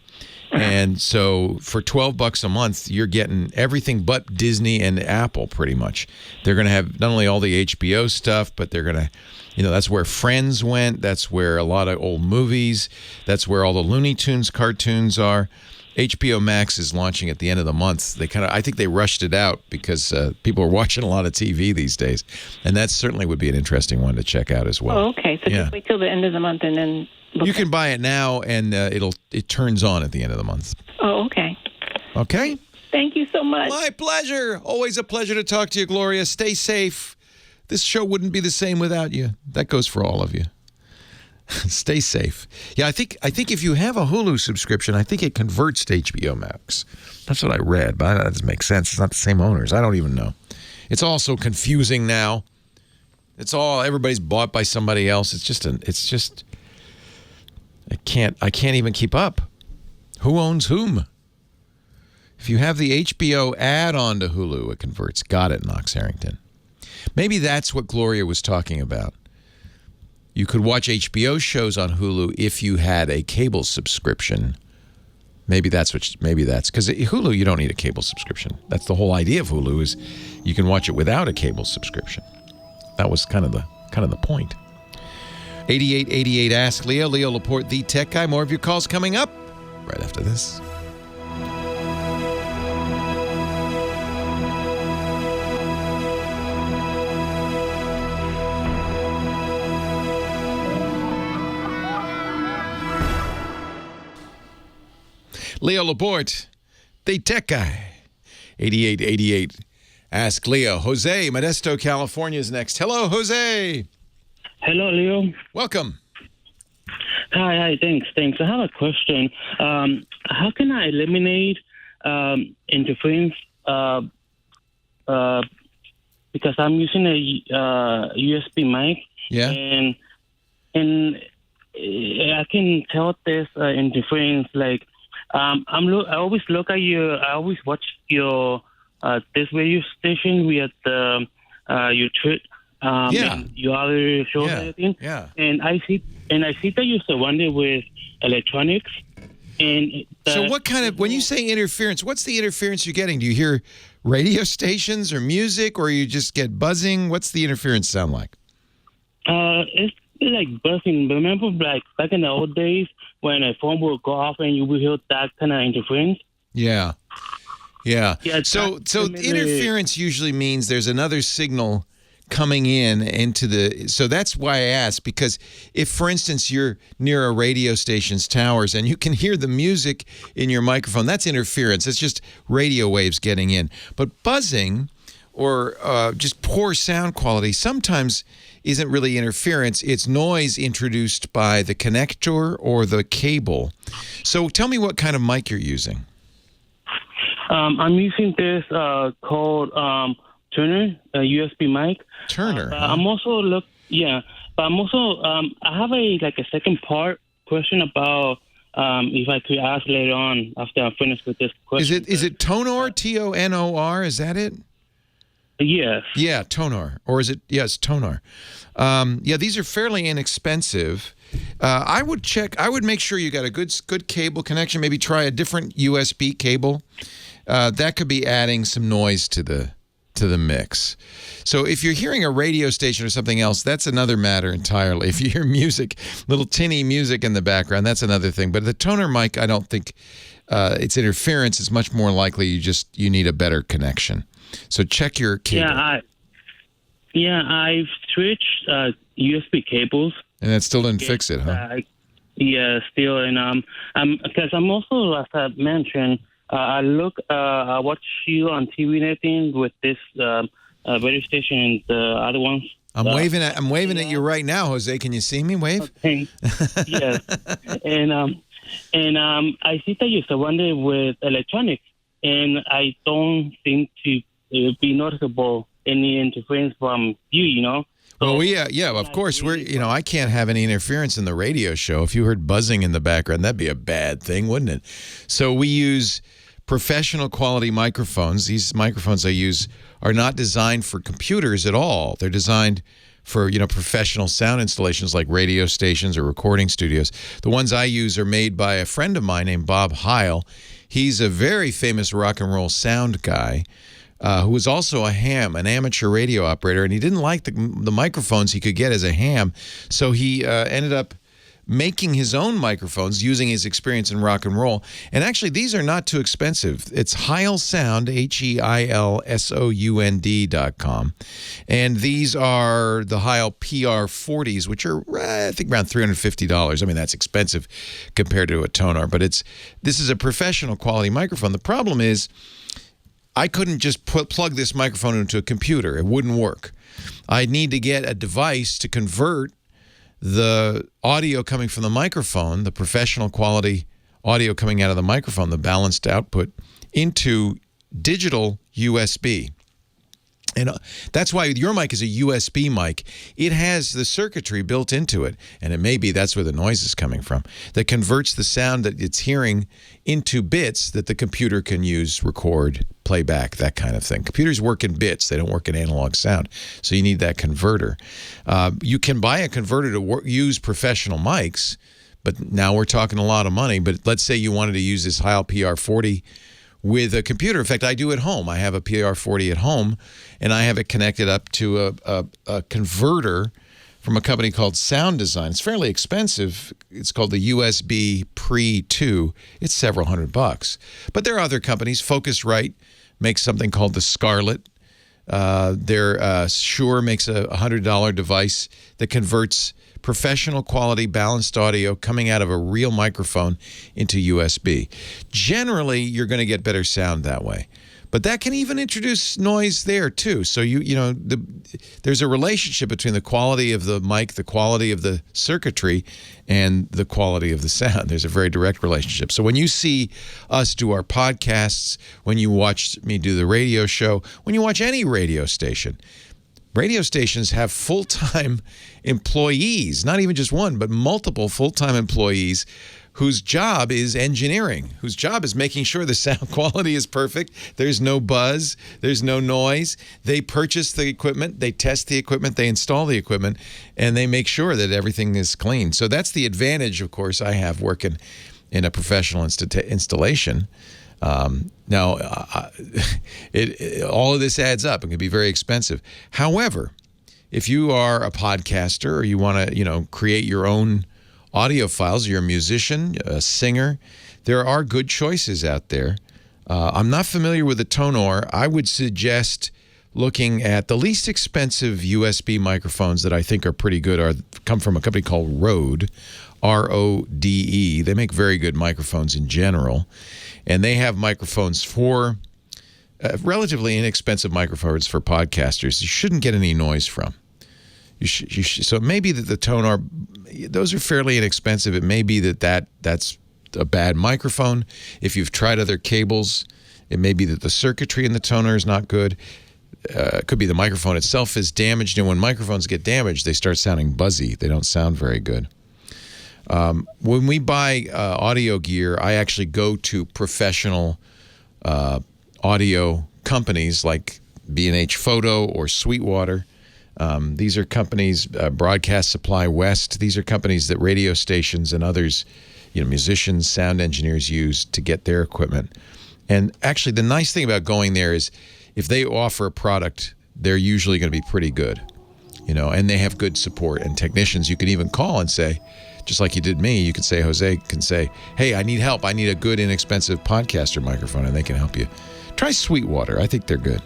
And so for $12 a month, you're getting everything but Disney and Apple pretty much. They're going to have not only all the HBO stuff, but they're going to, that's where Friends went. That's where a lot of old movies. That's where all the Looney Tunes cartoons are. HBO Max is launching at the end of the month. I think they rushed it out because people are watching a lot of TV these days. And that certainly would be an interesting one to check out as well. Oh, okay. So just wait till the end of the month and then you can buy it now, and it turns on at the end of the month. Oh, okay. Okay? Thank you so much. My pleasure. Always a pleasure to talk to you, Gloria. Stay safe. This show wouldn't be the same without you. That goes for all of you. Stay safe. Yeah, I think if you have a Hulu subscription, I think it converts to HBO Max. That's what I read, but that doesn't make sense. It's not the same owners. I don't even know. It's all so confusing now. Everybody's bought by somebody else. I can't even keep up. Who owns whom? If you have the HBO add-on to Hulu, it converts. Got it, Knox Harrington. Maybe that's what Gloria was talking about. You could watch HBO shows on Hulu if you had a cable subscription. Maybe that's because Hulu, you don't need a cable subscription. That's the whole idea of Hulu is you can watch it without a cable subscription. That was kind of the point. 8888 Ask Leo. Leo Laporte, the tech guy. More of your calls coming up right after this. Leo Laporte, the tech guy. 8888 Ask Leo. Jose, Modesto, California is next. Hello, Jose. Hello, Leo. Welcome. Hi, thanks. I have a question. How can I eliminate interference? Because I'm using a USB mic. Yeah. And I can tell this interference. Like, I always look at I always watch your this radio station with your And you other shows and everything. Yeah. And I see that you're surrounded with electronics. And so what kind of, when you say interference, what's the interference you're getting? Do you hear radio stations or music, or you just get buzzing? What's the interference sound like? It's like buzzing. Remember, like back in the old days when a phone would go off and you would hear that kind of interference? Yeah. So interference usually means there's another signal coming into the, so that's why I asked, because if, for instance, you're near a radio station's towers and you can hear the music in your microphone, that's interference. It's just radio waves getting in. But buzzing or just poor sound quality sometimes isn't really interference. It's noise introduced by the connector or the cable. So tell me what kind of mic you're using. I'm using this called Turner, a USB mic. Turner. I'm also I have a second part question about if I could ask later on after I'm finished with this question. Is it Tonor? Tonor? Is that it? Yes. Yeah, Tonor. Or is it? Yes, Tonor. These are fairly inexpensive. I would make sure you got a good cable connection. Maybe try a different USB cable. That could be adding some noise to the mix. So if you're hearing a radio station or something else, that's another matter entirely. If you hear music, little tinny music in the background, that's another thing. But the Tonor mic, I don't think it's interference. It's much more likely you need a better connection. So check your cable. I've switched USB cables. And that still didn't fix it, huh? Still. And because I'm also, as I mentioned, I watch you on TV and everything with this radio station and the other ones. I'm waving at you right now, Jose. Can you see me wave? Okay. Yes. And I see that you're surrounded with electronics, and I don't think to be noticeable any interference from you, Well, of course. I can't have any interference in the radio show. If you heard buzzing in the background, that'd be a bad thing, wouldn't it? So we use professional quality microphones. These microphones I use are not designed for computers at all. They're designed for, professional sound installations like radio stations or recording studios. The ones I use are made by a friend of mine named Bob Heil. He's a very famous rock and roll sound guy. Who was also an amateur radio operator, and he didn't like the microphones he could get as a ham, so he ended up making his own microphones using his experience in rock and roll. And actually, these are not too expensive. It's Heil Sound, HeilSound.com. And these are the Heil PR40s, which are, I think, around $350. I mean, that's expensive compared to a Tonor, but this is a professional quality microphone. The problem is, I couldn't just plug this microphone into a computer. It wouldn't work. I'd need to get a device to convert the audio coming from the microphone, the professional quality audio coming out of the microphone, the balanced output, into digital USB. And that's why your mic is a USB mic. It has the circuitry built into it, and it may be that's where the noise is coming from, that converts the sound that it's hearing into bits that the computer can use, record, play back, that kind of thing. Computers work in bits. They don't work in analog sound, so you need that converter. You can buy a converter to use professional mics, but now we're talking a lot of money. But let's say you wanted to use this Heil PR40 with a computer. In fact, I do at home. I have a PR40 at home, and I have it connected up to a converter from a company called Sound Design. It's fairly expensive. It's called the USB Pre 2. It's several $100. But there are other companies. Focusrite makes something called the Scarlett. Shure makes a $100 device that converts professional quality balanced audio coming out of a real microphone into USB. Generally, you're going to get better sound that way. But that can even introduce noise there too. So there's a relationship between the quality of the mic, the quality of the circuitry, and the quality of the sound. There's a very direct relationship. So when you see us do our podcasts, when you watch me do the radio show, when you watch any radio station have full-time employees, not even just one, but multiple full-time employees whose job is engineering, whose job is making sure the sound quality is perfect. There's no buzz. There's no noise. They purchase the equipment. They test the equipment. They install the equipment. And they make sure that everything is clean. So that's the advantage, of course, I have working in a professional installation. Now, all of this adds up. It can be very expensive. However, if you are a podcaster or you want to, create your own audio files, you're a musician, a singer, there are good choices out there. I'm not familiar with the Tonor. I would suggest looking at the least expensive USB microphones that I think are pretty good come from a company called Rode, R-O-D-E. They make very good microphones in general. And they have microphones for relatively inexpensive microphones for podcasters. You shouldn't get any noise from. So it may be that the Tonor, those are fairly inexpensive. It may be that's a bad microphone. If you've tried other cables, it may be that the circuitry in the Tonor is not good. It could be the microphone itself is damaged. And when microphones get damaged, they start sounding buzzy. They don't sound very good. When we buy audio gear, I actually go to professional audio companies like B&H Photo or Sweetwater. These are companies, Broadcast Supply West. These are companies that radio stations and others, musicians, sound engineers use to get their equipment. And actually, the nice thing about going there is if they offer a product, they're usually going to be pretty good, and they have good support. And technicians, you can even call and say, just like you did me, you could say, Jose can say, hey, I need help. I need a good, inexpensive podcaster microphone, and they can help you. Try Sweetwater. I think they're good.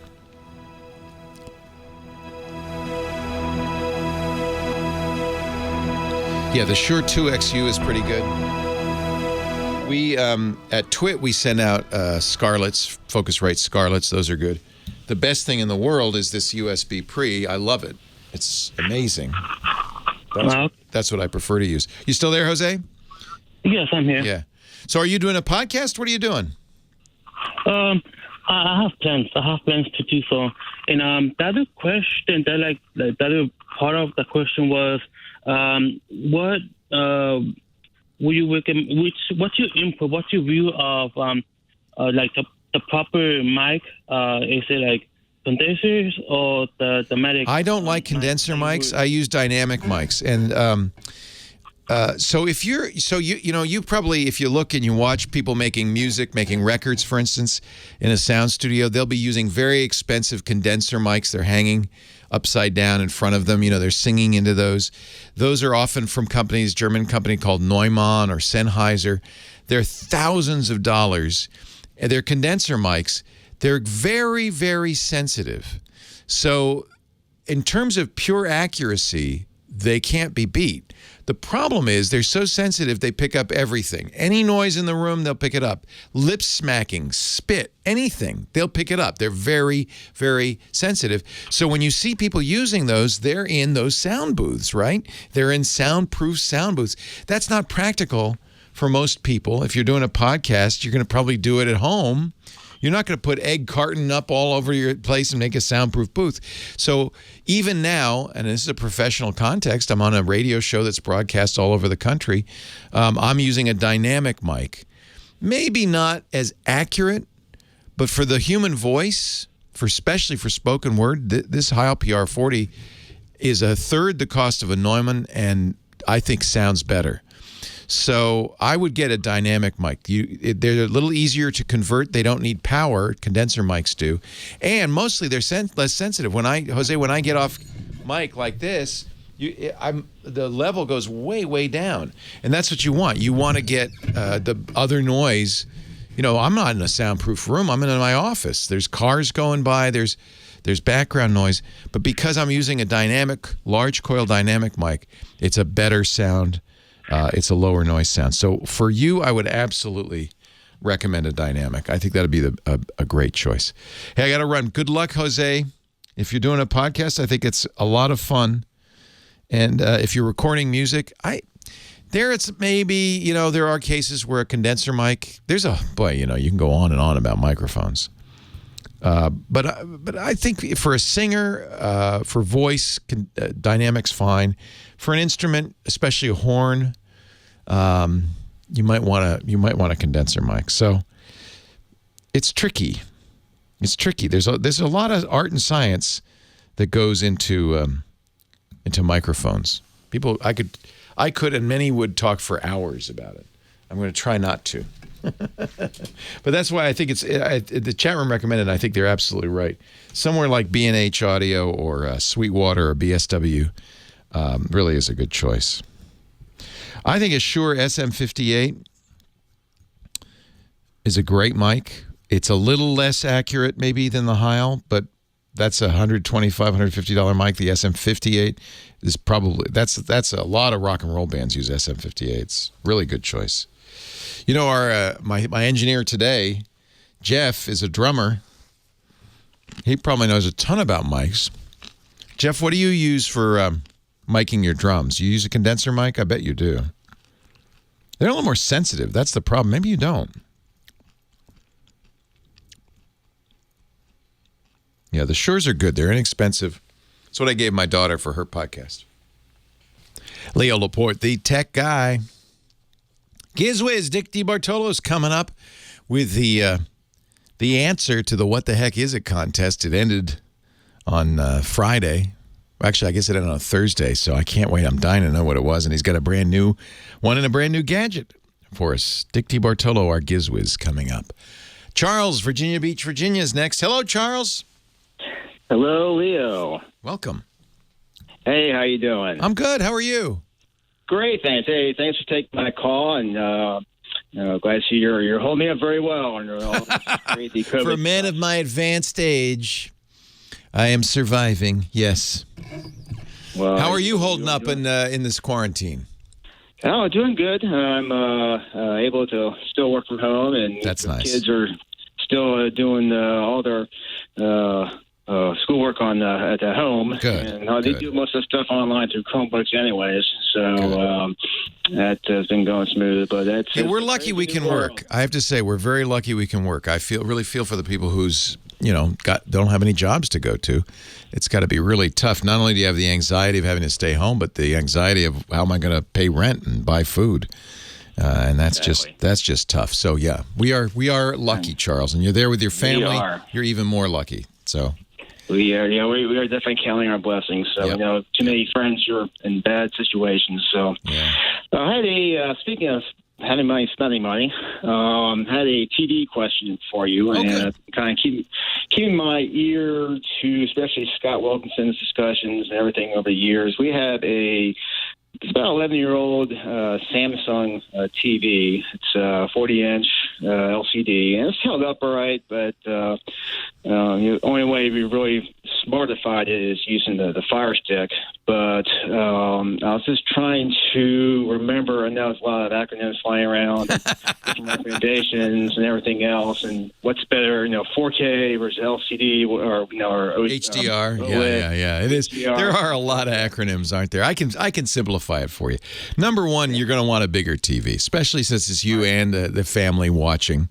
Yeah, the Shure 2XU is pretty good. We, at TWiT, we send out Scarletts, Focusrite Scarletts. Those are good. The best thing in the world is this USB Pre. I love it. It's amazing. That's what I prefer to use. You still there, Jose? Yes, I'm here. Yeah. So are you doing a podcast? What are you doing? I have plans. I have plans to do so. And the other question, the other part of the question was, what will you recommend? What's your input? What's your view of the proper mic? Is it like condensers or the Matic? I don't like condenser mics. I use dynamic mics, and so if you probably, if you look and you watch people making music, making records, for instance, in a sound studio, they'll be using very expensive condenser mics. They're hanging upside down in front of them. They're singing into those. Those are often from companies, German company called Neumann or Sennheiser. They're thousands of dollars. And they're condenser mics. They're very, very sensitive. So in terms of pure accuracy, they can't be beat. The problem is they're so sensitive, they pick up everything. Any noise in the room, they'll pick it up. Lip smacking, spit, anything, they'll pick it up. They're very, very sensitive. So when you see people using those, they're in those sound booths, right? They're in soundproof sound booths. That's not practical for most people. If you're doing a podcast, you're going to probably do it at home. You're not going to put egg carton up all over your place and make a soundproof booth. So even now, and this is a professional context, I'm on a radio show that's broadcast all over the country. I'm using a dynamic mic. Maybe not as accurate, but for the human voice, especially for spoken word, this Heil PR40 is a third the cost of a Neumann, and I think sounds better. So I would get a dynamic mic. They're a little easier to convert. They don't need power. Condenser mics do. And mostly they're less sensitive. When I get off mic like this, the level goes way, way down. And that's what you want. You want to get the other noise. I'm not in a soundproof room. I'm in my office. There's cars going by. There's background noise. But because I'm using a large coil dynamic mic, it's a better sound. It's a lower noise sound. So for you, I would absolutely recommend a dynamic. I think that would be a great choice. Hey, I got to run. Good luck, Jose. If you're doing a podcast, I think it's a lot of fun. And if you're recording music, it's maybe, there are cases where a condenser mic, you can go on and on about microphones. But I think for a singer, for voice, dynamic's fine. For an instrument, especially a horn, you might want a condenser mic. So it's tricky. It's tricky. There's a lot of art and science that goes into microphones. People, I could, and many would talk for hours about it. I'm going to try not to. But that's why I think the chat room recommended, and I think they're absolutely right. Somewhere like B&H Audio or Sweetwater or BSW really is a good choice. I think a Shure SM58 is a great mic. It's a little less accurate maybe than the Heil, but that's a $125, $150 mic. The SM58 is probably, that's a lot of rock and roll bands use SM58s. Really good choice. You know, our my engineer today, Jeff, is a drummer. He probably knows a ton about mics. Jeff, what do you use for miking your drums? You use a condenser mic? I bet you do. They're a little more sensitive. That's the problem. Maybe you don't. Yeah, the Shures are good. They're inexpensive. That's what I gave my daughter for her podcast. Leo Laporte, the tech guy. GizWiz, Dick DeBartolo is coming up with the answer to the What the Heck Is It contest. It ended on Friday. Actually, I guess it ended on Thursday, so I can't wait. I'm dying to know what it was, and he's got a brand new one and a brand new gadget for us. Dick DeBartolo, our GizWiz, coming up. Charles, Virginia Beach, Virginia is next. Hello, Charles. Hello, Leo. Welcome. Hey, how you doing? I'm good. How are you? Great, thanks. Hey, thanks for taking my call, and glad to see you're holding me up very well under all this crazy COVID. For a man of my advanced age, I am surviving. Yes. Well, how are you holding up in this quarantine? Oh, doing good. I'm able to still work from home, and that's nice. Kids are still doing all their schoolwork at home. Good. And they do most of the stuff online through Chromebooks anyways. So that has been going smooth. But that's we're lucky we can work. I have to say, we're very lucky we can work. I really feel for the people who's don't have any jobs to go to. It's got to be really tough. Not only do you have the anxiety of having to stay home, but the anxiety of how am I going to pay rent and buy food. And that's just tough. So yeah, we are lucky, Charles, and you're there with your family. We are. You're even more lucky. So we are definitely counting our blessings. So too many friends who are in bad situations. So I had speaking of having money, spending money, had a TV question for you, and kind of keeping my ear to especially Scott Wilkinson's discussions and everything over the years. We have it's about 11-year-old Samsung TV. It's a 40-inch LCD, and it's held up all right, but the only way we really smartified it is using the Fire Stick. But I was just trying to remember, I know there's a lot of acronyms flying around, different recommendations and everything else, and what's better, 4K versus LCD or HDR. OLED. Yeah. It is. HDR. There are a lot of acronyms, aren't there? I can simplify it for you. Number one, you're going to want a bigger TV, especially since it's you and the family watching.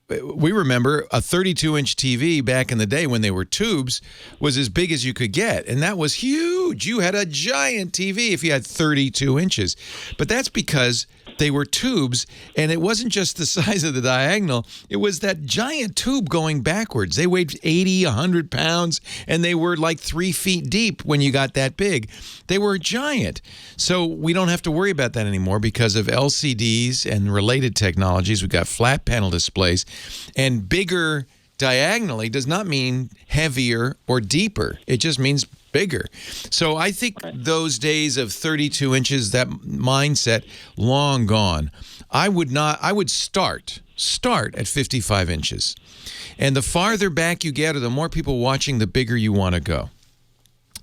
We remember a 32-inch TV back in the day when they were tubes was as big as you could get, and that was huge. You had a giant TV if you had 32 inches. But that's because they were tubes, and it wasn't just the size of the diagonal. It was that giant tube going backwards. They weighed 80, 100 pounds, and they were like 3 feet deep when you got that big. They were giant. So we don't have to worry about that anymore because of LCDs and related technologies. We've got flat panel displays, and bigger diagonally does not mean heavier or deeper. It just means bigger. So I think those days of 32 inches, that mindset, long gone. I would start at 55 inches. And the farther back you get or the more people watching, the bigger you want to go.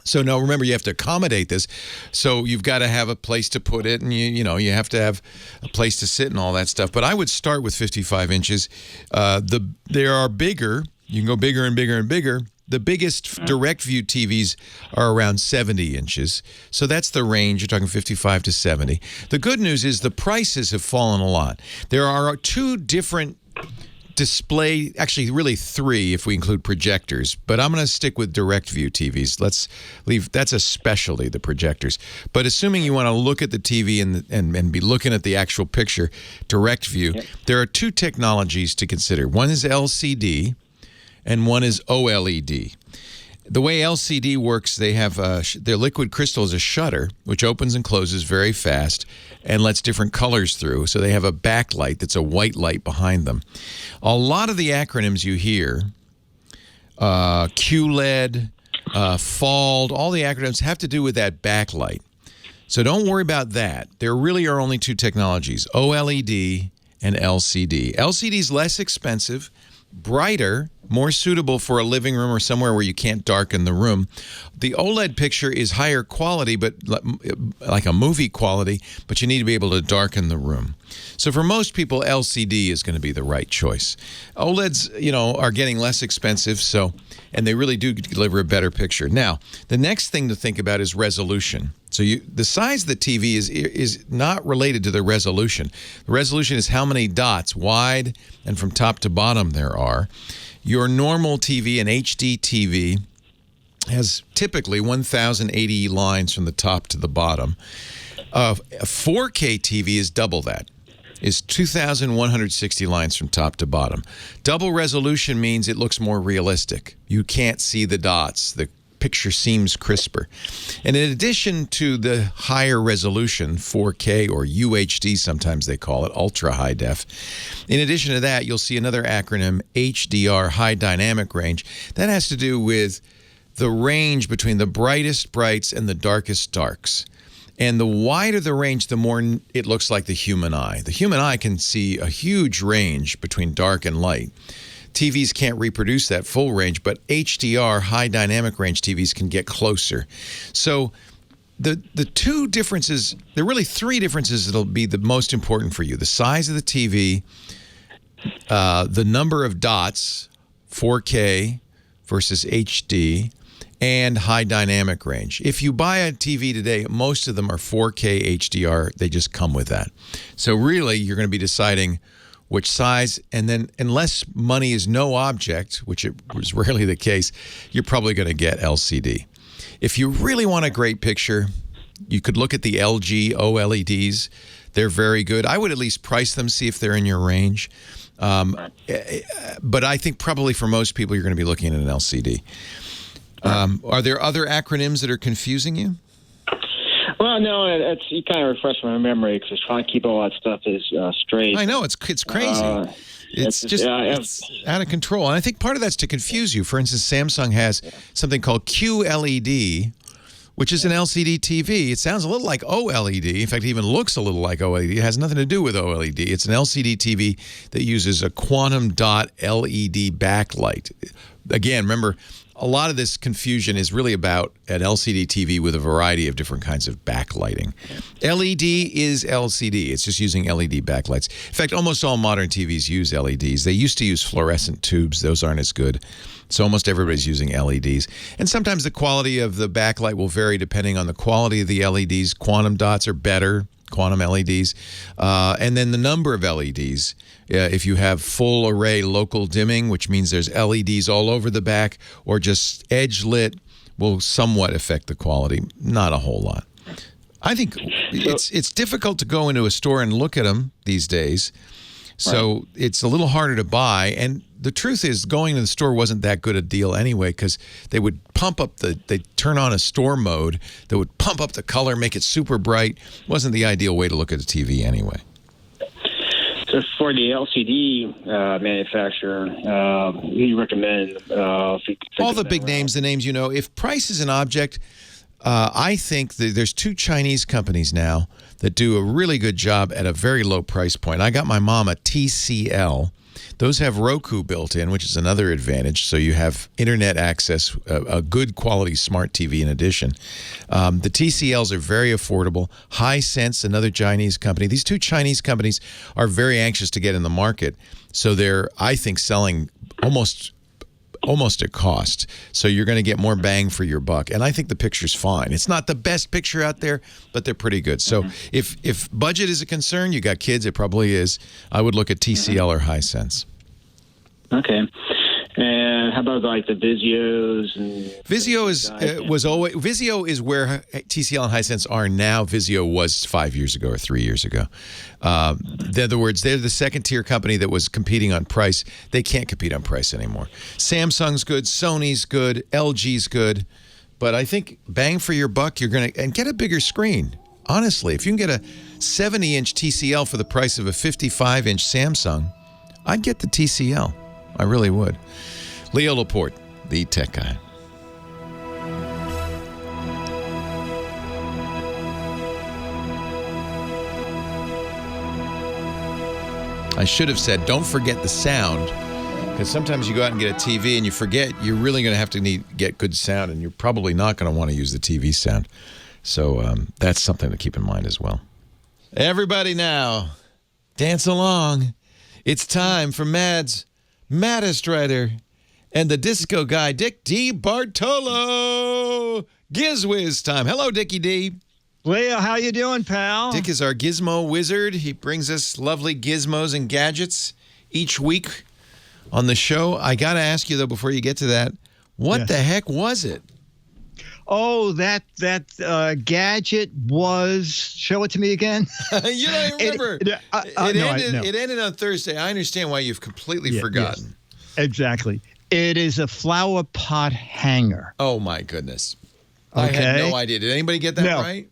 So now remember, you have to accommodate this. So you've got to have a place to put it, and you have to have a place to sit and all that stuff. But I would start with 55 inches. There are bigger. You can go bigger and bigger and bigger. The biggest direct view TVs are around 70 inches. So that's the range. You're talking 55 to 70. The good news is the prices have fallen a lot. There are two different display, actually really 3 if we include projectors, but I'm going to stick with direct view TVs. Let's leave, that's a specialty, the projectors. But assuming you want to look at the TV and be looking at the actual picture, direct view, there are 2 technologies to consider. One is LCD and one is OLED. The way LCD works, they have their liquid crystal is a shutter, which opens and closes very fast and lets different colors through. So they have a backlight that's a white light behind them. A lot of the acronyms you hear, QLED, FALD, all the acronyms have to do with that backlight. So don't worry about that. There really are only 2 technologies, OLED and LCD. LCD is less expensive, brighter, more suitable for a living room or somewhere where you can't darken the room. The OLED picture is higher quality, but like a movie quality, but you need to be able to darken the room. So for most people, LCD is going to be the right choice. OLEDs, are getting less expensive, and they really do deliver a better picture. Now, the next thing to think about is resolution. So the size of the TV is not related to the resolution. The resolution is how many dots, wide and from top to bottom, there are. Your normal TV, an HD TV, has typically 1,080 lines from the top to the bottom. A 4K TV is double that, is 2,160 lines from top to bottom. Double resolution means it looks more realistic. You can't see the dots. The picture seems crisper. And in addition to the higher resolution, 4K or UHD sometimes they call it, ultra high def, in addition to that, you'll see another acronym, HDR, high dynamic range. That has to do with the range between the brightest brights and the darkest darks. And the wider the range, the more it looks like the human eye. The human eye can see a huge range between dark and light. TVs can't reproduce that full range, but HDR, high dynamic range TVs can get closer. So the 2 differences, there are really 3 differences that'll be the most important for you. The size of the TV, the number of dots, 4K versus HD, and high dynamic range. If you buy a TV today, most of them are 4K HDR. They just come with that. So really, you're going to be deciding which size, and then unless money is no object, which it was rarely the case, you're probably going to get LCD. If you really want a great picture, you could look at the LG OLEDs. They're very good. I would at least price them, see if they're in your range. But I think probably for most people, you're going to be looking at an LCD. Are there other acronyms that are confusing you? Well, no, you kind of refresh my memory because I was trying to keep all that stuff straight. I know, it's crazy. It's out of control. And I think part of that's to confuse you. For instance, Samsung has something called QLED, which is an LCD TV. It sounds a little like OLED. In fact, it even looks a little like OLED. It has nothing to do with OLED. It's an LCD TV that uses a quantum dot LED backlight. Again, remember, a lot of this confusion is really about an LCD TV with a variety of different kinds of backlighting. LED is LCD. It's just using LED backlights. In fact, almost all modern TVs use LEDs. They used to use fluorescent tubes. Those aren't as good. So almost everybody's using LEDs. And sometimes the quality of the backlight will vary depending on the quality of the LEDs. Quantum dots are better, quantum LEDs. And then the number of LEDs. If you have full array local dimming, which means there's LEDs all over the back, or just edge lit, will somewhat affect the quality. Not a whole lot. I think it's difficult to go into a store and look at them these days. So it's a little harder to buy. And the truth is, going to the store wasn't that good a deal anyway, because they would they'd turn on a store mode that would pump up the color, make it super bright. Wasn't the ideal way to look at a TV anyway. So for the LCD manufacturer, you recommend all the big names, the names you know. If price is an object, I think there's 2 Chinese companies now that do a really good job at a very low price point. I got my mom a TCL. Those have Roku built in, which is another advantage. So you have internet access, a good quality smart TV in addition. The TCLs are very affordable. Hisense, another Chinese company. These 2 Chinese companies are very anxious to get in the market. So they're, I think, selling almost at cost. So you're going to get more bang for your buck. And I think the picture's fine. It's not the best picture out there, but they're pretty good. So if budget is a concern, you got kids, it probably is. I would look at TCL or Hisense. Okay. And how about like the Vizios? And Vizio Vizio is where TCL and Hisense are now. Vizio was 5 years ago or 3 years ago. In other words, they're the second tier company that was competing on price. They can't compete on price anymore. Samsung's good, Sony's good, LG's good, but I think bang for your buck, you're gonna and get a bigger screen. Honestly, if you can get a 70-inch TCL for the price of a 55-inch Samsung, I'd get the TCL. I really would. Leo Laporte, the tech guy. I should have said, don't forget the sound, because sometimes you go out and get a TV and you forget you're really going to have to get good sound, and you're probably not going to want to use the TV sound. So that's something to keep in mind as well. Everybody now, dance along. It's time for Mad's Maddest Writer and the disco guy, Dick DeBartolo. Gizwiz time. Hello, Dickie D. Leo, how you doing, pal? Dick is our gizmo wizard. He brings us lovely gizmos and gadgets each week on the show. I got to ask you, though, before you get to that, what the heck was it? Oh, that gadget was. Show it to me again. You don't even remember. It ended on Thursday. I understand why you've completely forgotten. Yes, exactly. It is a flower pot hanger. Oh my goodness! Okay. I had no idea. Did anybody get that right?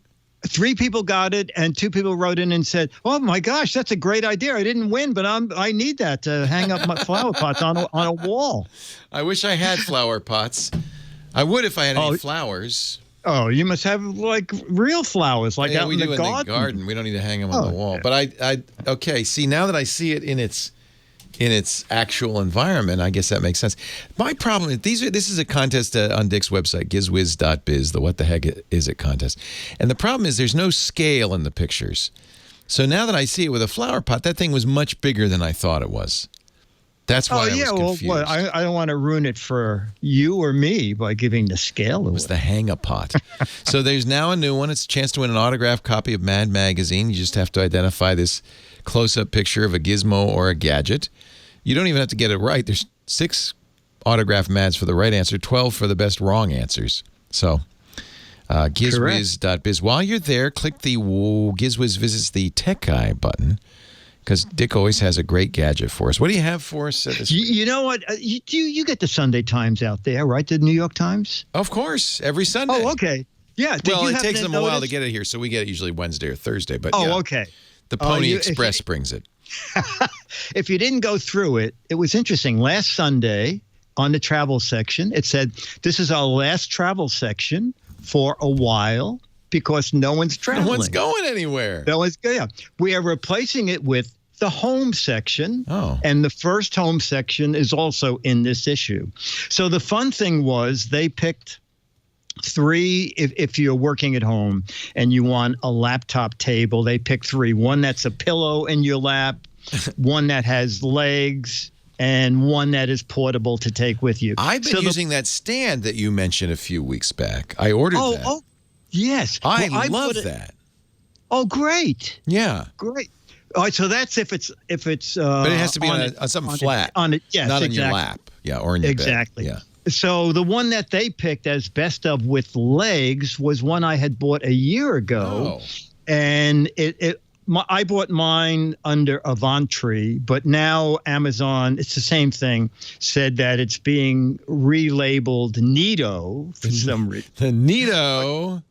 3 people got it, and 2 people wrote in and said, "Oh my gosh, that's a great idea. I didn't win, but I need that to hang up my flower pots on a wall." I wish I had flower pots. I would if I had any flowers. Oh, you must have like real flowers, like out in the garden. In the garden. We don't need to hang them on the wall. But okay. See, now that I see it in its actual environment, I guess that makes sense. My problem is this is a contest on Dick's website, gizwiz.biz, the What the Heck Is It contest. And the problem is there's no scale in the pictures. So now that I see it with a flower pot, that thing was much bigger than I thought it was. That's why I was confused. Well, I don't want to ruin it for you or me by giving the scale. It was the hang-a-pot. So there's now a new one. It's a chance to win an autographed copy of Mad Magazine. You just have to identify this close-up picture of a gizmo or a gadget. You don't even have to get it right. There's 6 autographed Mads for the right answer, 12 for the best wrong answers. So gizwiz.biz. While you're there, click the Gizwiz Visits the Tech Guy button, because Dick always has a great gadget for us. What do you have for us this week? You know what? You get the Sunday Times out there, right? The New York Times? Of course. Every Sunday. Oh, okay. Yeah. Well, it takes them a while to get it here, so we get it usually Wednesday or Thursday. But okay. The Pony Express brings it. If you didn't go through it, it was interesting. Last Sunday on the travel section, it said, this is our last travel section for a while, because no one's traveling. No one's going anywhere. We are replacing it with the home section. Oh. And the first home section is also in this issue. So the fun thing was they picked 3, if you're working at home and you want a laptop table, they picked 3. One that's a pillow in your lap, one that has legs, and one that is portable to take with you. I've been using that stand that you mentioned a few weeks back. I ordered that. Oh, yes. I love that. Oh, great. Yeah. Great. All right, so that's if it's but it has to be on something flat. Yes, not exactly. on your lap. Yeah, or in your bed. Exactly. Yeah. So the one that they picked as best of with legs was one I had bought a year ago. Oh. And I bought mine under Avantry, but now Amazon, it's the same thing, said that it's being relabeled Neato for some reason. The Neato.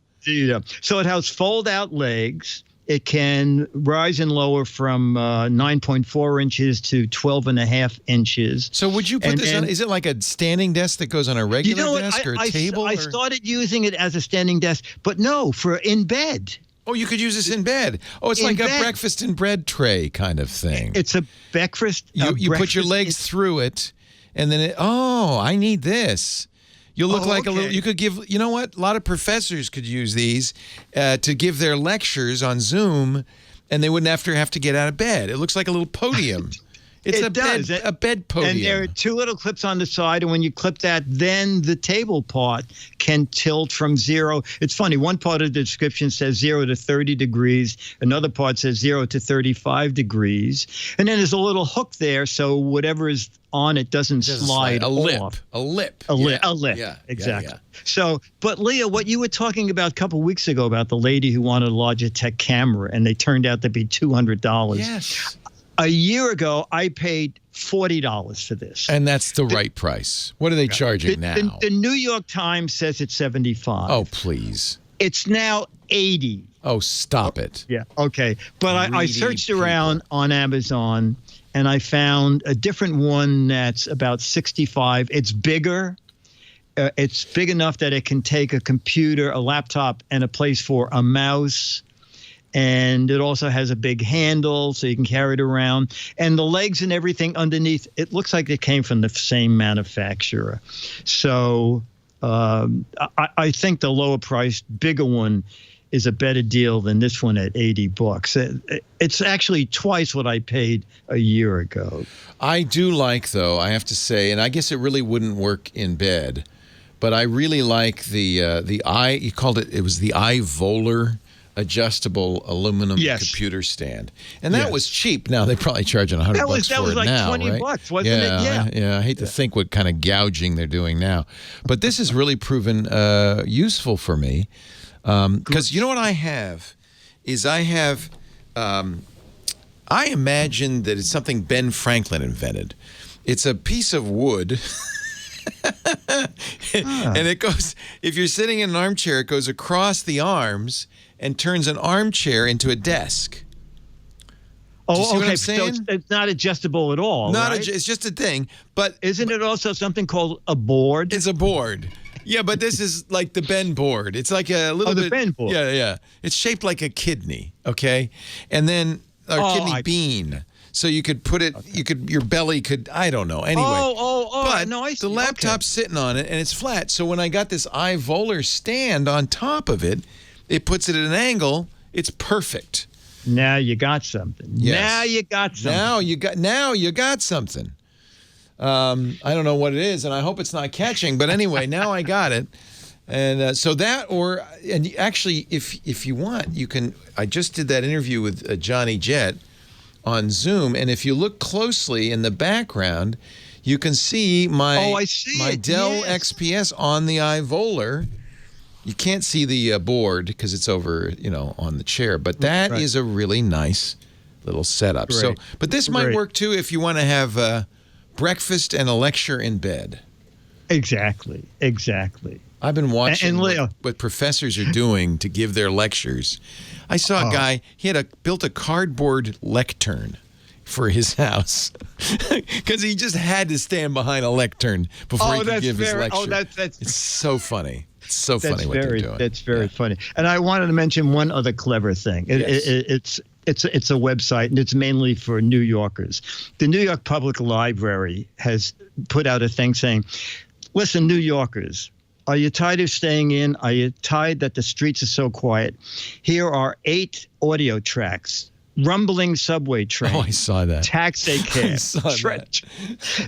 So it has fold-out legs. It can rise and lower from 9.4 inches to 12.5 inches. So would you put this on? Is it like a standing desk that goes on a regular desk or a table? I started using it as a standing desk, but no, for in bed. Oh, you could use this in bed. Oh, it's in like bed. a breakfast and bread tray kind of thing. It's a breakfast. You put your legs through it, and then I need this. You'll look like a little. You could give. You know what? A lot of professors could use these to give their lectures on Zoom, and they wouldn't have to get out of bed. It looks like a little podium. It's It does. a bed podium. And there are two little clips on the side, and when you clip that, then the table part can tilt from 0. It's funny. One part of the description says 0 to 30 degrees. Another part says 0 to 35 degrees. And then there's a little hook there, so whatever is on it doesn't slide a off. lip. A lip. Yeah. Exactly. Yeah. So, but Leo, what you were talking about a couple of weeks ago about the lady who wanted a Logitech camera, and they turned out to be $200. Yes. A year ago, I paid $40 for this. And that's the right price. What are they charging now? The New York Times says it's $75. Oh, please. It's now $80. Oh, stop it. Yeah. Okay. But I Greedy searched around on Amazon, and I found a different one that's about $65. It's bigger. It's big enough that it can take a computer, a laptop, and a place for a mouse. And it also has a big handle so you can carry it around. And the legs and everything underneath, it looks like they came from the same manufacturer. So I think the lower priced, bigger one is a better deal than this one at $80. It's actually twice what I paid a year ago. I do like, though, I have to say, and I guess it really wouldn't work in bed, but I really like the eye. You called it was the iVoler adjustable aluminum computer stand, and that was cheap. Now they probably charge $100 for it now. That was like $20, wasn't it? Yeah. I hate to think what kind of gouging they're doing now, but this has really proven useful for me because you know what I have is I imagine that it's something Ben Franklin invented. It's a piece of wood. And it goes, if you're sitting in an armchair, it goes across the arms and turns an armchair into a desk. Oh, okay. So it's not adjustable at all. Right? It's just a thing. But isn't it also something called a board? It's a board. Yeah, but this is like the Ben board. It's like a little bit. The Ben board. Yeah. It's shaped like a kidney. Okay, and then kidney bean. So you could put it. Your belly could. I don't know. Anyway. But no, I see. The laptop's sitting on it and it's flat. So when I got this iVoler stand on top of it, it puts it at an angle. It's perfect. Now you got something. Yes. Now you got something. Now you got something. I don't know what it is, and I hope it's not catching. But anyway, now I got it. And so that, and actually, if you want, you can. I just did that interview with Johnny Jett on Zoom, and if you look closely in the background, you can see my Dell XPS on the iVoler. You can't see the board because it's over, on the chair, but that is a really nice little setup. Great. So, but this might work too if you want to have breakfast and a lecture in bed. Exactly. I've been watching Leo, what professors are doing to give their lectures. I saw a guy, he had built a cardboard lectern for his house because he just had to stand behind a lectern before he could give his lecture. It's so funny. It's so funny what they're doing. That's very funny. And I wanted to mention one other clever thing. It's a website, and it's mainly for New Yorkers. The New York Public Library has put out a thing saying, listen, New Yorkers, are you tired of staying in? Are you tired that the streets are so quiet? Here are 8 audio tracks. Rumbling subway train. Oh, I saw that. Taxi cab. I saw that.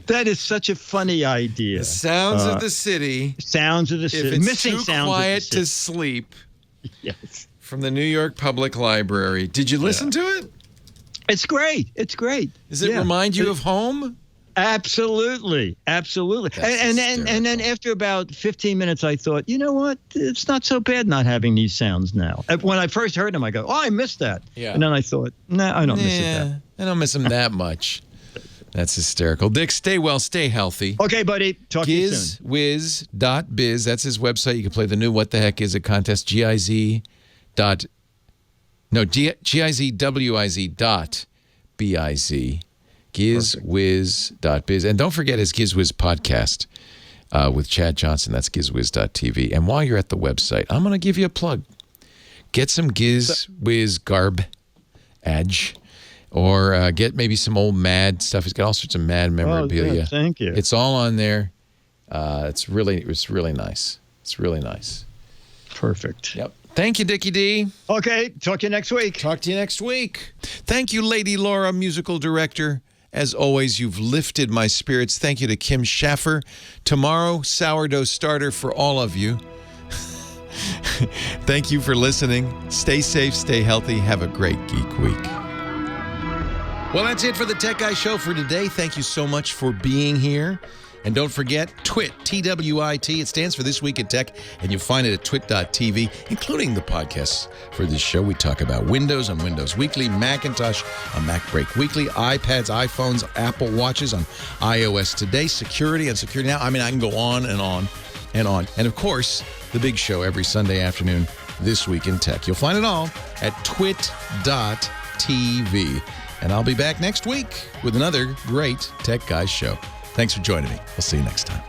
That is such a funny idea. The sounds of the city. Sounds of the city. If it's Missing too sounds quiet of the city. to sleep. Yes. From the New York Public Library. Did you listen to it? It's great. Does it remind you of home? Absolutely. And then after about 15 minutes, I thought, you know what? It's not so bad not having these sounds now. When I first heard them, I go, I missed that. Yeah. And then I thought, I don't miss it that. I don't miss them that much. That's hysterical. Dick, stay well, stay healthy. Okay, buddy. Talk to you soon. Gizwiz.biz. That's his website. You can play the new What the Heck Is It contest. Gizwiz.biz. Gizwiz.biz. And don't forget his Gizwiz podcast with Chad Johnson. That's gizwiz.tv. And while you're at the website, I'm going to give you a plug. Get some Gizwiz garb edge, or get maybe some old Mad stuff. He's got all sorts of Mad memorabilia. Oh, good. Thank you. It's all on there. It's really nice. It's really nice. Perfect. Yep. Thank you, Dickie D. Okay. Talk to you next week. Thank you, Lady Laura, musical director As always, you've lifted my spirits. Thank you to Kim Schaffer. Tomorrow, sourdough starter for all of you. Thank you for listening. Stay safe, stay healthy. Have a great Geek Week. Well, that's it for the Tech Guy Show for today. Thank you so much for being here. And don't forget, TWIT, T-W-I-T. It stands for This Week in Tech, and you'll find it at twit.tv, including the podcasts for this show. We talk about Windows on Windows Weekly, Macintosh on MacBreak Weekly, iPads, iPhones, Apple Watches on iOS Today, security on Security Now. I mean, I can go on and on and on. And, of course, the big show every Sunday afternoon, This Week in Tech. You'll find it all at twit.tv. And I'll be back next week with another great Tech Guys show. Thanks for joining me. We'll see you next time.